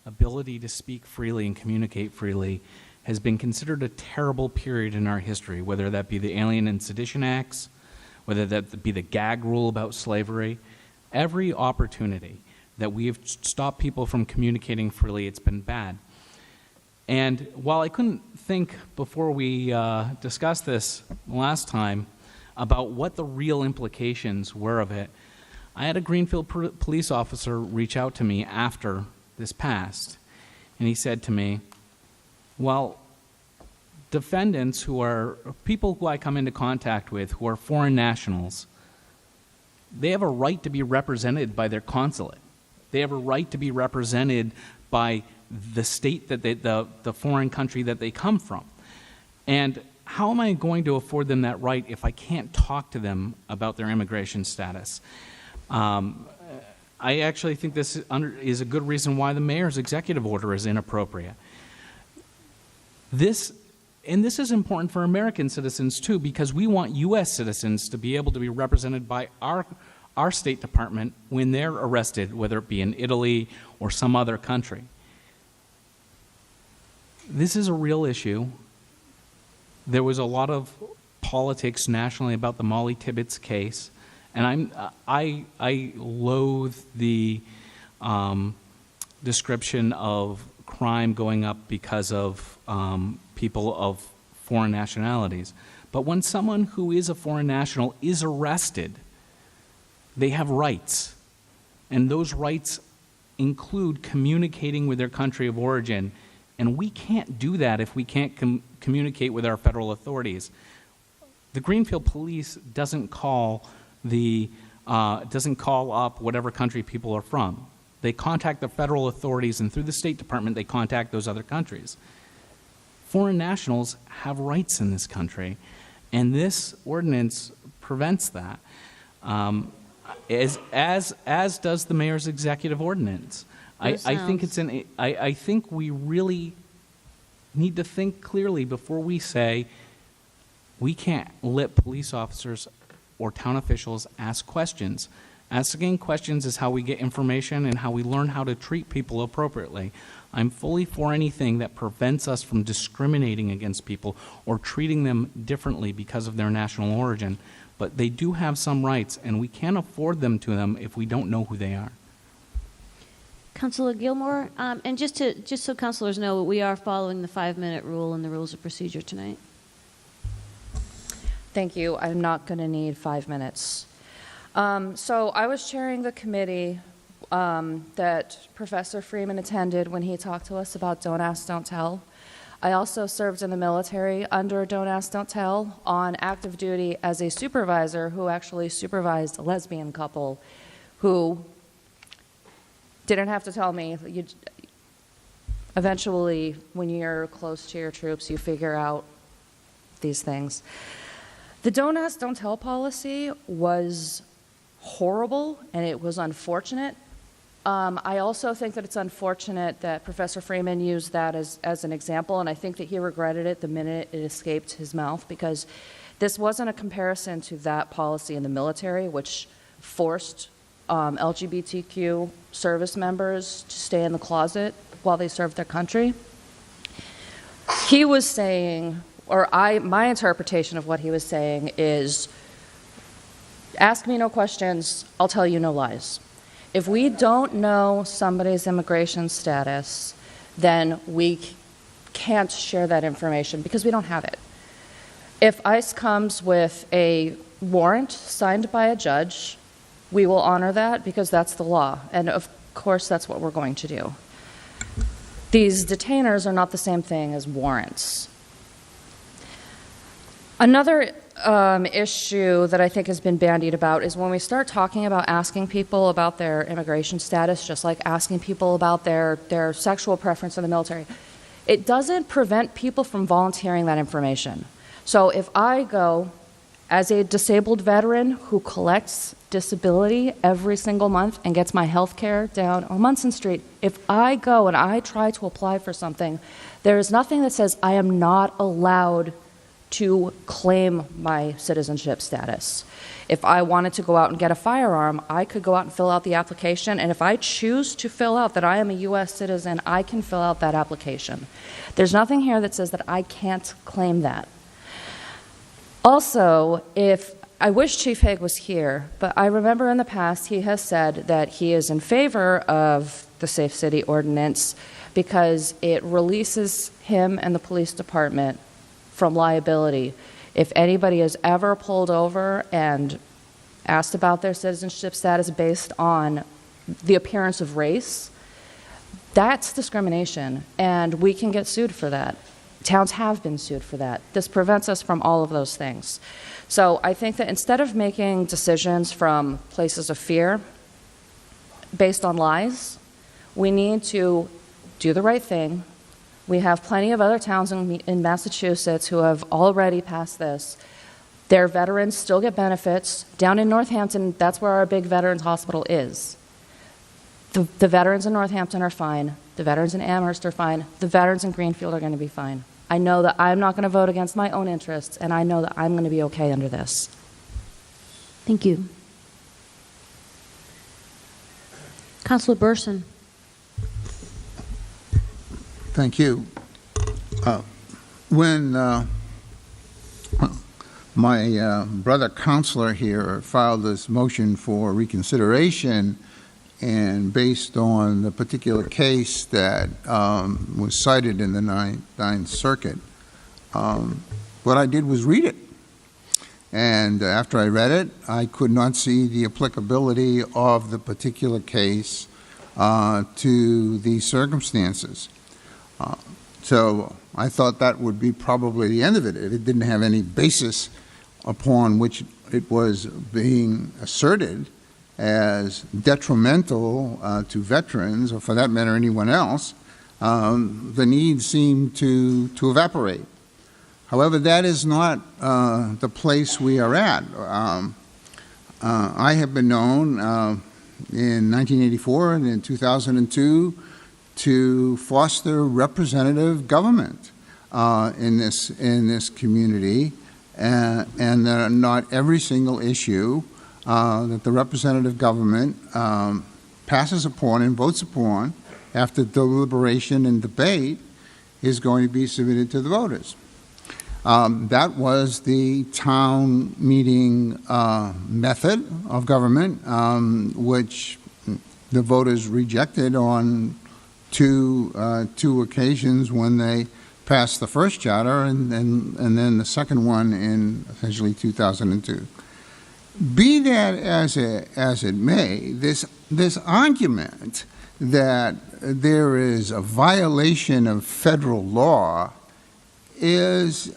ability to speak freely and communicate freely has been considered a terrible period in our history, whether that be the Alien and Sedition Acts, whether that be the gag rule about slavery. Every opportunity that we have stopped people from communicating freely, it's been bad. And while I couldn't think before we discussed this last time about what the real implications were of it, I had a Greenfield police officer reach out to me after this passed, and he said to me, well, defendants who are people who I come into contact with who are foreign nationals, they have a right to be represented by their consulate. They have a right to be represented by the state that the foreign country that they come from. And how am I going to afford them that right if I can't talk to them about their immigration status? I actually think this is a good reason why the mayor's executive order is inappropriate. This is important for American citizens too, because we want U.S. citizens to be able to be represented by our State Department when they're arrested, whether it be in Italy or some other country. This is a real issue. There was a lot of politics nationally about the Molly Tibbetts case, and I loathe the description of crime going up because of people of foreign nationalities. But when someone who is a foreign national is arrested, they have rights, and those rights include communicating with their country of origin. And we can't do that if we can't communicate with our federal authorities. The Greenfield Police doesn't call the It doesn't call up whatever country people are from. They contact the federal authorities, and through the State Department, they contact those other countries. Foreign nationals have rights in this country, and this ordinance prevents that, as does the mayor's executive ordinance. I think we really need to think clearly before we say we can't let police officers or town officials ask questions. Asking questions is how we get information and how we learn how to treat people appropriately. I'm fully for anything that prevents us from discriminating against people or treating them differently because of their national origin, but they do have some rights, and we can't afford them to them if we don't know who they are. Councilor Gilmore, and just so councilors know, we are following the 5-minute rule and the rules of procedure tonight. Thank you. I'm not going to need 5 minutes. So I was chairing the committee that Professor Freeman attended when he talked to us about Don't Ask, Don't Tell. I also served in the military under Don't Ask, Don't Tell on active duty as a supervisor who actually supervised a lesbian couple who didn't have to tell me. Eventually, when you're close to your troops, you figure out these things. The Don't Ask, Don't Tell policy was horrible, and it was unfortunate. I also think that it's unfortunate that Professor Freeman used that as an example, and I think that he regretted it the minute it escaped his mouth, because this wasn't a comparison to that policy in the military, which forced LGBTQ service members to stay in the closet while they served their country. He was saying, or my interpretation of what he was saying is, ask me no questions, I'll tell you no lies. If we don't know somebody's immigration status, then we can't share that information because we don't have it. If ICE comes with a warrant signed by a judge, we will honor that because that's the law. And of course, that's what we're going to do. These detainers are not the same thing as warrants. Another issue that I think has been bandied about is when we start talking about asking people about their immigration status, just like asking people about their sexual preference in the military, it doesn't prevent people from volunteering that information. So if I go as a disabled veteran who collects disability every single month and gets my health care down on Munson Street, if I go and I try to apply for something, there is nothing that says I am not allowed to claim my citizenship status. If I wanted to go out and get a firearm, I could go out and fill out the application, and if I choose to fill out that I am a U.S. citizen, I can fill out that application. There's nothing here that says that I can't claim that. Also, I wish Chief Hague was here, but I remember in the past he has said that he is in favor of the Safe City Ordinance because it releases him and the police department from liability. If anybody is ever pulled over and asked about their citizenship status based on the appearance of race, that's discrimination, and we can get sued for that. Towns have been sued for that. This prevents us from all of those things. So I think that instead of making decisions from places of fear based on lies, we need to do the right thing. We have plenty of other towns in Massachusetts who have already passed this. Their veterans still get benefits. Down in Northampton, that's where our big veterans hospital is. The veterans in Northampton are fine. The veterans in Amherst are fine. The veterans in Greenfield are going to be fine. I know that I'm not going to vote against my own interests, and I know that I'm going to be okay under this. Thank you. Councilor Burson. Thank you. When my brother counselor here filed this motion for reconsideration, and based on the particular case that was cited in the Ninth Circuit, what I did was read it. And after I read it, I could not see the applicability of the particular case to these circumstances. So I thought that would be probably the end of it. If it didn't have any basis upon which it was being asserted, as detrimental to veterans, or for that matter anyone else, the needs seem to evaporate. However, that is not the place we are at. I have been known in 1984 and in 2002 to foster representative government in this community, and that not every single issue that the representative government passes upon and votes upon after deliberation and debate is going to be submitted to the voters. That was the town meeting method of government, which the voters rejected on two occasions when they passed the first charter and then the second one in essentially 2002. Be that as it may, this argument that there is a violation of federal law is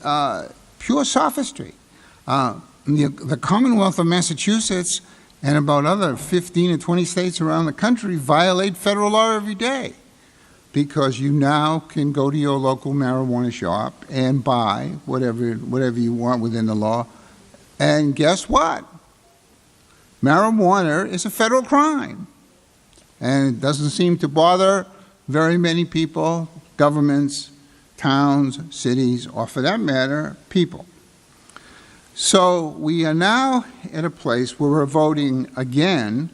pure sophistry. The Commonwealth of Massachusetts and about other 15 or 20 states around the country violate federal law every day, because you now can go to your local marijuana shop and buy whatever you want within the law. And guess what? Marijuana is a federal crime. And it doesn't seem to bother very many people, governments, towns, cities, or for that matter, people. So we are now at a place where we're voting again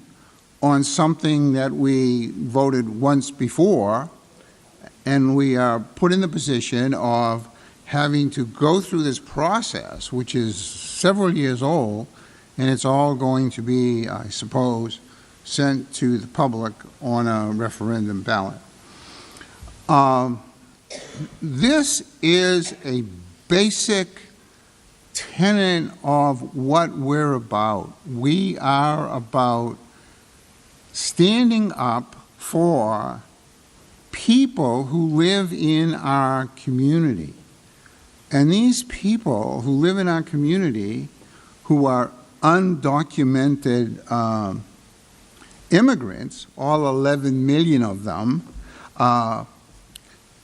on something that we voted once before, and we are put in the position of having to go through this process, which is several years old, and it's all going to be, I suppose, sent to the public on a referendum ballot. This is a basic tenet of what we're about. We are about standing up for people who live in our community. And these people who live in our community, who are undocumented immigrants, all 11 million of them,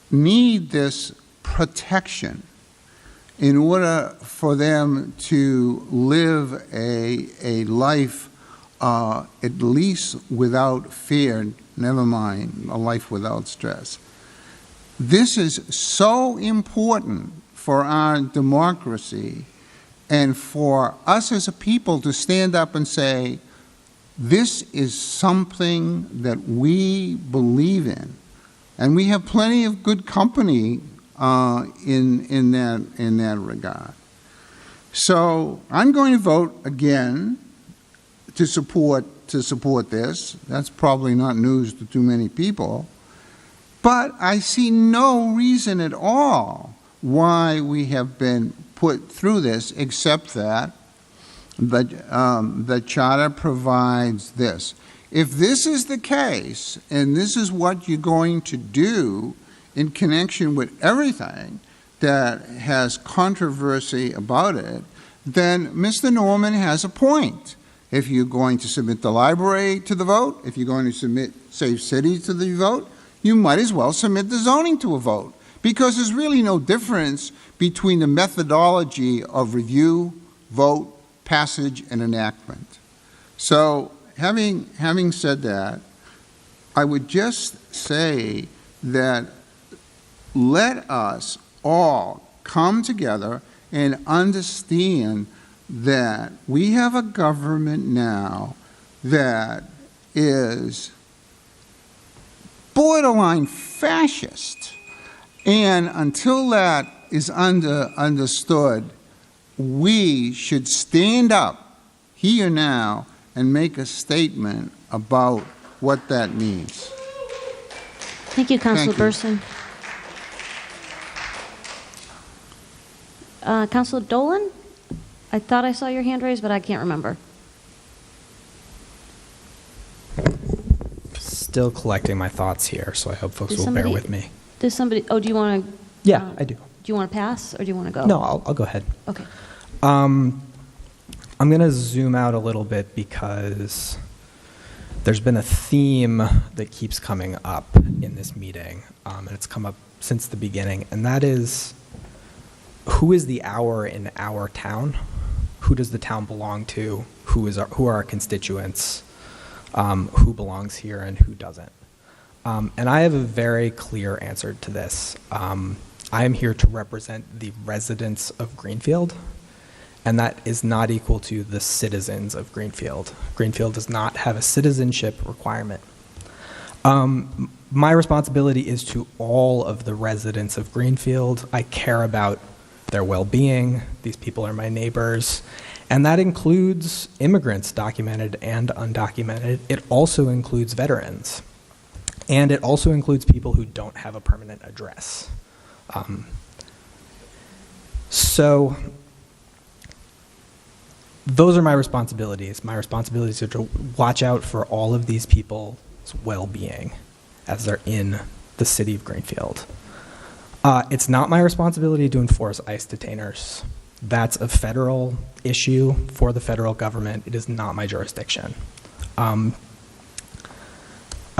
need this protection in order for them to live a life at least without fear, never mind a life without stress. This is so important for our democracy and for us as a people to stand up and say, this is something that we believe in. And we have plenty of good company in that regard. So I'm going to vote again to support this. That's probably not news to too many people. But I see no reason at all why we have been put through this, except that the charter provides this. If this is the case, and this is what you're going to do in connection with everything that has controversy about it, then Mr. Norman has a point. If you're going to submit the library to the vote, if you're going to submit Safe City to the vote, you might as well submit the zoning to a vote, because there's really no difference between the methodology of review, vote, passage, and enactment. So having said that, I would just say that let us all come together and understand that we have a government now that is borderline fascist. And until that is understood, we should stand up here now and make a statement about what that means. Thank you, Councilor Burson. Councilor Dolan? I thought I saw your hand raised, but I can't remember. Still collecting my thoughts here, so I hope folks will bear with me. Does somebody, do you want to? Yeah, I do. Do you want to pass, or do you want to go? No, I'll go ahead. Okay. I'm going to zoom out a little bit because there's been a theme that keeps coming up in this meeting, and it's come up since the beginning, and that is, who is the our in our town? Who does the town belong to? Who are our constituents? Who belongs here and who doesn't? And I have a very clear answer to this. I am here to represent the residents of Greenfield, and that is not equal to the citizens of Greenfield. Greenfield does not have a citizenship requirement. My responsibility is to all of the residents of Greenfield. I care about their well-being. These people are my neighbors. And that includes immigrants, documented and undocumented. It also includes veterans. And it also includes people who don't have a permanent address. So those are my responsibilities. My responsibilities are to watch out for all of these people's well-being as they're in the city of Greenfield. It's not my responsibility to enforce ICE detainers. That's a federal issue for the federal government. It is not my jurisdiction. I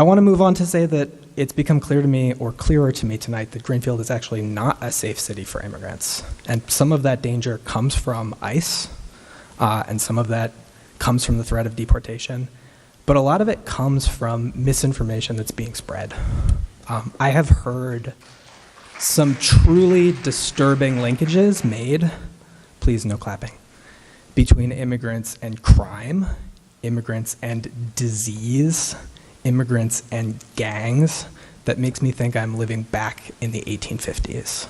want to move on to say that it's become clear to me, or clearer to me tonight, that Greenfield is actually not a safe city for immigrants. And some of that danger comes from ICE, and some of that comes from the threat of deportation. But a lot of it comes from misinformation that's being spread. I have heard some truly disturbing linkages made, please no clapping, between immigrants and crime, immigrants and disease, immigrants and gangs, that makes me think I'm living back in the 1850s.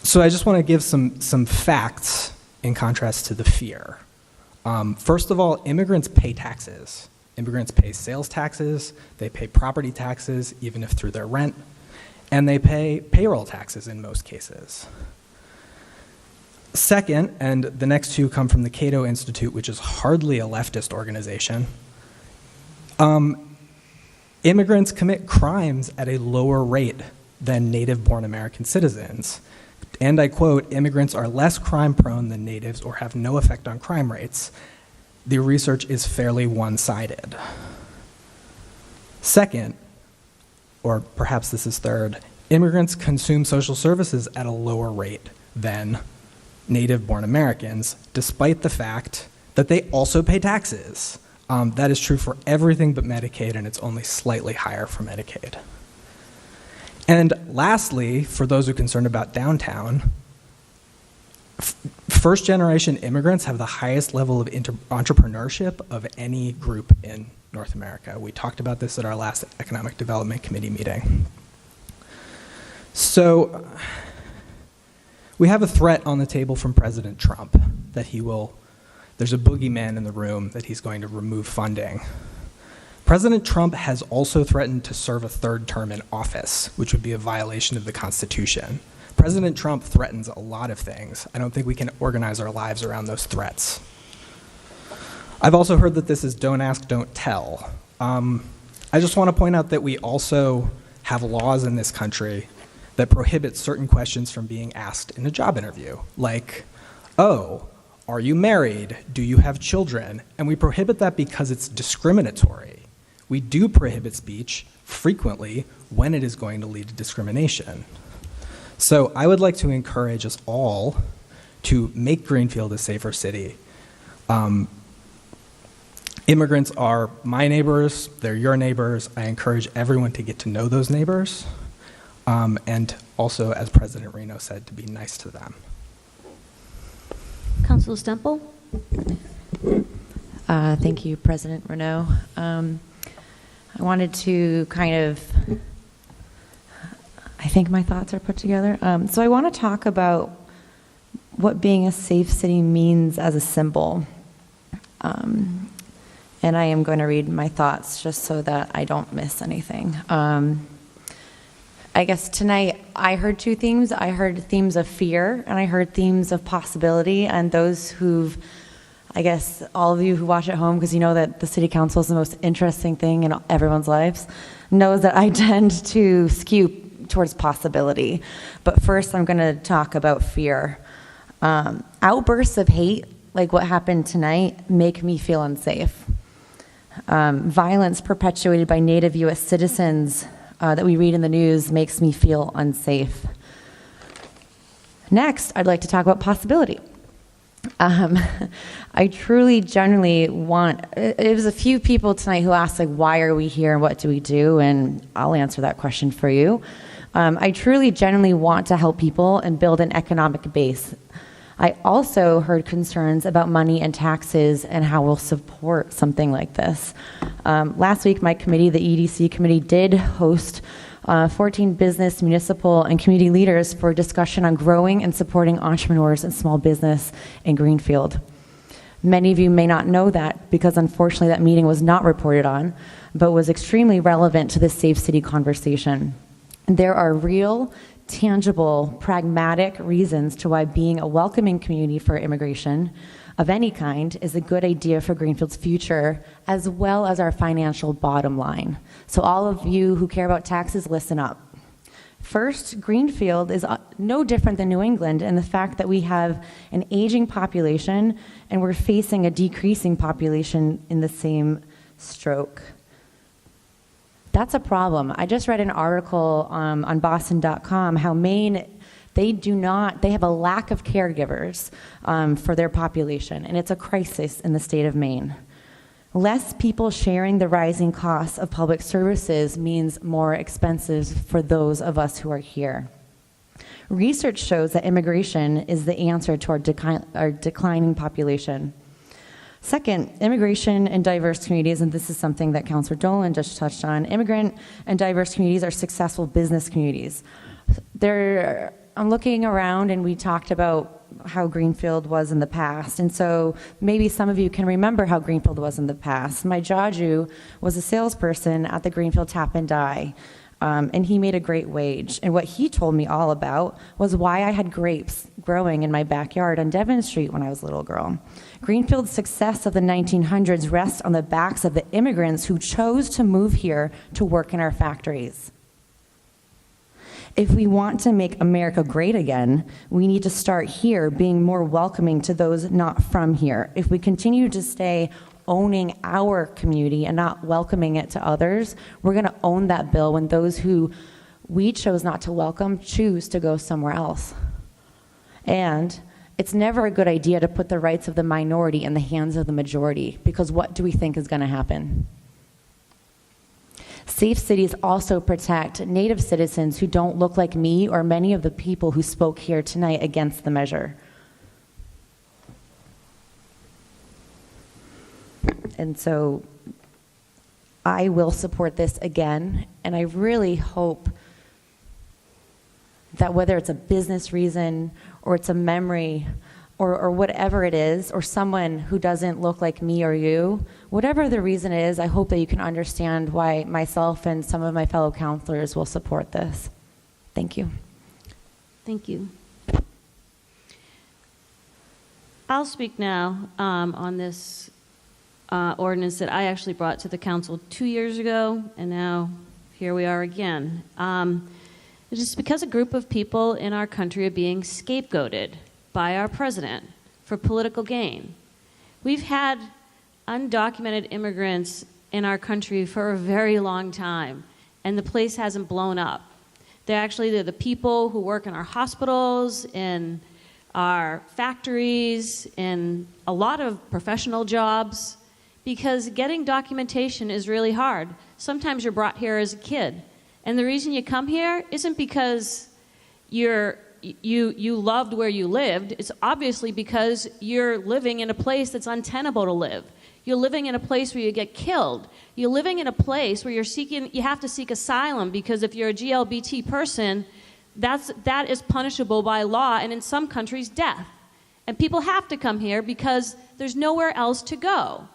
So I just want to give some facts in contrast to the fear. First of all, immigrants pay taxes. Immigrants pay sales taxes, they pay property taxes, even if through their rent, and they pay payroll taxes in most cases. Second, and the next two come from the Cato Institute, which is hardly a leftist organization, immigrants commit crimes at a lower rate than native-born American citizens. And I quote, immigrants are less crime-prone than natives or have no effect on crime rates. The research is fairly one-sided. Second, or perhaps this is third, immigrants consume social services at a lower rate than native-born Americans, despite the fact that they also pay taxes. That is true for everything but Medicaid, and it's only slightly higher for Medicaid. And lastly, for those who are concerned about downtown, first-generation immigrants have the highest level of entrepreneurship of any group in North America. We talked about this at our last Economic Development Committee meeting. So we have a threat on the table from President Trump that there's a boogeyman in the room, that he's going to remove funding. President Trump has also threatened to serve a third term in office, which would be a violation of the Constitution. President Trump threatens a lot of things. I don't think we can organize our lives around those threats. I've also heard that this is don't ask, don't tell. I just want to point out that we also have laws in this country that prohibit certain questions from being asked in a job interview, like, oh, are you married? Do you have children? And we prohibit that because it's discriminatory. We do prohibit speech frequently when it is going to lead to discrimination. So I would like to encourage us all to make Greenfield a safer city. Immigrants are my neighbors, they're your neighbors. I encourage everyone to get to know those neighbors, and also, as President Reno said, to be nice to them. Councilor Stemple? Thank you, President Renaud. I wanted to I think my thoughts are put together. So I want to talk about what being a safe city means as a symbol. And I am going to read my thoughts just so that I don't miss anything. I guess tonight I heard two themes. I heard themes of fear and I heard themes of possibility, and those I guess all of you who watch at home, because you know that the city council is the most interesting thing in everyone's lives, knows that I tend to skew towards possibility. But first I'm going to talk about fear. Outbursts of hate, like what happened tonight, make me feel unsafe. Violence perpetuated by Native U.S. citizens that we read in the news makes me feel unsafe. Next, I'd like to talk about possibility. I truly, genuinely want, it was a few people tonight who asked, like, why are we here and what do we do? And I'll answer that question for you. I truly, genuinely want to help people and build an economic base. I also heard concerns about money and taxes and how we'll support something like this. Last week, my committee, the EDC committee, did host 14 business, municipal, and community leaders for a discussion on growing and supporting entrepreneurs and small business in Greenfield. Many of you may not know that because unfortunately that meeting was not reported on, but was extremely relevant to the Safe City conversation. There are real, tangible, pragmatic reasons to why being a welcoming community for immigration of any kind is a good idea for Greenfield's future, as well as our financial bottom line. So all of you who care about taxes, listen up. First, Greenfield is no different than New England in the fact that we have an aging population and we're facing a decreasing population in the same stroke. That's a problem. I just read an article on Boston.com how Maine, they have a lack of caregivers for their population, and it's a crisis in the state of Maine. Less people sharing the rising costs of public services means more expenses for those of us who are here. Research shows that immigration is the answer to our declining population. Second, immigration and diverse communities, and this is something that Councilor Dolan just touched on, immigrant and diverse communities are successful business communities. I'm looking around and we talked about how Greenfield was in the past, and so maybe some of you can remember how Greenfield was in the past. My Jaju was a salesperson at the Greenfield Tap and Die, and he made a great wage. And what he told me all about was why I had grapes growing in my backyard on Devon Street when I was a little girl. Greenfield's success of the 1900s rests on the backs of the immigrants who chose to move here to work in our factories. If we want to make America great again, we need to start here being more welcoming to those not from here. If we continue to stay owning our community and not welcoming it to others, we're going to own that bill when those who we chose not to welcome choose to go somewhere else. And it's never a good idea to put the rights of the minority in the hands of the majority, because what do we think is going to happen? Safe cities also protect Native citizens who don't look like me or many of the people who spoke here tonight against the measure. And so I will support this again, and I really hope that whether it's a business reason or it's a memory or whatever it is, or someone who doesn't look like me or you, whatever the reason is, I hope that you can understand why myself and some of my fellow counselors will support this. Thank you. Thank you. I'll speak now on this ordinance that I actually brought to the council 2 years ago, and now here we are again. It's just because a group of people in our country are being scapegoated by our president for political gain. We've had undocumented immigrants in our country for a very long time, and the place hasn't blown up. They're the people who work in our hospitals, in our factories, in a lot of professional jobs, because getting documentation is really hard. Sometimes you're brought here as a kid, and the reason you come here isn't because you loved where you lived. It's obviously because you're living in a place that's untenable to live. You're living in a place where you get killed. You're living in a place where you have to seek asylum, because if you're a GLBT person, that is punishable by law, and in some countries, death. And people have to come here because there's nowhere else to go.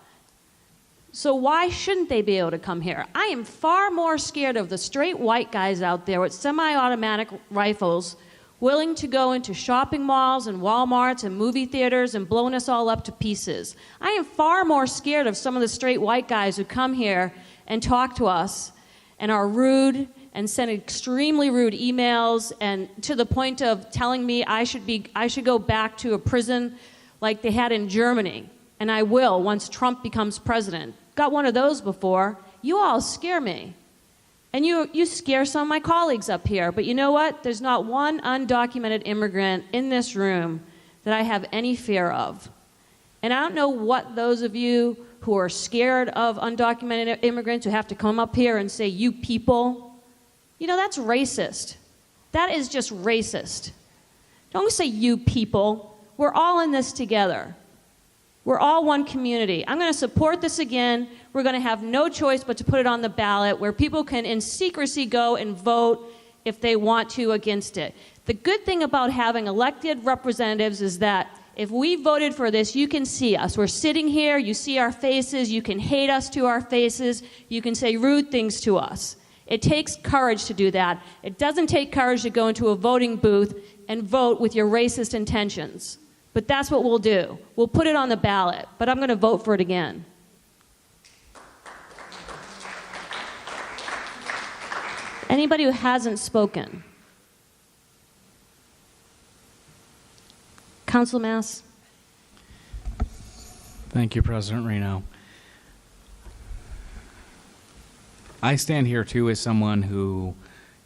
So why shouldn't they be able to come here? I am far more scared of the straight white guys out there with semi-automatic rifles willing to go into shopping malls and Walmarts and movie theaters and blowing us all up to pieces. I am far more scared of some of the straight white guys who come here and talk to us and are rude and send extremely rude emails, and to the point of telling me I should go back to a prison like they had in Germany. And I will once Trump becomes president. Got one of those before. You all scare me. And you scare some of my colleagues up here. But you know what? There's not one undocumented immigrant in this room that I have any fear of. And I don't know what those of you who are scared of undocumented immigrants who have to come up here and say, you people, you know, that's racist. That is just racist. Don't say you people. We're all in this together. We're all one community. I'm going to support this again. We're going to have no choice but to put it on the ballot where people can in secrecy go and vote if they want to against it. The good thing about having elected representatives is that if we voted for this, you can see us. We're sitting here, you see our faces, you can hate us to our faces, you can say rude things to us. It takes courage to do that. It doesn't take courage to go into a voting booth and vote with your racist intentions. But that's what we'll do. We'll put it on the ballot, but I'm going to vote for it again. Anybody who hasn't spoken? Council Mass. Thank you, President Reno. I stand here too as someone who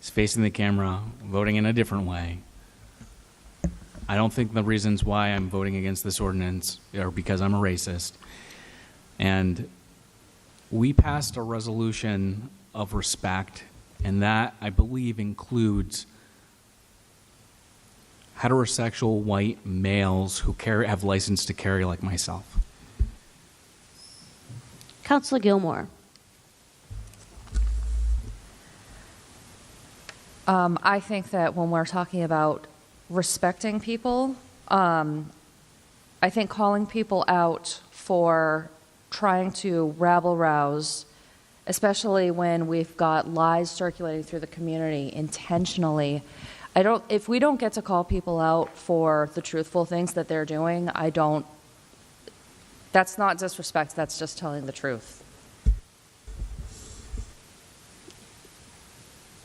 is facing the camera, voting in a different way. I don't think the reasons why I'm voting against this ordinance are because I'm a racist. And we passed a resolution of respect, and that, I believe, includes heterosexual white males who have license to carry like myself. Councilor Gilmore. I think that when we're talking about respecting people, I think calling people out for trying to rabble-rouse, especially when we've got lies circulating through the community intentionally, if we don't get to call people out for the truthful things that they're doing, that's not disrespect, that's just telling the truth.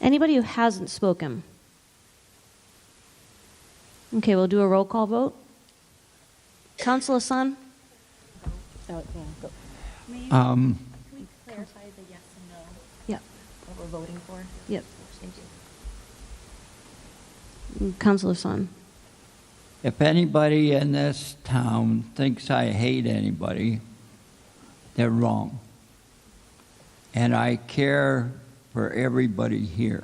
Anybody who hasn't spoken? Okay, we'll do a roll call vote. Councilor Sun? Oh, yeah, go. Can we clarify the yes and no? Yep. What we're voting for? Yep. Thank you. Councilor Sun. If anybody in this town thinks I hate anybody, they're wrong. And I care for everybody here.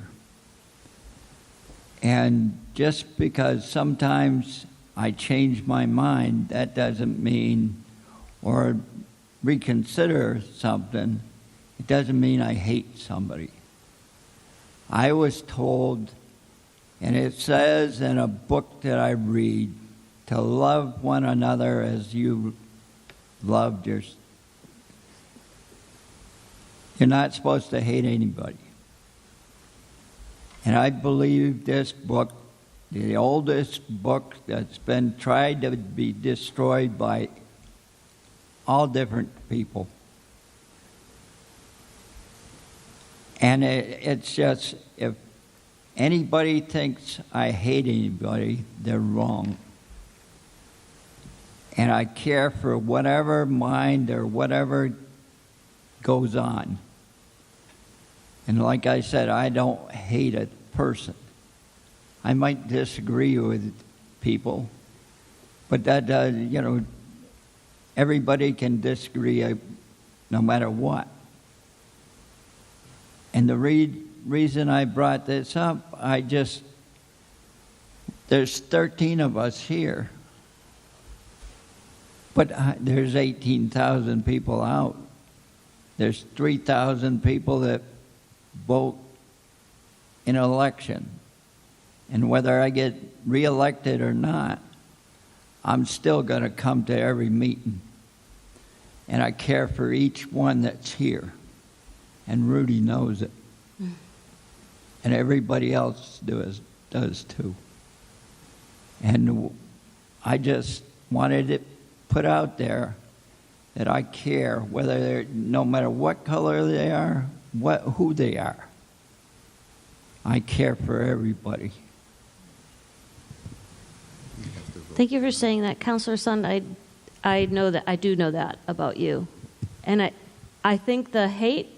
And just because sometimes I change my mind, that doesn't mean, or reconsider something, it doesn't mean I hate somebody. I was told, and it says in a book that I read, to love one another as you loved yourself. You're not supposed to hate anybody. And I believe this book, the oldest book that's been tried to be destroyed by all different people. And it's just, if anybody thinks I hate anybody, they're wrong. And I care for whatever mind or whatever goes on. And like I said, I don't hate a person. I might disagree with people, but that does, everybody can disagree no matter what. And the reason I brought this up, there's 13 of us here, but there's 18,000 people out. There's 3,000 people that vote in an election. And whether I get reelected or not, I'm still going to come to every meeting. And I care for each one that's here. And Rudy knows it. And everybody else does too. And I just wanted it put out there that I care, no matter what color they are, who they are. I care for everybody. Thank you for saying that, Councilor Sun. I know that, I do know that about you, and I think the hate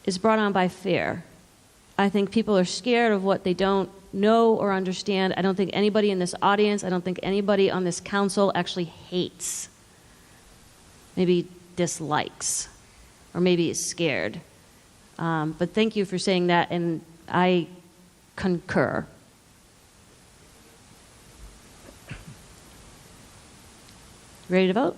is brought on by fear. I think people are scared of what they don't know or understand. I don't think anybody in this audience, I don't think anybody on this council actually hates. Maybe dislikes, or maybe is scared. But thank you for saying that, and I concur. Ready to vote?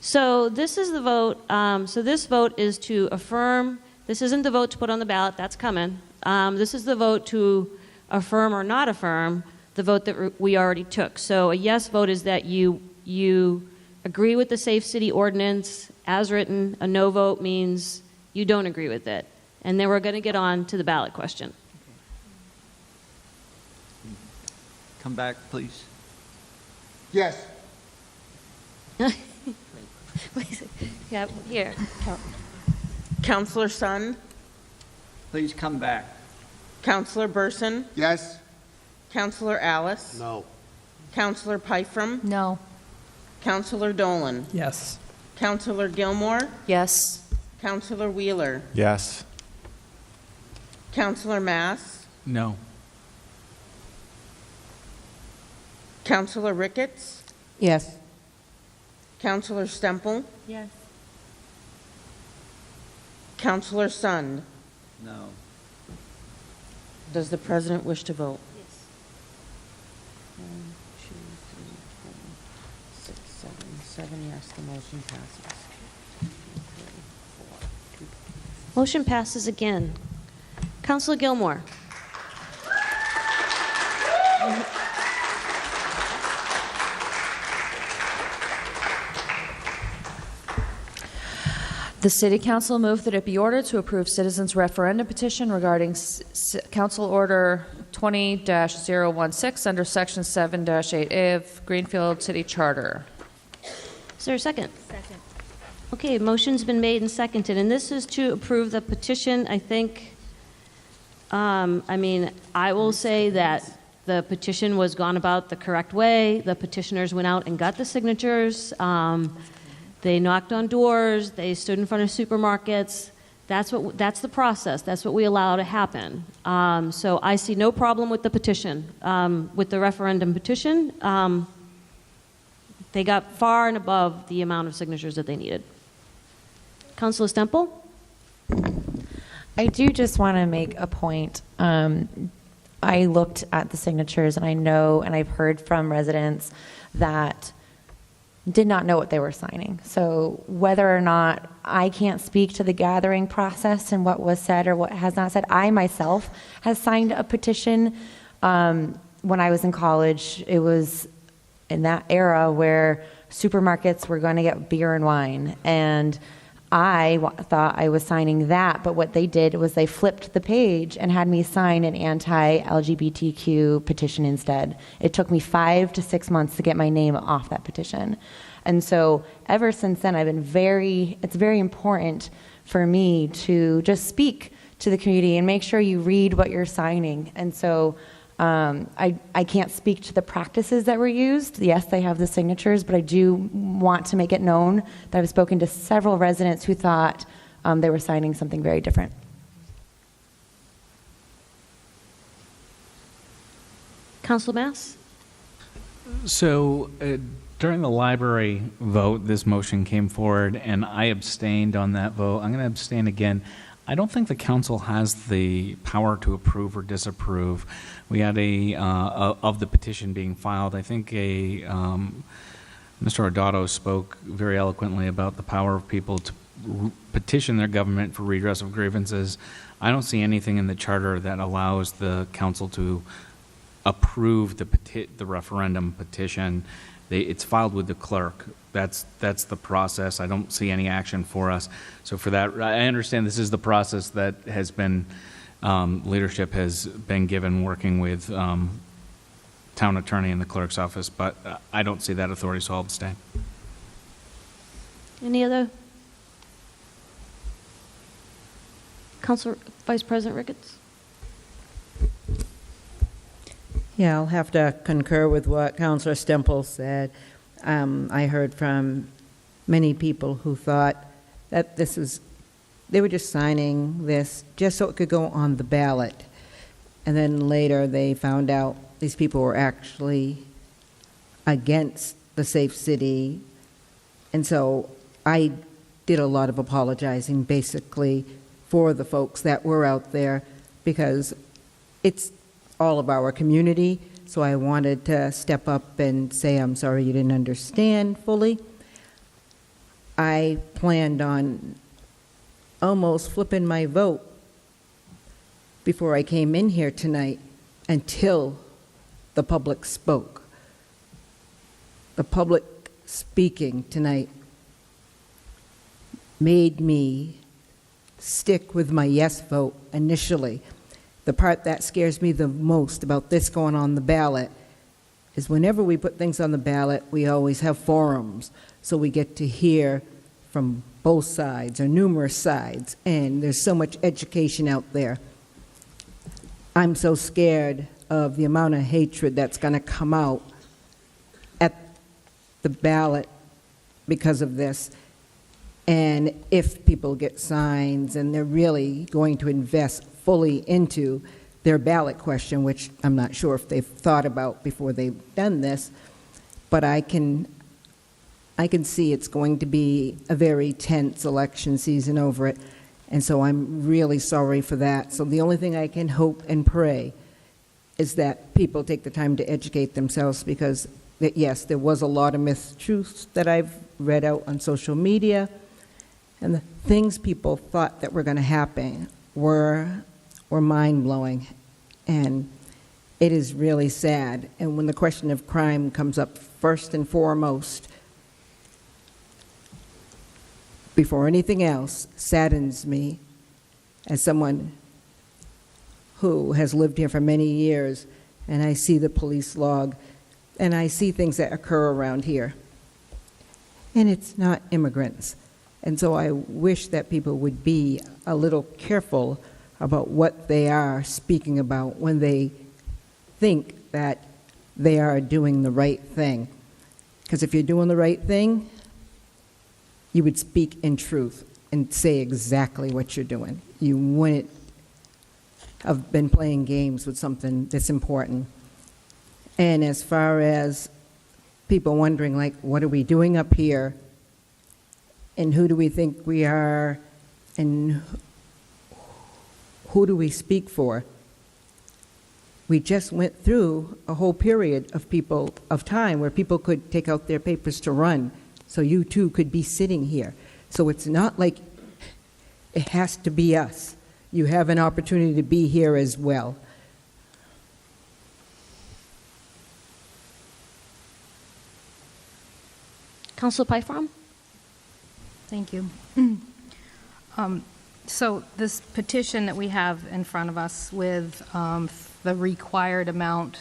So this is the vote. So this vote is to affirm. This isn't the vote to put on the ballot. That's coming. This is the vote to affirm or not affirm the vote that we already took. So a yes vote is that you agree with the Safe City Ordinance as written. A no vote means you don't agree with it. And then we're going to get on to the ballot question. Come back, please. Yes. Yeah, here. Counselor Sund? Please come back. Counselor Burson? Yes. Counselor Alice? No. Counselor Pyfrom? No. Counselor Dolan? Yes. Counselor Gilmore? Yes. Counselor Wheeler? Yes. Counselor Mass? No. Counselor Ricketts? Yes. Counselor Stemple? Yes. Counselor Sund? No. Does the president wish to vote? Yes. 1, 2, 3, 4, 6, 7. 7 yes, the motion passes. 2, 3, 4, 2. Motion passes again. Counselor Gilmore. The City Council moved that it be ordered to approve citizens' referendum petition regarding Council Order 20-016 under Section 7-8A of Greenfield City Charter. Is there a second? Second. Okay, motion's been made and seconded, and this is to approve the petition. I think, I will say that the petition was gone about the correct way. The petitioners went out and got the signatures. They knocked on doors. They stood in front of supermarkets. That's the process. That's what we allow to happen. So I see no problem with the petition, with the referendum petition. They got far and above the amount of signatures that they needed. Councilor Stemple? I do just want to make a point. I looked at the signatures, and I know, and I've heard from residents that did not know what they were signing. So whether or not I can't speak to the gathering process and what was said or what has not said, I myself has signed a petition when I was in college. It was in that era where supermarkets were going to get beer and wine, and I thought I was signing that, but what they did was they flipped the page and had me sign an anti-LGBTQ petition instead. It took me 5 to 6 months to get my name off that petition. And so ever since then, it's very important for me to just speak to the community and make sure you read what you're signing. And so I can't speak to the practices that were used. Yes, they have the signatures, but I do want to make it known that I've spoken to several residents who thought they were signing something very different. Councilor Mass? So during the library vote, this motion came forward, and I abstained on that vote. I'm going to abstain again. I don't think the council has the power to approve or disapprove. We had of the petition being filed. I think Mr. Odato spoke very eloquently about the power of people to petition their government for redress of grievances. I don't see anything in the charter that allows the council to approve the referendum petition. It's filed with the clerk. That's the process. I don't see any action for us. So for that, I understand this is the process that has been, leadership has been given working with town attorney in the clerk's office, but I don't see that authority, so I'll abstain. Any other? Councilor Vice President Ricketts? Yeah, I'll have to concur with what Councilor Stemple said. I heard from many people who thought that they were just signing this just so it could go on the ballot. And then later they found out these people were actually against the Safe City. And so I did a lot of apologizing basically for the folks that were out there, because it's all of our community. So I wanted to step up and say, I'm sorry you didn't understand fully. I planned on almost flipping my vote before I came in here tonight until the public spoke. The public speaking tonight made me stick with my yes vote initially. The part that scares me the most about this going on the ballot is whenever we put things on the ballot, we always have forums, so we get to hear from both sides or numerous sides, and there's so much education out there. I'm so scared of the amount of hatred that's going to come out at the ballot because of this. And if people get signs and they're really going to invest fully into their ballot question, which I'm not sure if they've thought about before they've done this, but I can see it's going to be a very tense election season over it, and so I'm really sorry for that. So the only thing I can hope and pray is that people take the time to educate themselves, because yes, there was a lot of mistruths that I've read out on social media, and the things people thought that were going to happen were mind-blowing, and it is really sad. And when the question of crime comes up first and foremost, before anything else, saddens me as someone who has lived here for many years, and I see the police log, and I see things that occur around here, and it's not immigrants. And so I wish that people would be a little careful about what they are speaking about when they think that they are doing the right thing. Because if you're doing the right thing, you would speak in truth and say exactly what you're doing. You wouldn't have been playing games with something that's important. And as far as people wondering, like, what are we doing up here? And who do we think we are? And who do we speak for? We just went through a whole period of time where people could take out their papers to run, so you too could be sitting here. So it's not like it has to be us. You have an opportunity to be here as well. Councilor Pyfrom? Thank you. So this petition that we have in front of us with the required amount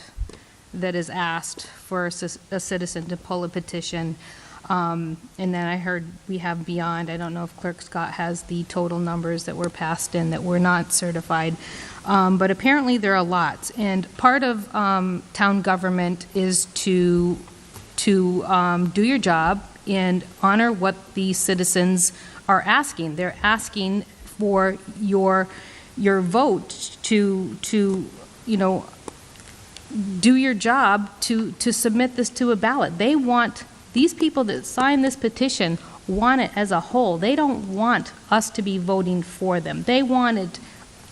that is asked for a citizen to pull a petition, and then I heard we have beyond. I don't know if Clerk Scott has the total numbers that were passed in that were not certified, but apparently there are lots. And part of town government is to do your job and honor what the citizens are asking. They're asking for your vote to do your job to submit this to a ballot. They want, these people that sign this petition want it as a whole. They don't want us to be voting for them. They want it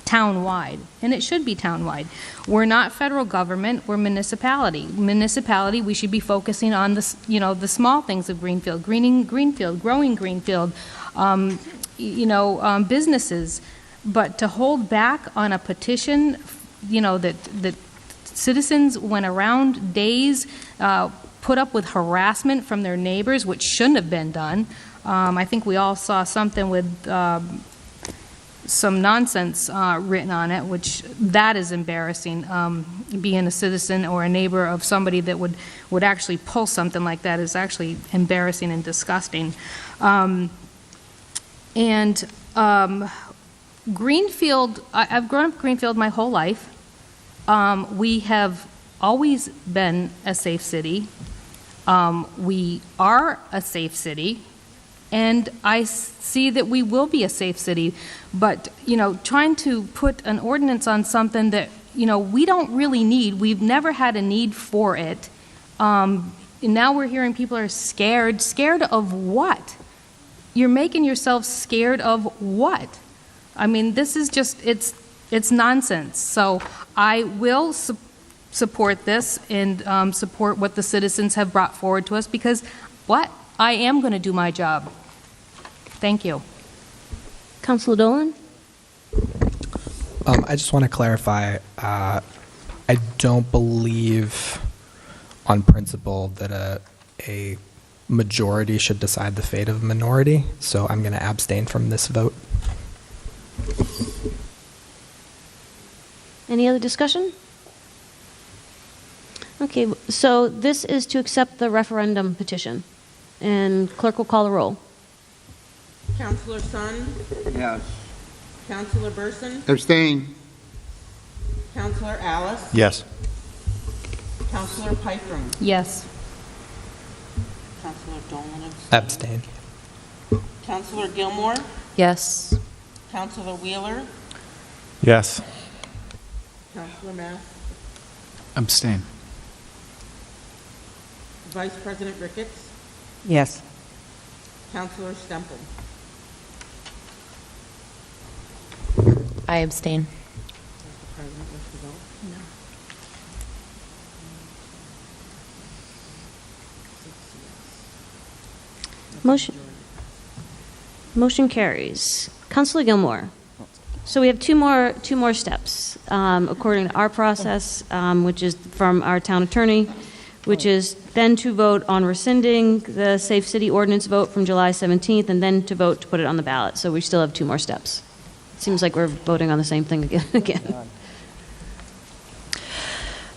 town-wide, and it should be town-wide. We're not federal government, we're municipality. Municipality, we should be focusing on the, the small things of Greenfield, greening Greenfield, growing Greenfield, businesses. But to hold back on a petition, that citizens went around days, put up with harassment from their neighbors, which shouldn't have been done. I think we all saw something with some nonsense written on it, which that is embarrassing. Being a citizen or a neighbor of somebody that would actually pull something like that is actually embarrassing and disgusting. Greenfield, I've grown up in Greenfield my whole life. We have always been a safe city. We are a safe city. and I see that we will be a safe city. But, trying to put an ordinance on something that, we don't really need, we've never had a need for it. Now we're hearing people are scared. Scared of what? You're making yourself scared of what? I mean, this is just, it's nonsense. So I will support this and support what the citizens have brought forward to us, because I am going to do my job. Thank you. Councilor Dolan? I just want to clarify, I don't believe on principle that a majority should decide the fate of a minority, so I'm going to abstain from this vote. Any other discussion? Okay, so this is to accept the referendum petition, and clerk will call the roll. Councilor Sun? Yes. Councilor Burson? Abstain. Councilor Alice? Yes. Councilor Pythram? Yes. Councilor Dolan? Abstain. Councilor Gilmore? Yes. Councilor Wheeler? Yes. Councilor Mass? Abstain. Vice President Ricketts? Yes. Councilor Stemple? I abstain. Does the President wish to vote? No. Motion carries. Councilor Gilmore. So we have two more steps, according to our process, which is from our town attorney, which is then to vote on rescinding the Safe City Ordinance vote from July 17th, and then to vote to put it on the ballot. So we still have two more steps. Seems like we're voting on the same thing again.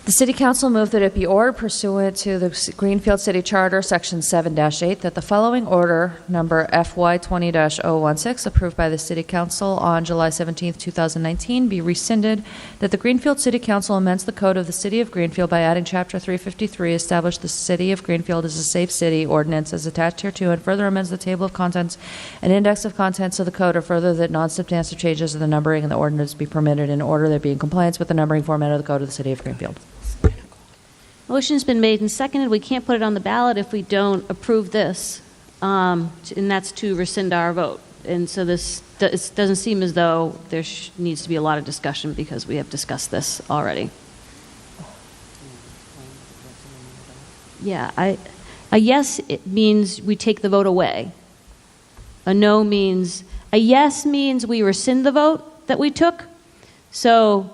The City Council moved that it be ordered pursuant to the Greenfield City Charter, Section 7-8, that the following order, number FY 20-016, approved by the City Council on July 17, 2019, be rescinded, that the Greenfield City Council amends the Code of the City of Greenfield by adding Chapter 353, establish the City of Greenfield as a Safe City Ordinance as attached hereto, and further amends the table of contents and index of contents of the Code, or further that non-substantive changes in the numbering in the ordinance be permitted in order that be in compliance with the numbering format of the Code of the City of Greenfield. Motion's been made and seconded. We can't put it on the ballot if we don't approve this, and that's to rescind our vote. And so it doesn't seem as though there needs to be a lot of discussion because we have discussed this already. Yeah, a yes it means we take the vote away. A no means, a yes means we rescind the vote that we took. So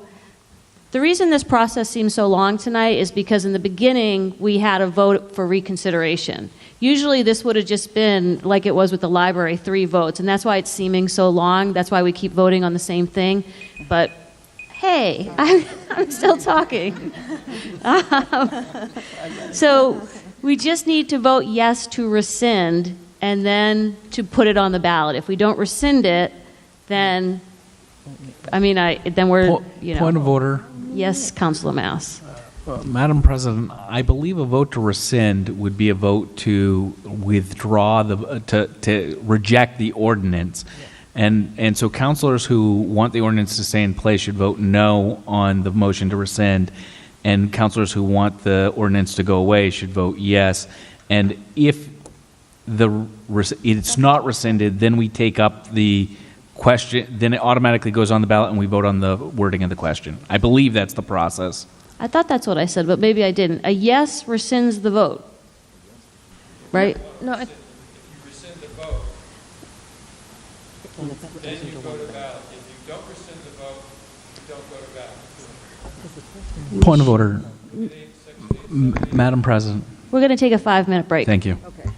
the reason this process seems so long tonight is because in the beginning we had a vote for reconsideration. Usually this would have just been like it was with the library, 3 votes, and that's why it's seeming so long. That's why we keep voting on the same thing. But hey, I'm still talking. So we just need to vote yes to rescind and then to put it on the ballot. If we don't rescind it, then then we're, Point of order. Yes, Councilor Mass. Madam President, I believe a vote to rescind would be a vote to withdraw to reject the ordinance. And so councilors who want the ordinance to stay in place should vote no on the motion to rescind, and councilors who want the ordinance to go away should vote yes. And if it's not rescinded, then we take up the question, then it automatically goes on the ballot and we vote on the wording of the question. I believe that's the process. I thought that's what I said, but maybe I didn't. A yes rescinds the vote, right? No, If you rescind the vote, then you go to ballot. If you don't rescind the vote, you don't go to ballot. Point of order. Madam President. We're going to take a 5-minute break. Thank you. Okay.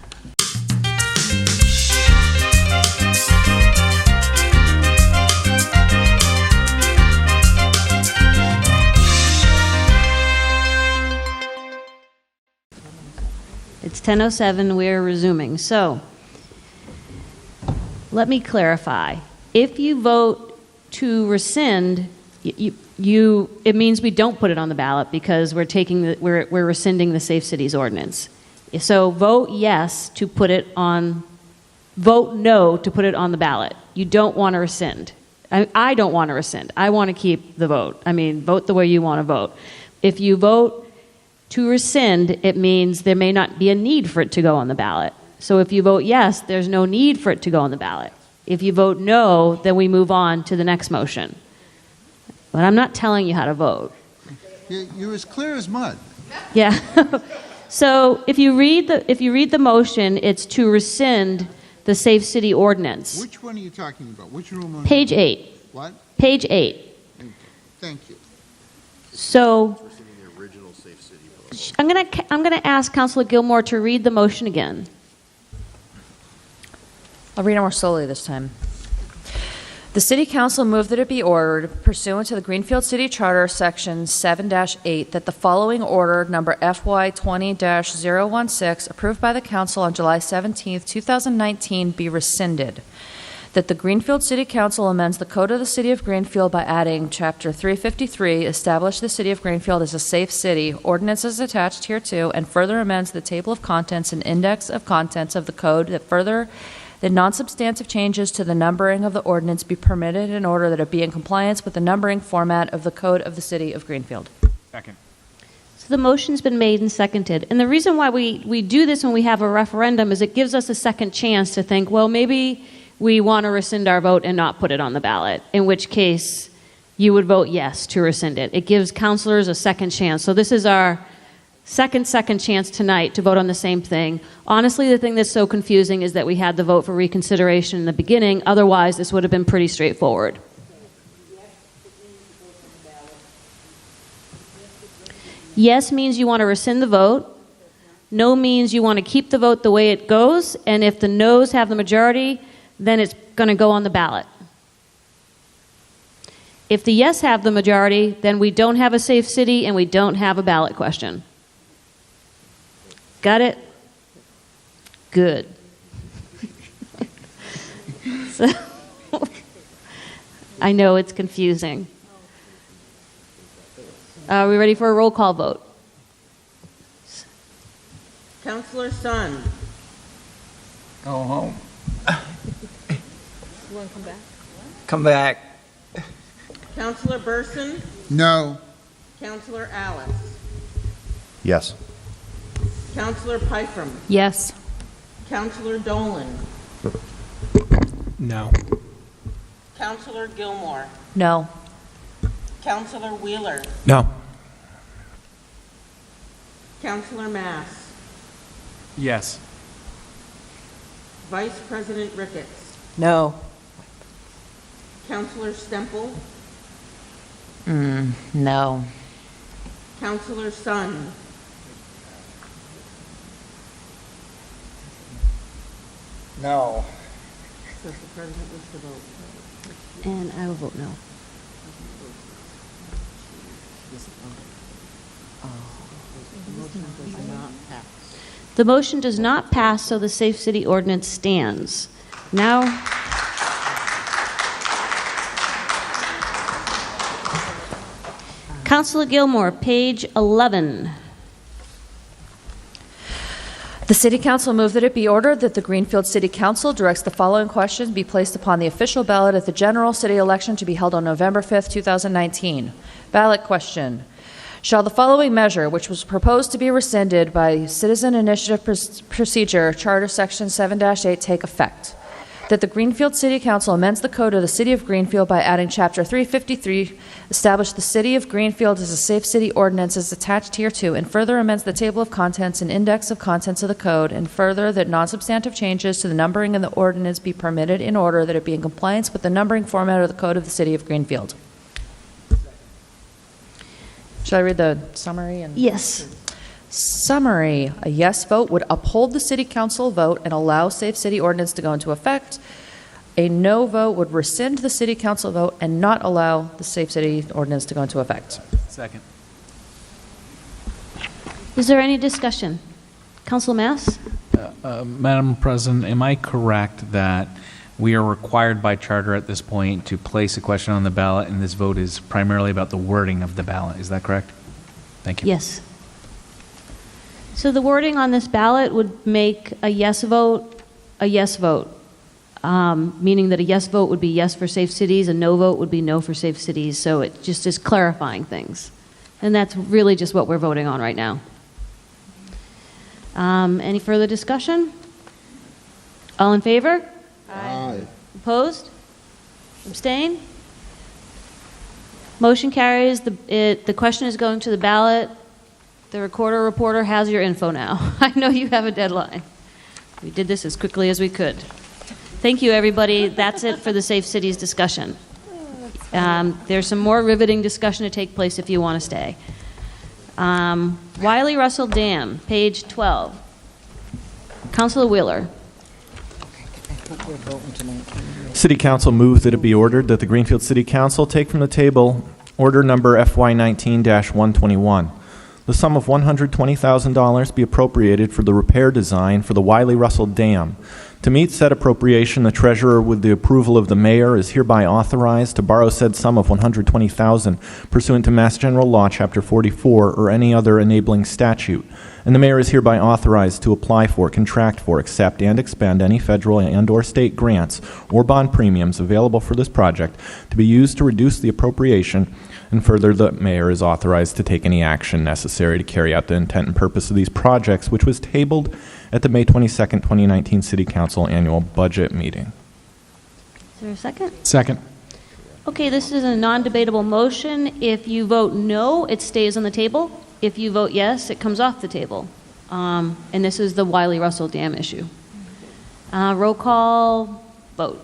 It's 10:07. We're resuming. So let me clarify. If you vote to rescind, it means we don't put it on the ballot because we're rescinding the Safe Cities Ordinance. So vote yes to put it on vote no to put it on the ballot. You don't want to rescind. I don't want to rescind. I want to keep the vote. I mean, vote the way you want to vote. If you vote to rescind, it means there may not be a need for it to go on the ballot. So if you vote yes, there's no need for it to go on the ballot. If you vote no, then we move on to the next motion. But I'm not telling you how to vote. You're as clear as mud. Yeah. So if you read the motion, it's to rescind the Safe City Ordinance. Which one are you talking about? Which room? Page 8. What? Page 8. Thank you. So I'm gonna ask Councilor Gilmore to read the motion again. I'll read it more slowly this time. The City Council moved that it be ordered, pursuant to the Greenfield City Charter, Section 7-8, that the following order, number FY 20-016, approved by the Council on July 17, 2019, be rescinded. That the Greenfield City Council amends the Code of the City of Greenfield by adding Chapter 353, establish the City of Greenfield as a safe city, ordinances attached hereto, and further amends the table of contents and index of contents of the Code that non-substantive changes to the numbering of the ordinance be permitted in order that it be in compliance with the numbering format of the Code of the City of Greenfield. Second. So the motion's been made and seconded. And the reason why we do this when we have a referendum is it gives us a second chance to think, well, maybe we want to rescind our vote and not put it on the ballot, in which case you would vote yes to rescind it. It gives councilors a second chance. So this is our second chance tonight to vote on the same thing. Honestly, the thing that's so confusing is that we had the vote for reconsideration in the beginning. Otherwise, this would have been pretty straightforward. Yes means you want to rescind the vote. No means you want to keep the vote the way it goes. And if the noes have the majority, then it's going to go on the ballot. If the yes have the majority, then we don't have a safe city and we don't have a ballot question. Got it? Good. So, I know it's confusing. Are we ready for a roll call vote? Councilor Sun. Go home. You want to come back? Come back. Councilor Burson. No. Councilor Alice. Yes. Councilor Pyfrom. Yes. Councilor Dolan. No. Councilor Gilmore. No. Councilor Wheeler. No. Councilor Mass. Yes. Vice President Ricketts. No. Councilor Stemple. No. Councilor Sun. No. So the president was to vote. And I will vote no. The motion does not pass, so the Safe City Ordinance stands. Now, Councilor Gilmore, page 11. The City Council moved that it be ordered that the Greenfield City Council directs the following questions be placed upon the official ballot at the general city election to be held on November 5th, 2019. Ballot question. Shall the following measure, which was proposed to be rescinded by Citizen Initiative Procedure, Charter Section 7-8, take effect? That the Greenfield City Council amends the Code of the City of Greenfield by adding Chapter 353, establish the City of Greenfield as a safe city ordinance as attached hereto, and further amends the table of contents and index of contents of the Code, and further that non-substantive changes to the numbering in the ordinance be permitted in order that it be in compliance with the numbering format of the Code of the City of Greenfield. Shall I read the summary? Yes. Summary. A yes vote would uphold the City Council vote and allow Safe City Ordinance to go into effect. A no vote would rescind the City Council vote and not allow the Safe City Ordinance to go into effect. Second. Is there any discussion? Councilor Mass? Madam President, am I correct that we are required by charter at this point to place a question on the ballot, and this vote is primarily about the wording of the ballot? Is that correct? Thank you. Yes. So the wording on this ballot would make a yes vote a yes vote. meaning that a yes vote would be yes for safe cities, a no vote would be no for safe cities. So it just is clarifying things. And that's really just what we're voting on right now. Any further discussion? All in favor? Aye. Opposed? Abstain? Motion carries. The question is going to the ballot. The reporter has your info now. I know you have a deadline. We did this as quickly as we could. Thank you, everybody. That's it for the Safe Cities discussion. There's some more riveting discussion to take place if you want to stay. Wiley Russell Dam, page 12. Councilor Wheeler. City Council moves that it be ordered that the Greenfield City Council take from the table order number FY19-121. The sum of $120,000 be appropriated for the repair design for the Wiley Russell Dam. To meet said appropriation, the treasurer, with the approval of the mayor, is hereby authorized to borrow said sum of $120,000 pursuant to Mass General Law, Chapter 44, or any other enabling statute. And the mayor is hereby authorized to apply for, contract for, accept, and expend any federal and/or state grants or bond premiums available for this project to be used to reduce the appropriation. And further, the mayor is authorized to take any action necessary to carry out the intent and purpose of these projects, which was tabled at the May 22nd, 2019 City Council annual budget meeting. Is there a second? Second. Okay, this is a non-debatable motion. If you vote no, it stays on the table. If you vote yes, it comes off the table. And this is the Wiley Russell Dam issue. Roll call vote.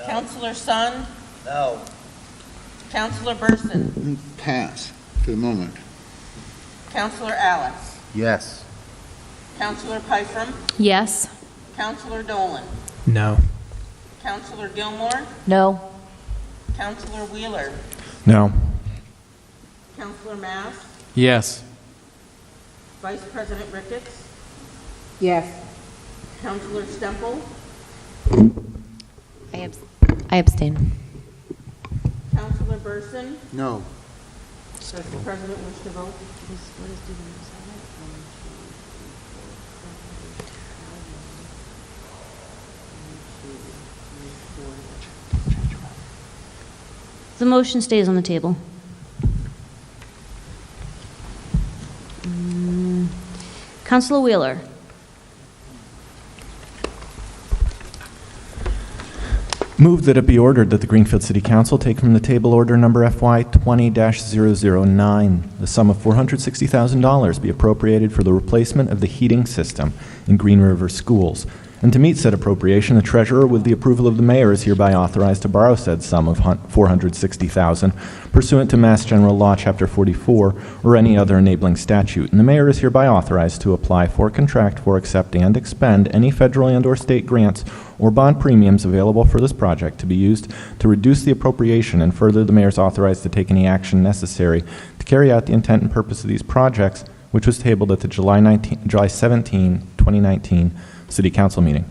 Councilor Sun? No. Councilor Burson? Pass for the moment. Councilor Alice? Yes. Councilor Pyfrom? Yes. Councilor Dolan? No. Councilor Gilmore? No. Councilor Wheeler? No. Councilor Mass? Yes. Vice President Ricketts? Yes. Councilor Stemple? I abstain. Councilor Burson? No. Does the President wish to vote? The motion stays on the table. Councilor Wheeler. Move that it be ordered that the Greenfield City Council take from the table order number FY 20-009. The sum of $460,000 be appropriated for the replacement of the heating system in Green River schools. And to meet said appropriation, the treasurer, with the approval of the mayor, is hereby authorized to borrow said sum of $460,000 pursuant to Mass General Law, Chapter 44, or any other enabling statute. And the mayor is hereby authorized to apply for, contract for, accept, and expend any federal and/or state grants or bond premiums available for this project to be used to reduce the appropriation. And further, the mayor is authorized to take any action necessary to carry out the intent and purpose of these projects, which was tabled at the July 17, 2019 City Council meeting.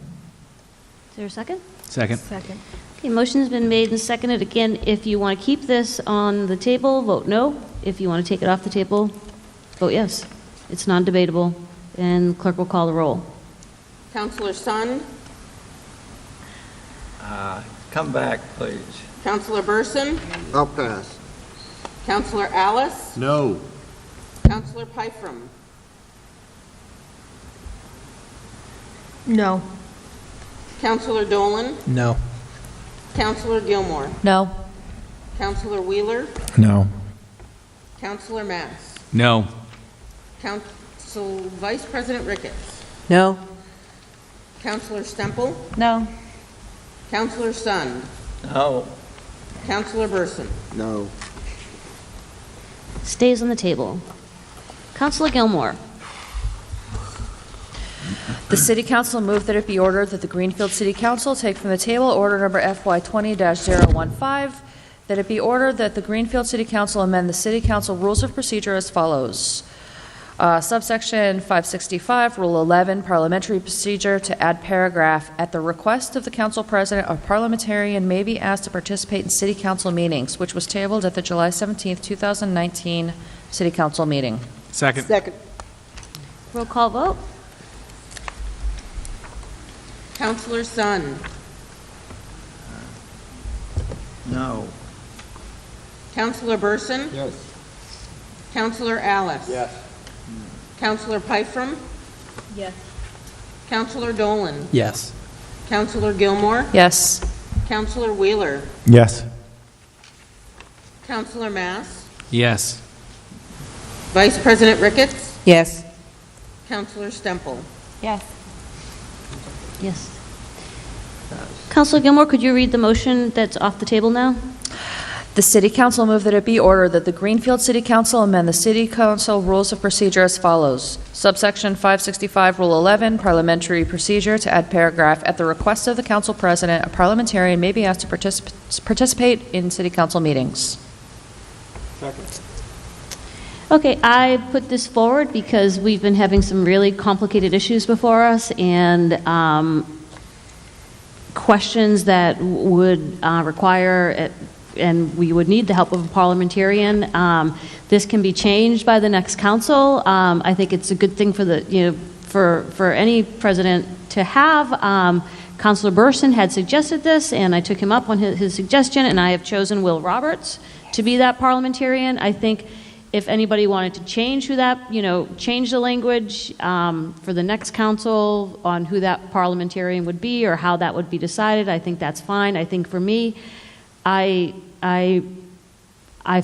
Is there a second? Second. Second. Okay, motion's been made and seconded. Again, if you want to keep this on the table, vote no. If you want to take it off the table, vote yes. It's non-debatable, and clerk will call the roll. Councilor Sun? Come back, please. Councilor Burson? I'll pass. Councilor Alice? No. Councilor Pyfrom? No. Councilor Dolan? No. Councilor Gilmore? No. Councilor Wheeler? No. Councilor Mass? No. Vice President Ricketts? No. Councilor Stemple? No. Councilor Sun? No. Councilor Burson? No. Stays on the table. Councilor Gilmore. The City Council moved that it be ordered that the Greenfield City Council take from the table order number FY 20-015, that it be ordered that the Greenfield City Council amend the City Council Rules of Procedure as follows. Subsection 565, Rule 11, Parliamentary Procedure, to add paragraph, at the request of the Council President, a parliamentarian may be asked to participate in City Council meetings, which was tabled at the July 17, 2019 City Council meeting. Second. Second. Roll call vote. Counselor Sun. No. Counselor Burson. Yes. Counselor Alice. Yes. Counselor Pyfrom. Yes. Counselor Dolan. Yes. Counselor Gilmore. Yes. Counselor Wheeler. Yes. Counselor Mass. Yes. Vice President Ricketts. Yes. Counselor Stemple. Yes. Yes. Counselor Gilmore, could you read the motion that's off the table now? The City Council move that it be ordered that the Greenfield City Council amend the City Council Rules of Procedure as follows. Subsection 565, Rule 11, Parliamentary Procedure, to add paragraph, at the request of the Council President, a parliamentarian may be asked to participate in City Council meetings. Second. Okay, I put this forward because we've been having some really complicated issues before us, and questions that would require, and we would need the help of a parliamentarian. This can be changed by the next council. I think it's a good thing for the, for any president to have. Councilor Burson had suggested this, and I took him up on his suggestion, and I have chosen Will Roberts to be that parliamentarian. I think if anybody wanted to change who that, change the language for the next council on who that parliamentarian would be or how that would be decided, I think that's fine. I think for me, I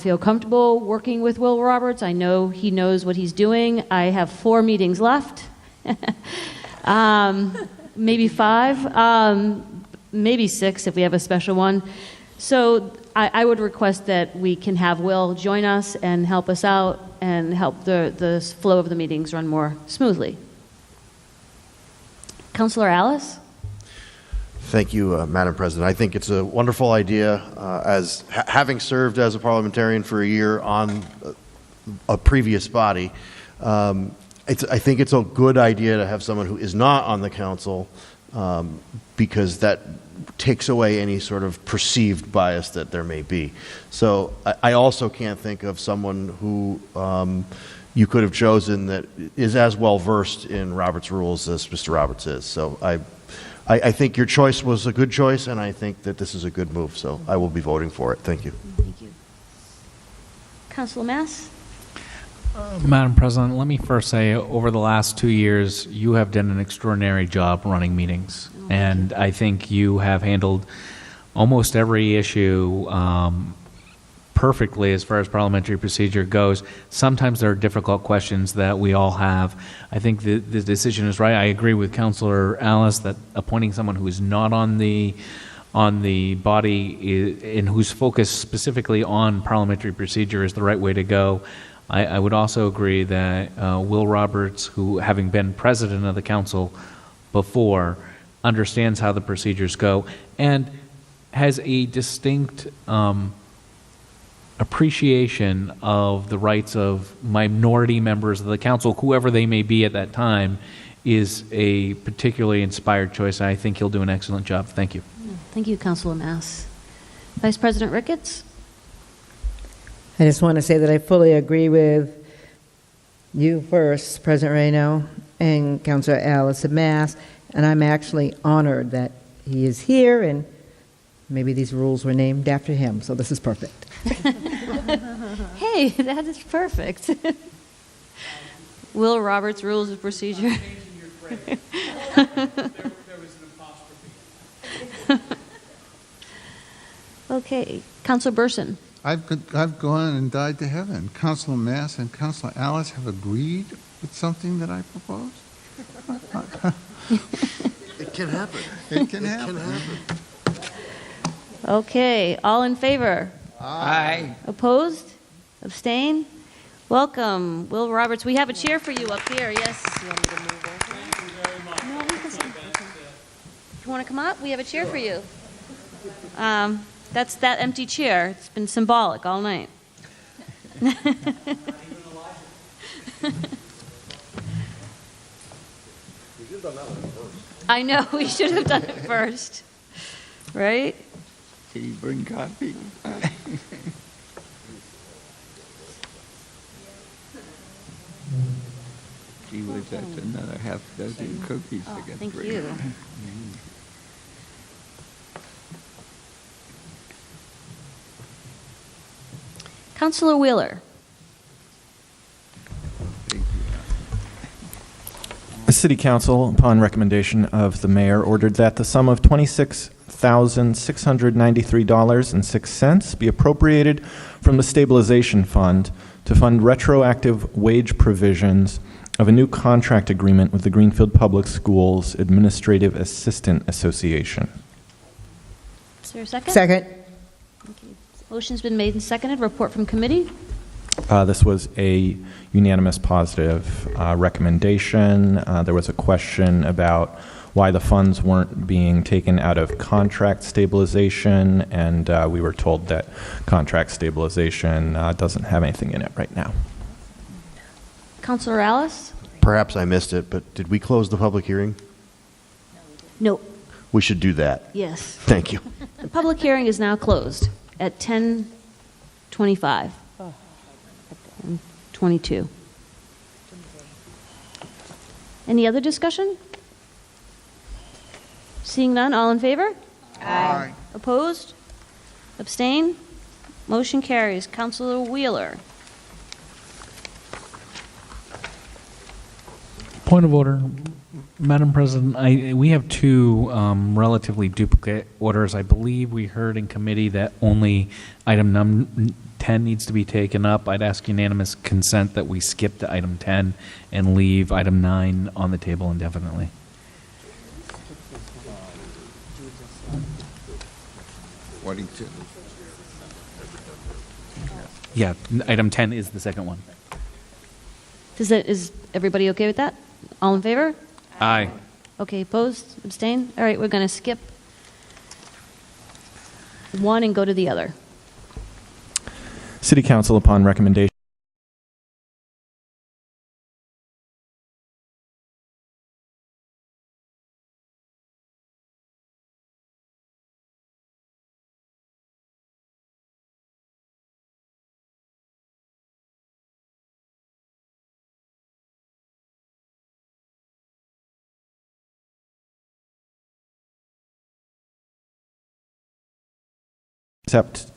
feel comfortable working with Will Roberts. I know he knows what he's doing. I have 4 meetings left, maybe 5, maybe 6 if we have a special one. So I would request that we can have Will join us and help us out and help the flow of the meetings run more smoothly. Councilor Alice? Thank you, Madam President. I think it's a wonderful idea. Having served as a parliamentarian for a year on a previous body, I think it's a good idea to have someone who is not on the council because that takes away any sort of perceived bias that there may be. So I also can't think of someone who you could have chosen that is as well versed in Robert's rules as Mr. Roberts is. So I think your choice was a good choice, and I think that this is a good move, so I will be voting for it. Thank you. Thank you. Councilor Mass? Madam President, let me first say, over the last 2 years, you have done an extraordinary job running meetings. And I think you have handled almost every issue perfectly as far as parliamentary procedure goes. Sometimes there are difficult questions that we all have. I think the decision is right. I agree with Councilor Alice that appointing someone who is not on the body and who's focused specifically on parliamentary procedure is the right way to go. I would also agree that Will Roberts, who having been president of the council before, understands how the procedures go and has a distinct appreciation of the rights of minority members of the council, whoever they may be at that time, is a particularly inspired choice. I think he'll do an excellent job. Thank you. Thank you, Councilor Mass. Vice President Ricketts? I just want to say that I fully agree with you first, President Reno, and Councilor Alice at Mass, and I'm actually honored that he is here, and maybe these rules were named after him, so this is perfect. Hey, that is perfect. Will Roberts Rules of Procedure. There was an apostrophe. Okay, Councilor Burson. I've gone and died to heaven. Councilor Mass and Councilor Alice have agreed with something that I proposed. It can happen. It can happen. Okay, all in favor? Aye. Opposed? Abstain? Welcome, Will Roberts. We have a chair for you up here, yes. You want me to move over? Thank you very much. No, we can sit. You want to come up? We have a chair for you. That's that empty chair. It's been symbolic all night. I know, we should have done it first. Right? Did he bring coffee? Gee whiz, that's another half dozen cookies to get Thank through. you. Councilor Wheeler. The City Council, upon recommendation of the mayor, ordered that the sum of $26,693.06 be appropriated from the stabilization fund to fund retroactive wage provisions of a new contract agreement with the Greenfield Public Schools Administrative Assistant Association. Is there a second? Second. Motion's been made and seconded. Report from committee. This was a unanimous positive recommendation. There was a question about why the funds weren't being taken out of contract stabilization, and we were told that contract stabilization doesn't have anything in it right now. Councilor Alice? Perhaps I missed it, but did we close the public hearing? No. We should do that. Yes. Thank you. The public hearing is now closed at 10:25. 22. Any other discussion? Seeing none, all in favor? Aye. Opposed? Abstain? Motion carries. Councilor Wheeler. Point of order. Madam President, we have two relatively duplicate orders. I believe we heard in committee that only item 10 needs to be taken up. I'd ask unanimous consent that we skip to item 10 and leave item 9 on the table indefinitely. Waddington. Yeah, item 10 is the second one. Is everybody okay with that? All in favor? Aye. Okay, opposed? Abstain? All right, we're going to skip one and go to the other. City Council, upon recommendation accept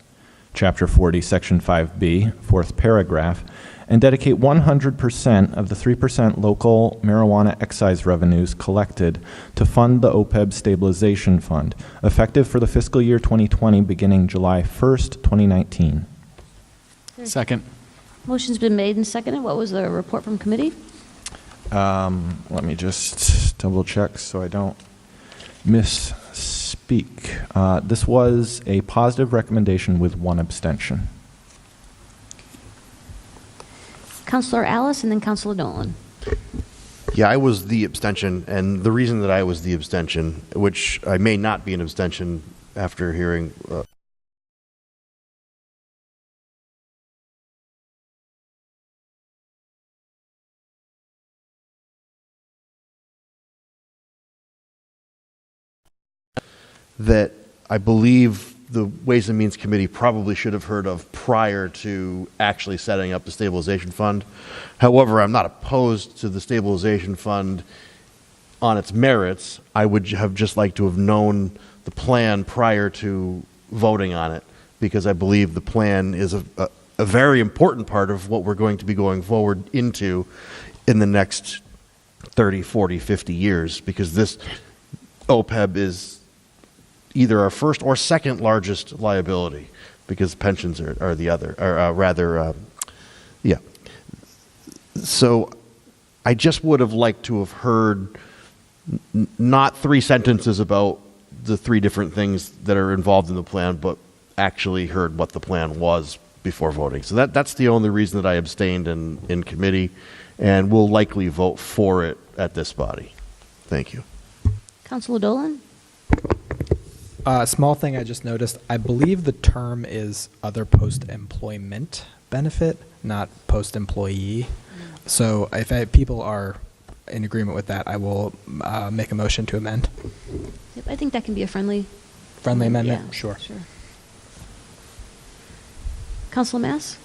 Chapter 40, Section 5B, fourth paragraph, and dedicate 100% of the 3% local marijuana excise revenues collected to fund the OPEB Stabilization Fund, effective for the fiscal year 2020, beginning July 1st, 2019. Second. Motion's been made and seconded. What was the report from committee? Let me just double check so I don't misspeak. This was a positive recommendation with one abstention. Councilor Alice and then Councilor Nolan. Yeah, I was the abstention, and the reason that I was the abstention, which I may not be an abstention after hearing that I believe the Ways and Means Committee probably should have heard of prior to actually setting up the stabilization fund. However, I'm not opposed to the stabilization fund on its merits. I would have just liked to have known the plan prior to voting on it, because I believe the plan is a very important part of what we're going to be going forward into in the next 30, 40, 50 years, because this OPEB is either our first or second largest liability, because pensions are the other, or rather, yeah. So I just would have liked to have heard not 3 sentences about the 3 different things that are involved in the plan, but actually heard what the plan was before voting. So that's the only reason that I abstained in committee, and will likely vote for it at this body. Thank you. Councilor Dolan? Small thing I just noticed, I believe the term is other post-employment benefit, not post-employee. So if people are in agreement with that, I will make a motion to amend. Yep, I think that can be a friendly amendment. Yeah, sure. Councilor Mass?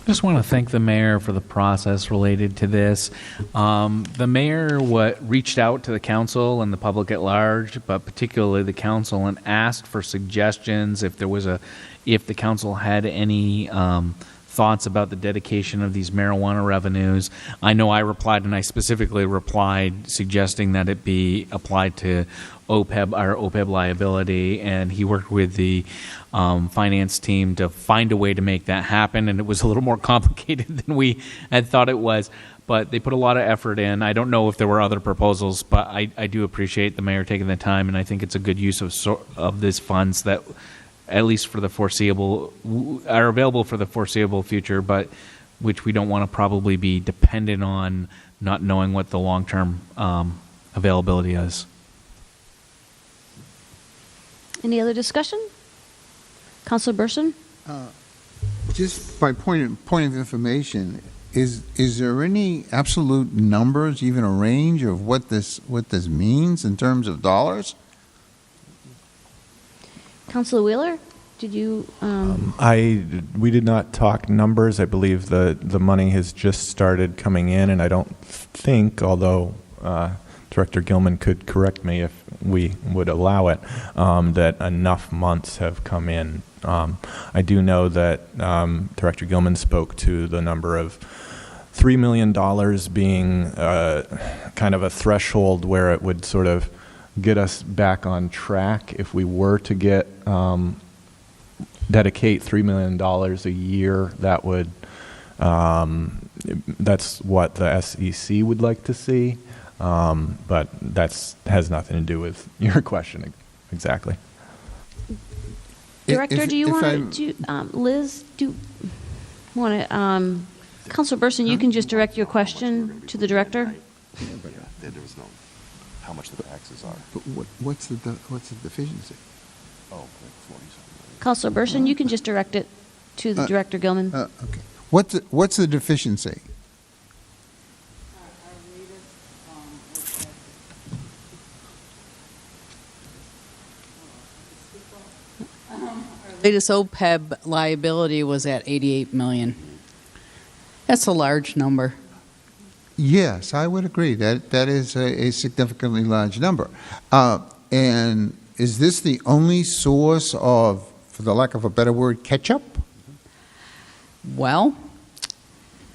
I just want to thank the mayor for the process related to this. The mayor reached out to the council and the public at large, but particularly the council, and asked for suggestions if the council had any thoughts about the dedication of these marijuana revenues. I know I replied, and I specifically replied suggesting that it be applied to OPEB, our OPEB liability, and he worked with the finance team to find a way to make that happen, and it was a little more complicated than we had thought it was, but they put a lot of effort in. I don't know if there were other proposals, but I do appreciate the mayor taking the time, and I think it's a good use of these funds that, at least for the foreseeable, are available for the foreseeable future, but which we don't want to probably be dependent on not knowing what the long-term availability is. Any other discussion? Councilor Burson? Just by point of information, is there any absolute numbers, even a range of what this means in terms of dollars? Councilor Wheeler, did you? We did not talk numbers. I believe the money has just started coming in, and I don't think, although Director Gilman could correct me if we would allow it, that enough months have come in. I do know that Director Gilman spoke to the number of $3 million being kind of a threshold where it would sort of get us back on track if we were to get dedicate $3 million a year. That would that's what the SEC would like to see, but that has nothing to do with your question exactly. Director, do you want to? Liz, do you want to? Councilor Burson, you can just direct your question to the director. There was no how much the taxes are. But what's the deficiency? Oh, Councilor Burson, you can just direct it to the Director Gilman. Okay. What's the deficiency? Latest OPEB liability was at $88 million. That's a large number. Yes, I would agree. That is a significantly large number. And is this the only source of, for the lack of a better word, catch-up? Well,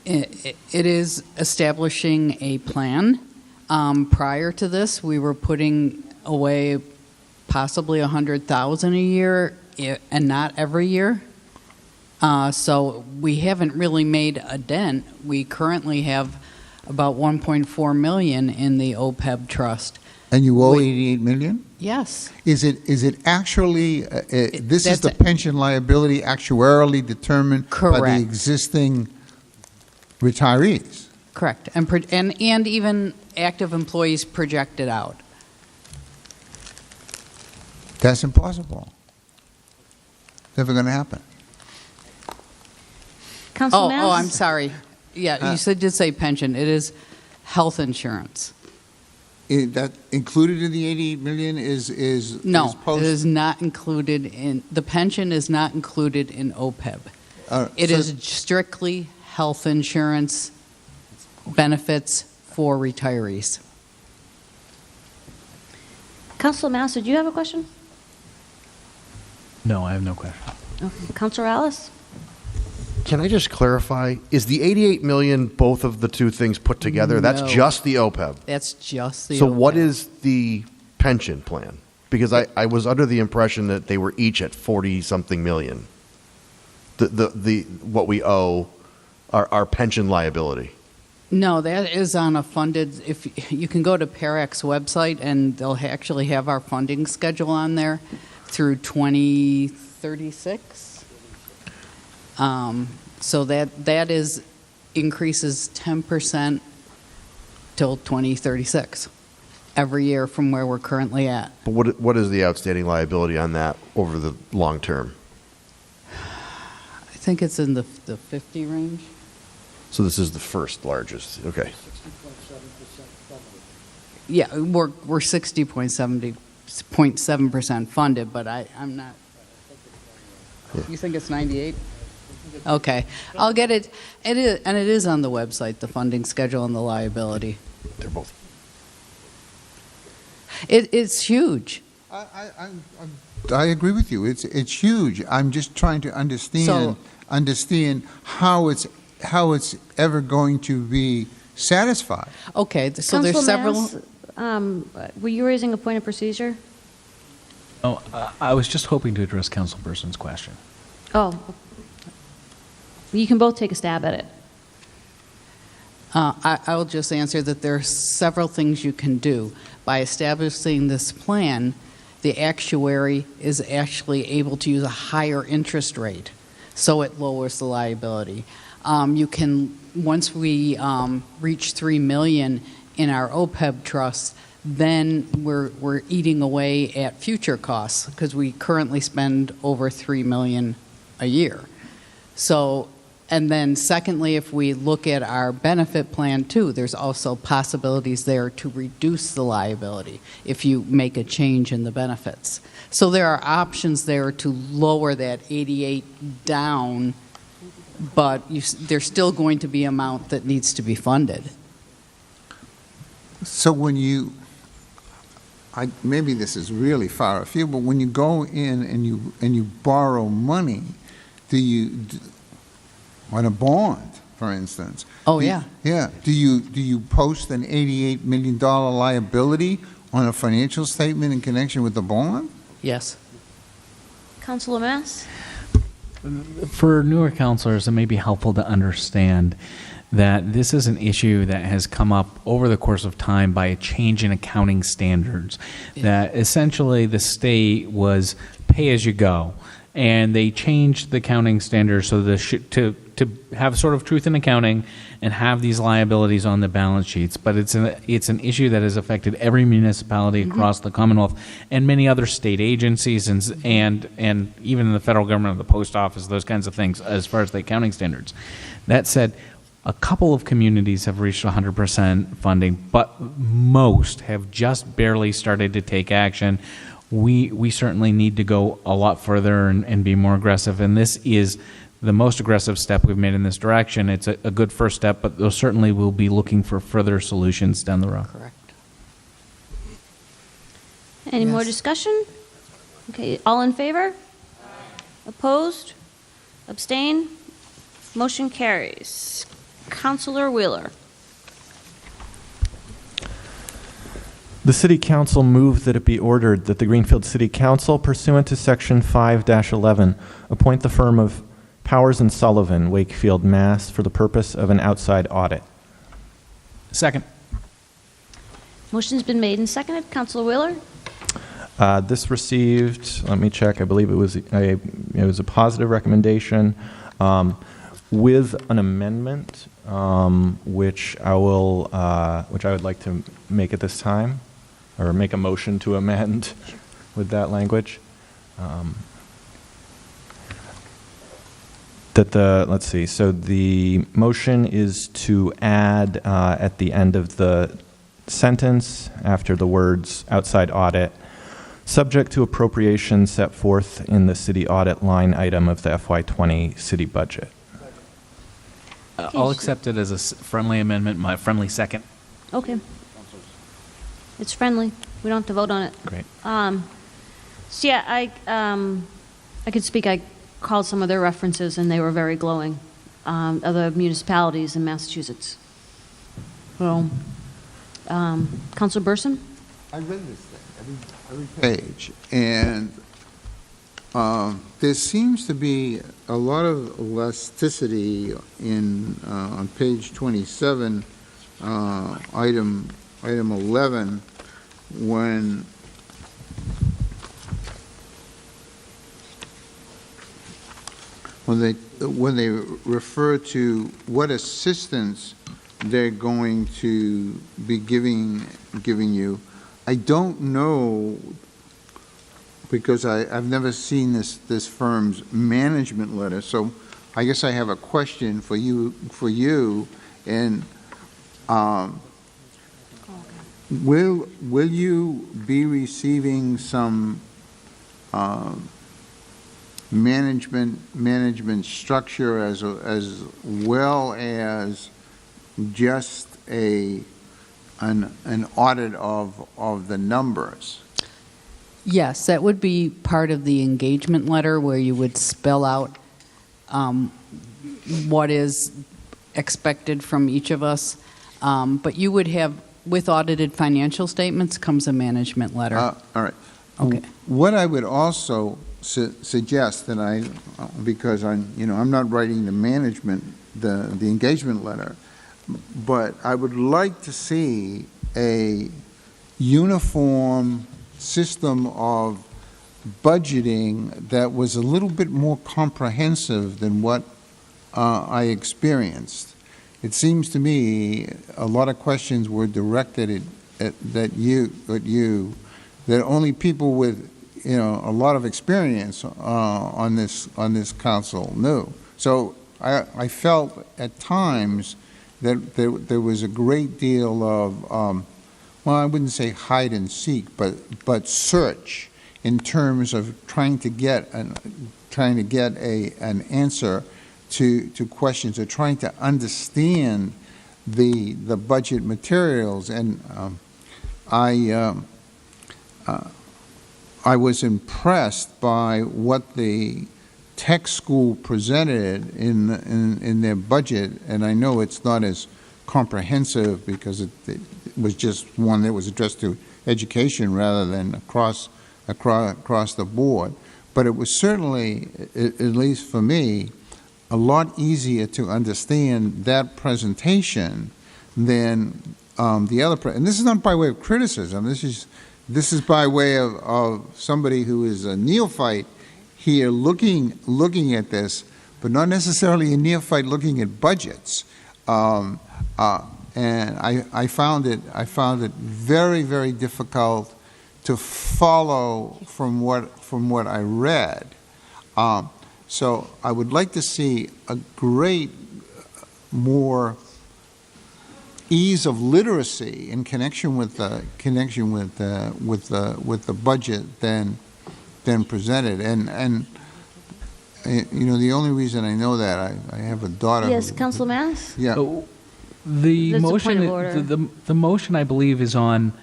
it is establishing a plan. Prior to this, we were putting away possibly $100,000 a year, and not every year. So we haven't really made a dent. We currently have about $1.4 million in the OPEB trust. And you owe $88 million? Yes. Is it actually, this is the pension liability actuarially determined by the existing retirees? Correct. And even active employees projected out. That's impossible. Never going to happen. Councilor Oh, I'm sorry. Yeah, you did say pension. It is health insurance. That included in the $88 million is No, it is not included in, the pension is not included in OPEB. It is strictly health insurance benefits for retirees. Councilor Massa, do you have a question? No, I have no question. Okay. Councilor Alice? Can I just clarify? Is the $88 million both of the two things put together? That's No. just the OPEB. That's just the So OPEB. what is the pension plan? Because I was under the impression that they were each at 40-something million. The what we owe, our pension liability. No, that is on a funded, if you can go to PARAC's website and they'll actually have our funding schedule on there through 2036. So that is increases 10% till 2036 every year from where we're currently at. But what is the outstanding liability on that over the long term? I think it's in the 50 range. So this is the first largest. Okay. Yeah, we're 60.7% funded, but I'm not. You think it's 98? Okay, I'll get it. It is, and it is on the website, the funding schedule and the liability. They're both. It's huge. I agree with you. It's huge. I'm just trying to understand how it's ever going to be satisfied. Okay, so there's several. Were you raising a point of procedure? Oh, I was just hoping to address Councilperson's question. Oh. You can both take a stab at it. I will just answer that there are several things you can do. By establishing this plan, the actuary is actually able to use a higher interest rate, so it lowers the liability. You can, once we reach $3 million in our OPEB trust, then we're eating away at future costs because we currently spend over $3 million a year. So, and then secondly, if we look at our benefit plan too, there's also possibilities there to reduce the liability if you make a change in the benefits. So there are options there to lower that 88 down, but there's still going to be an amount that needs to be funded. So when you, maybe this is really far afield, but when you go in and you borrow money, on a bond, for instance. Oh, yeah. Yeah. Do you post an $88 million liability on a financial statement in connection with the bond? Yes. Councilor Mass? For newer counselors, it may be helpful to understand that this is an issue that has come up over the course of time by a change in accounting standards. That essentially the state was pay as you go, and they changed the accounting standards so to have sort of truth in accounting and have these liabilities on the balance sheets. But it's an issue that has affected every municipality across the Commonwealth and many other state agencies and even in the federal government, the post office, those kinds of things as far as the accounting standards. That said, a couple of communities have reached 100% funding, but most have just barely started to take action. We certainly need to go a lot further and be more aggressive, and this is the most aggressive step we've made in this direction. It's a good first step, but those certainly will be looking for further solutions down the road. Correct. Any more discussion? Okay, all in favor? Opposed? Abstain? Motion carries. Councilor Wheeler. The City Council moved that it be ordered that the Greenfield City Council, pursuant to Section 5-11, appoint the firm of Powers & Sullivan, Wakefield, Mass., for the purpose of an outside audit. Second. Motion's been made and seconded. Councilor Wheeler? This received, let me check, I believe it was a positive recommendation with an amendment, which I would like to make at this time, or make a motion to amend with that language. Let's see, so the motion is to add at the end of the sentence, after the words outside audit, subject to appropriation set forth in the city audit line item of the FY20 city budget. I'll accept it as a friendly amendment, my friendly second. Okay. It's friendly. We don't have to vote on it. Great. So yeah, I could speak. I called some of their references, and they were very glowing. Other municipalities in Massachusetts. So, Councilor Burson? I read this thing, every page, and there seems to be a lot of elasticity on page 27, item 11, when they refer to what assistance they're going to be giving you. I don't know, because I've never seen this firm's management letter, so I guess I have a question for you, and will you be receiving some management structure as well as just an audit of the numbers? Yes, that would be part of the engagement letter where you would spell out what is expected from each of us. But you would have, with audited financial statements comes a management letter. All right. Okay. What I would also suggest that because I'm not writing the engagement letter, but I would like to see a uniform system of budgeting that was a little bit more comprehensive than what I experienced. It seems to me a lot of questions were directed at you, that only people with a lot of experience on this council knew. So I felt at times that there was a great deal of well, I wouldn't say hide and seek, but search in terms of trying to get an answer to questions, or trying to understand the budget materials. And I was impressed by what the tech school presented in their budget, and I know it's not as comprehensive because it was just one that was addressed to education rather than across the board. But it was certainly, at least for me, a lot easier to understand that presentation than the other. And this is not by way of criticism. This is by way of somebody who is a neophyte here looking at this, but not necessarily a neophyte looking at budgets. And I found it very, very difficult to follow from what I read. So I would like to see a great more ease of literacy in connection with the budget than presented. And the only reason I know that I have a daughter. Yes, Councilor Mass? Yeah. The That's a motion, point of order. the motion, I believe, is on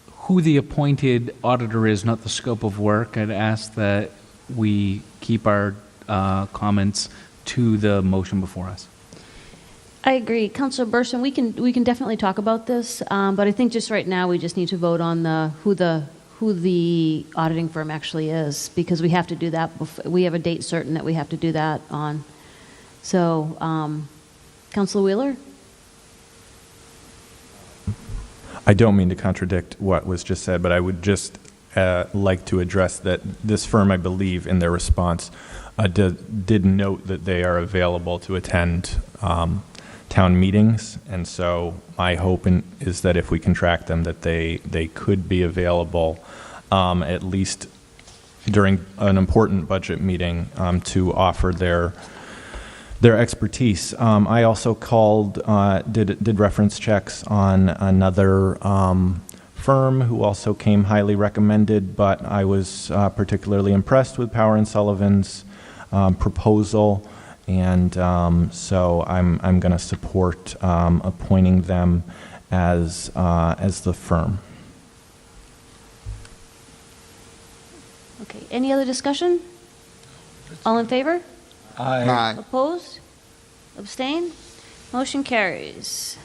who the appointed auditor is, not the scope of work. I'd ask that we keep our comments to the motion before us. I agree. Councilor Burson, we can definitely talk about this, but I think just right now we just need to vote on who the auditing firm actually is, because we have to do that. We have a date certain that we have to do that on. So, Councilor Wheeler? I don't mean to contradict what was just said, but I would just like to address that this firm, I believe, in their response, did note that they are available to attend town meetings, and so my hope is that if we contract them, that they could be available at least during an important budget meeting to offer their expertise. I also did reference checks on another firm who also came highly recommended, but I was particularly impressed with Power & Sullivan's proposal, and so I'm going to support appointing them as the firm. Okay, any other discussion? All in favor? Aye. Opposed? Abstain? Motion carries.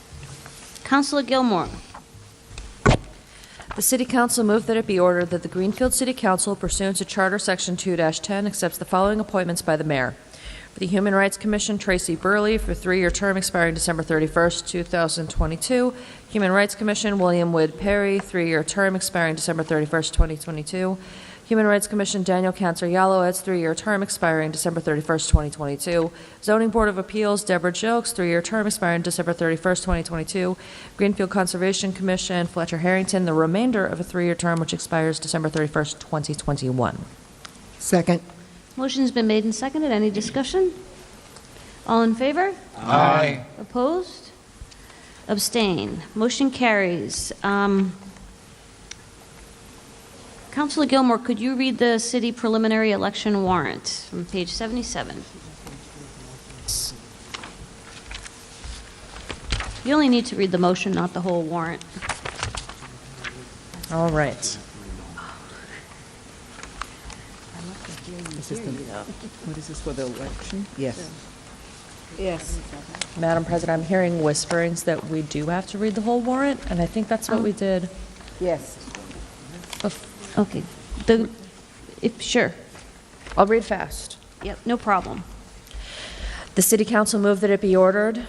Councilor Gilmore. The City Council moved that it be ordered that the Greenfield City Council, pursuant to Charter Section 2-10, accepts the following appointments by the mayor. For the Human Rights Commission, Tracy Burley, for a 3-year term expiring December 31st, 2022. Human Rights Commission, William Wood Perry, 3-year term expiring December 31st, 2022. Human Rights Commission, Daniel Cancer Yalowitz, 3-year term expiring December 31st, 2022. Zoning Board of Appeals, Deborah Jokes, 3-year term expiring December 31st, 2022. Greenfield Conservation Commission, Fletcher Harrington, the remainder of a 3-year term which expires December 31st, 2021. Second. Motion's been made and seconded. Any discussion? All in favor? Aye. Opposed? Abstain. Motion carries. Councilor Gilmore, could you read the city preliminary election warrant from page 77? You only need to read the motion, not the whole warrant. All right. What is this, for the election? Yes. Yes. Madam President, I'm hearing whisperings that we do have to read the whole warrant, and I think that's what we did. Yes. Okay. Sure. I'll read fast. Yep, no problem. The City Council moved that it be ordered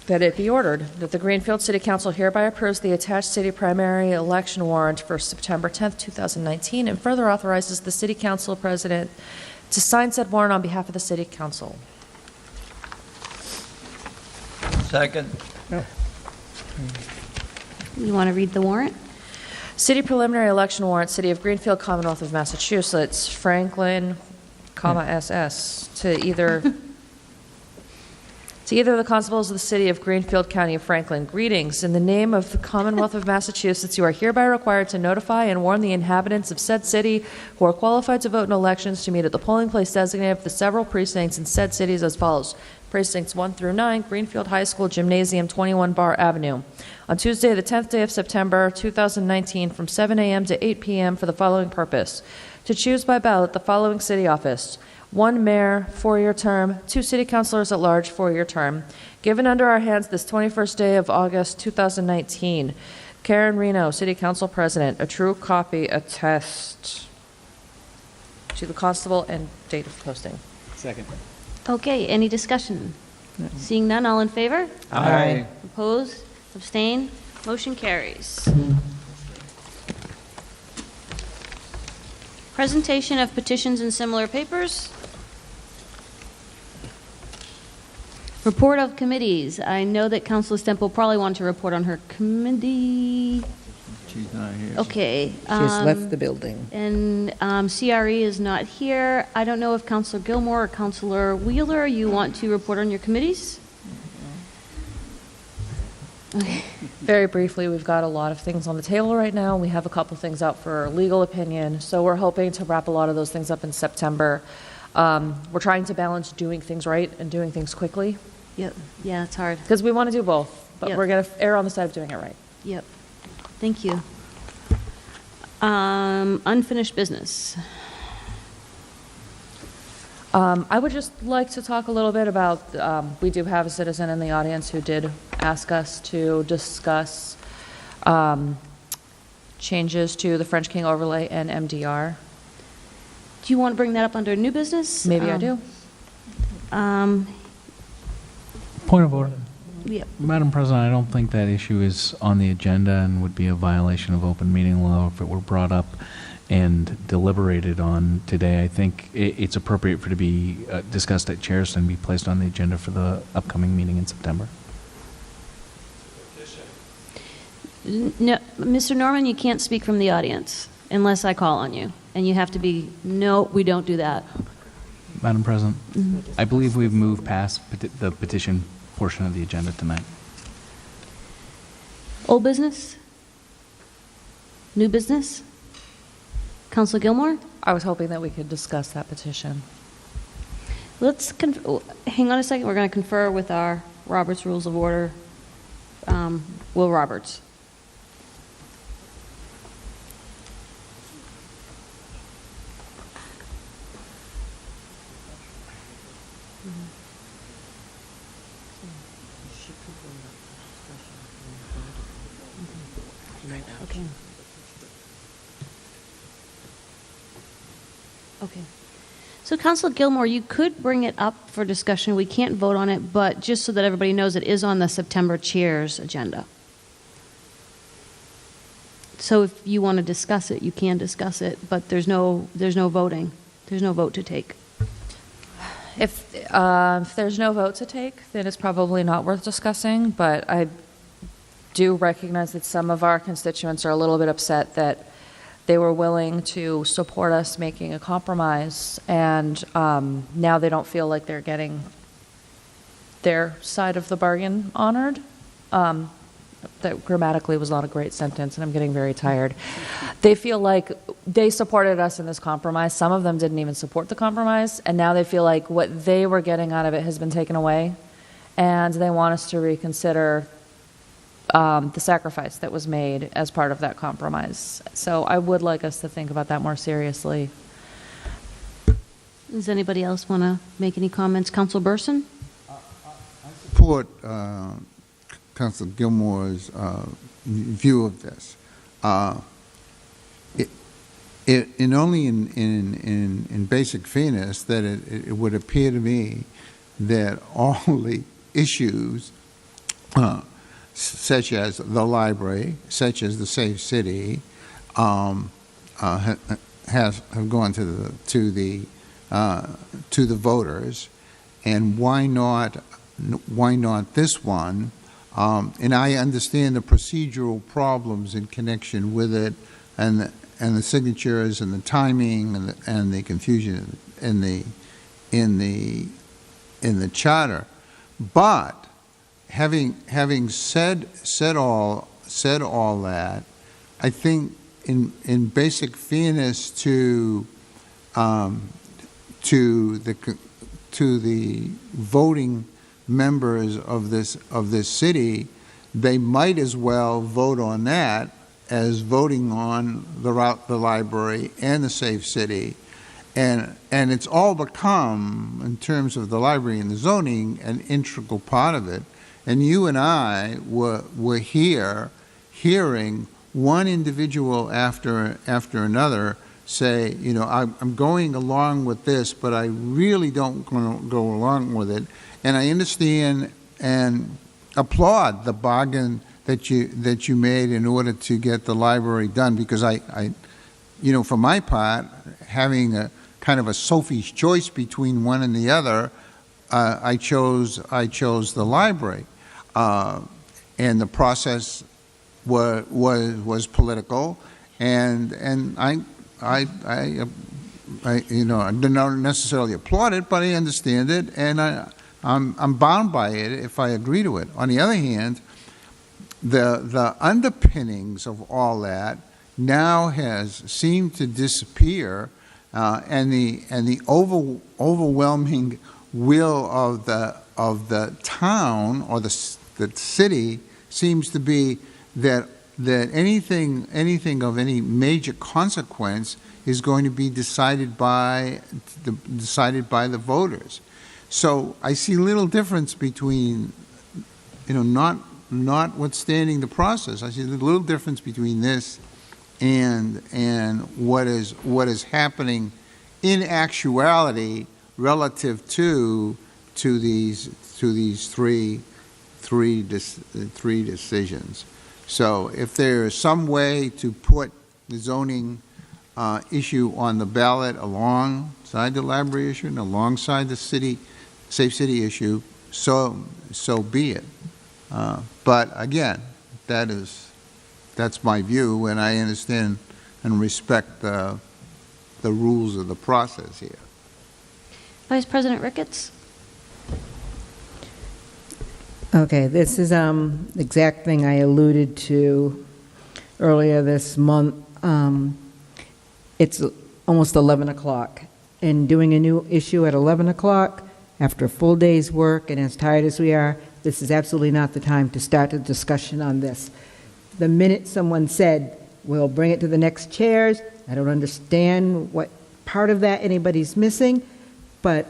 that the Greenfield City Council hereby approves the attached city primary election warrant for September 10th, 2019, and further authorizes the City Council President to sign said warrant on behalf of the City Council. Second. You want to read the warrant? City preliminary election warrant, City of Greenfield, Commonwealth of Massachusetts, Franklin, SS, to either the constables of the City of Greenfield, County of Franklin. Greetings. In the name of the Commonwealth of Massachusetts, you are hereby required to notify and warn the inhabitants of said city who are qualified to vote in elections to meet at the polling place designated for the several precincts in said cities as follows. Precincts 1 through 9, Greenfield High School Gymnasium, 21 Bar Avenue. On Tuesday, the 10th day of September, 2019, from 7 a.m. to 8 p.m. for the following purpose. To choose by ballot the following city office. 1 mayor, 4-year term, 2 city councilors at large, 4-year term. Given under our hands this 21st day of August 2019. Karen Reno, City Council President. A true copy attest to the constable and date of posting. Second. Okay, any discussion? Seeing none, all in favor? Aye. Opposed? Abstain? Motion carries. Presentation of petitions and similar papers. Report of committees. I know that Councilor Stemple probably wanted to report on her committee. She's not here. Okay. She has left the building. And CRE is not here. I don't know if Councilor Gilmore or Councilor Wheeler, you want to report on your committees? Okay. Very briefly, we've got a lot of things on the table right now. We have a couple things out for legal opinion, so we're hoping to wrap a lot of those things up in September. We're trying to balance doing things right and doing things quickly. Yep. Yeah, it's hard. Because we want to do both, but Yep. we're going to err on the side of doing it right. Yep. Thank you. Unfinished business. I would just like to talk a little bit about, we do have a citizen in the audience who did ask us to discuss changes to the French King overlay and MDR. Do you want to bring that up under new business? Maybe I do. Point of order. Yep. Madam President, I don't think that issue is on the agenda and would be a violation of open meeting law if it were brought up and deliberated on today. I think it's appropriate for it to be discussed at chairs and be placed on the agenda for the upcoming meeting in September. No, Mr. Norman, you can't speak from the audience unless I call on you. And you have to be, no, we don't do that. Madam President, I believe we've moved past the petition portion of the agenda tonight. Old business? New business? Councilor Gilmore? I was hoping that we could discuss that petition. Let's hang on a second. We're going to confer with our Roberts Rules of Order, Will Roberts. Okay. Okay. So, Councilor Gilmore, you could bring it up for discussion. We can't vote on it, but just so that everybody knows, it is on the September chair's agenda. So, if you want to discuss it, you can discuss it, but there's no voting. There's no vote to take. If there's no vote to take, then it's probably not worth discussing, but I do recognize that some of our constituents are a little bit upset that they were willing to support us making a compromise, and now they don't feel like they're getting their side of the bargain honored. that grammatically was not a great sentence, and I'm getting very tired. They feel like they supported us in this compromise. Some of them didn't even support the compromise, and now they feel like what they were getting out of it has been taken away, and they want us to reconsider the sacrifice that was made as part of that compromise. So I would like us to think about that more seriously. Does anybody else want to make any comments? Council Burson? Support Council Gilmore's view of this. In only in basic fairness that it would appear to me that all the issues such as the library, such as the Safe City, have gone to the voters, and why not this one? And I understand the procedural problems in connection with it, and the signatures, and the timing, and the confusion in the charter. But having said all that, I think in basic fairness to the voting members of this city, they might as well vote on that as voting on the library and the Safe City, and it's all become, in terms of the library and the zoning, an integral part of it. And you and I were here hearing one individual after another say, you know, I'm going along with this, but I really don't want to go along with it. And I understand and applaud the bargain that you made in order to get the library done, because I you know, for my part, having a kind of a Sophie's choice between one and the other, I chose the library, and the process was political, and I you know, I don't necessarily applaud it, but I understand it, and I'm bound by it if I agree to it. On the other hand, the underpinnings of all that now has seemed to disappear, and the overwhelming will of the town or the city seems to be that anything of any major consequence is going to be decided by the voters. So I see little difference between, you know, notwithstanding the process, I see a little difference between this and what is happening in actuality relative to these three decisions. So if there is some way to put the zoning issue on the ballot alongside the library issue and alongside the Safe City issue, so be it. But again, that's my view, and I understand and respect the rules of the process here. Vice President Ricketts? Okay, this is the exact thing I alluded to earlier this month. It's almost 11 o'clock, and doing a new issue at 11 o'clock after a full day's work, and as tired as we are, this is absolutely not the time to start a discussion on this. The minute someone said, we'll bring it to the next chairs, I don't understand what part of that anybody's missing, but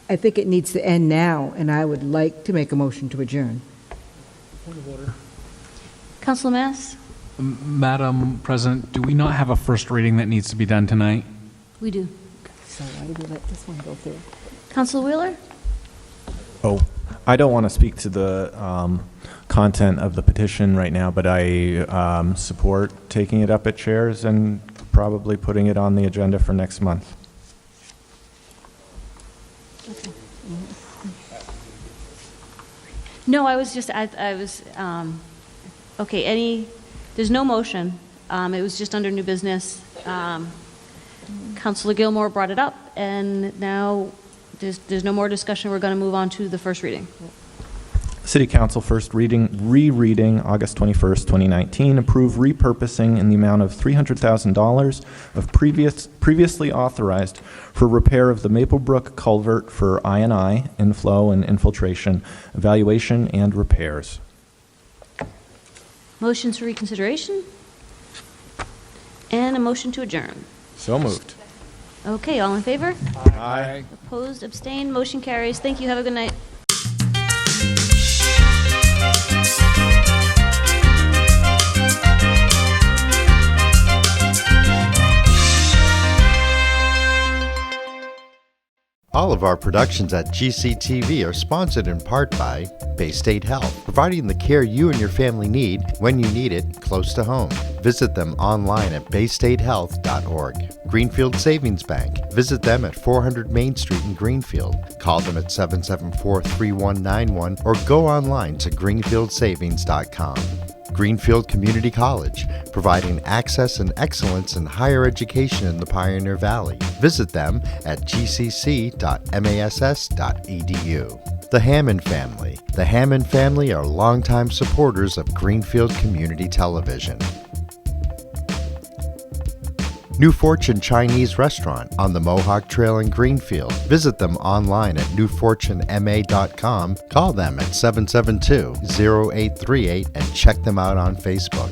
I think it needs to end now, and I would like to make a motion to adjourn. Point of order. Councilor Mass? Madam President, do we not have a first reading that needs to be done tonight? We do. So why did we let this one go through? Councilor Wheeler? Oh, I don't want to speak to the content of the petition right now, but I support taking it up at chairs and probably putting it on the agenda for next month. Okay. No, I was okay, there's no motion. It was just under new business. Councilor Gilmore brought it up, and now there's no more discussion. We're going to move on to the first reading. City Council first rereading, August 21st, 2019, approve repurposing in the amount of $300,000 of previously authorized for repair of the Maplebrook culvert for I&I, inflow and infiltration, evaluation and repairs. Motions for reconsideration? And a motion to adjourn. So moved. Okay, all in favor? Aye. Opposed, abstained, motion carries. Thank you, have a good night. All of our productions at GCTV are sponsored in part by Bay State Health, providing the care you and your family need when you need it, close to home. Visit them online at baystatehealth.org. Greenfield Savings Bank. Visit them at 400 Main Street in Greenfield. Call them at 774-3191 or go online to greenfieldsavings.com. Greenfield Community College, providing access and excellence in higher education in the Pioneer Valley. Visit them at gcc.mass.edu. The Hammond Family. The Hammond family are longtime supporters of Greenfield Community Television. New Fortune Chinese Restaurant on the Mohawk Trail in Greenfield. Visit them online at newfortunema.com. Call them at 772-0838 and check them out on Facebook.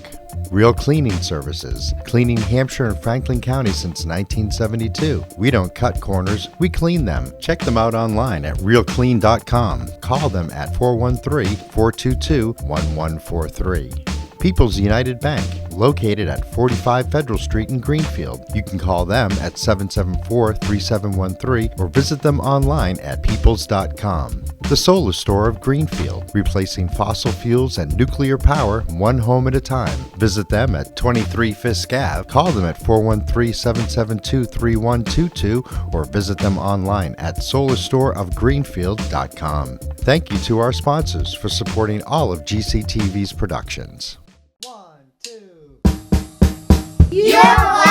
Real Cleaning Services, cleaning Hampshire and Franklin County since 1972. We don't cut corners, we clean them. Check them out online at realclean.com. Call them at 413-422-1143. People's United Bank, located at 45 Federal Street in Greenfield. You can call them at 774-3713 or visit them online at peoples.com. The Solar Store of Greenfield, replacing fossil fuels and nuclear power one home at a time. Visit them at 23 Fisk Ave. Call them at 413-772-3122 or visit them online at solarstoreofgreenfield.com. Thank you to our sponsors for supporting all of GCTV's productions. Yeah!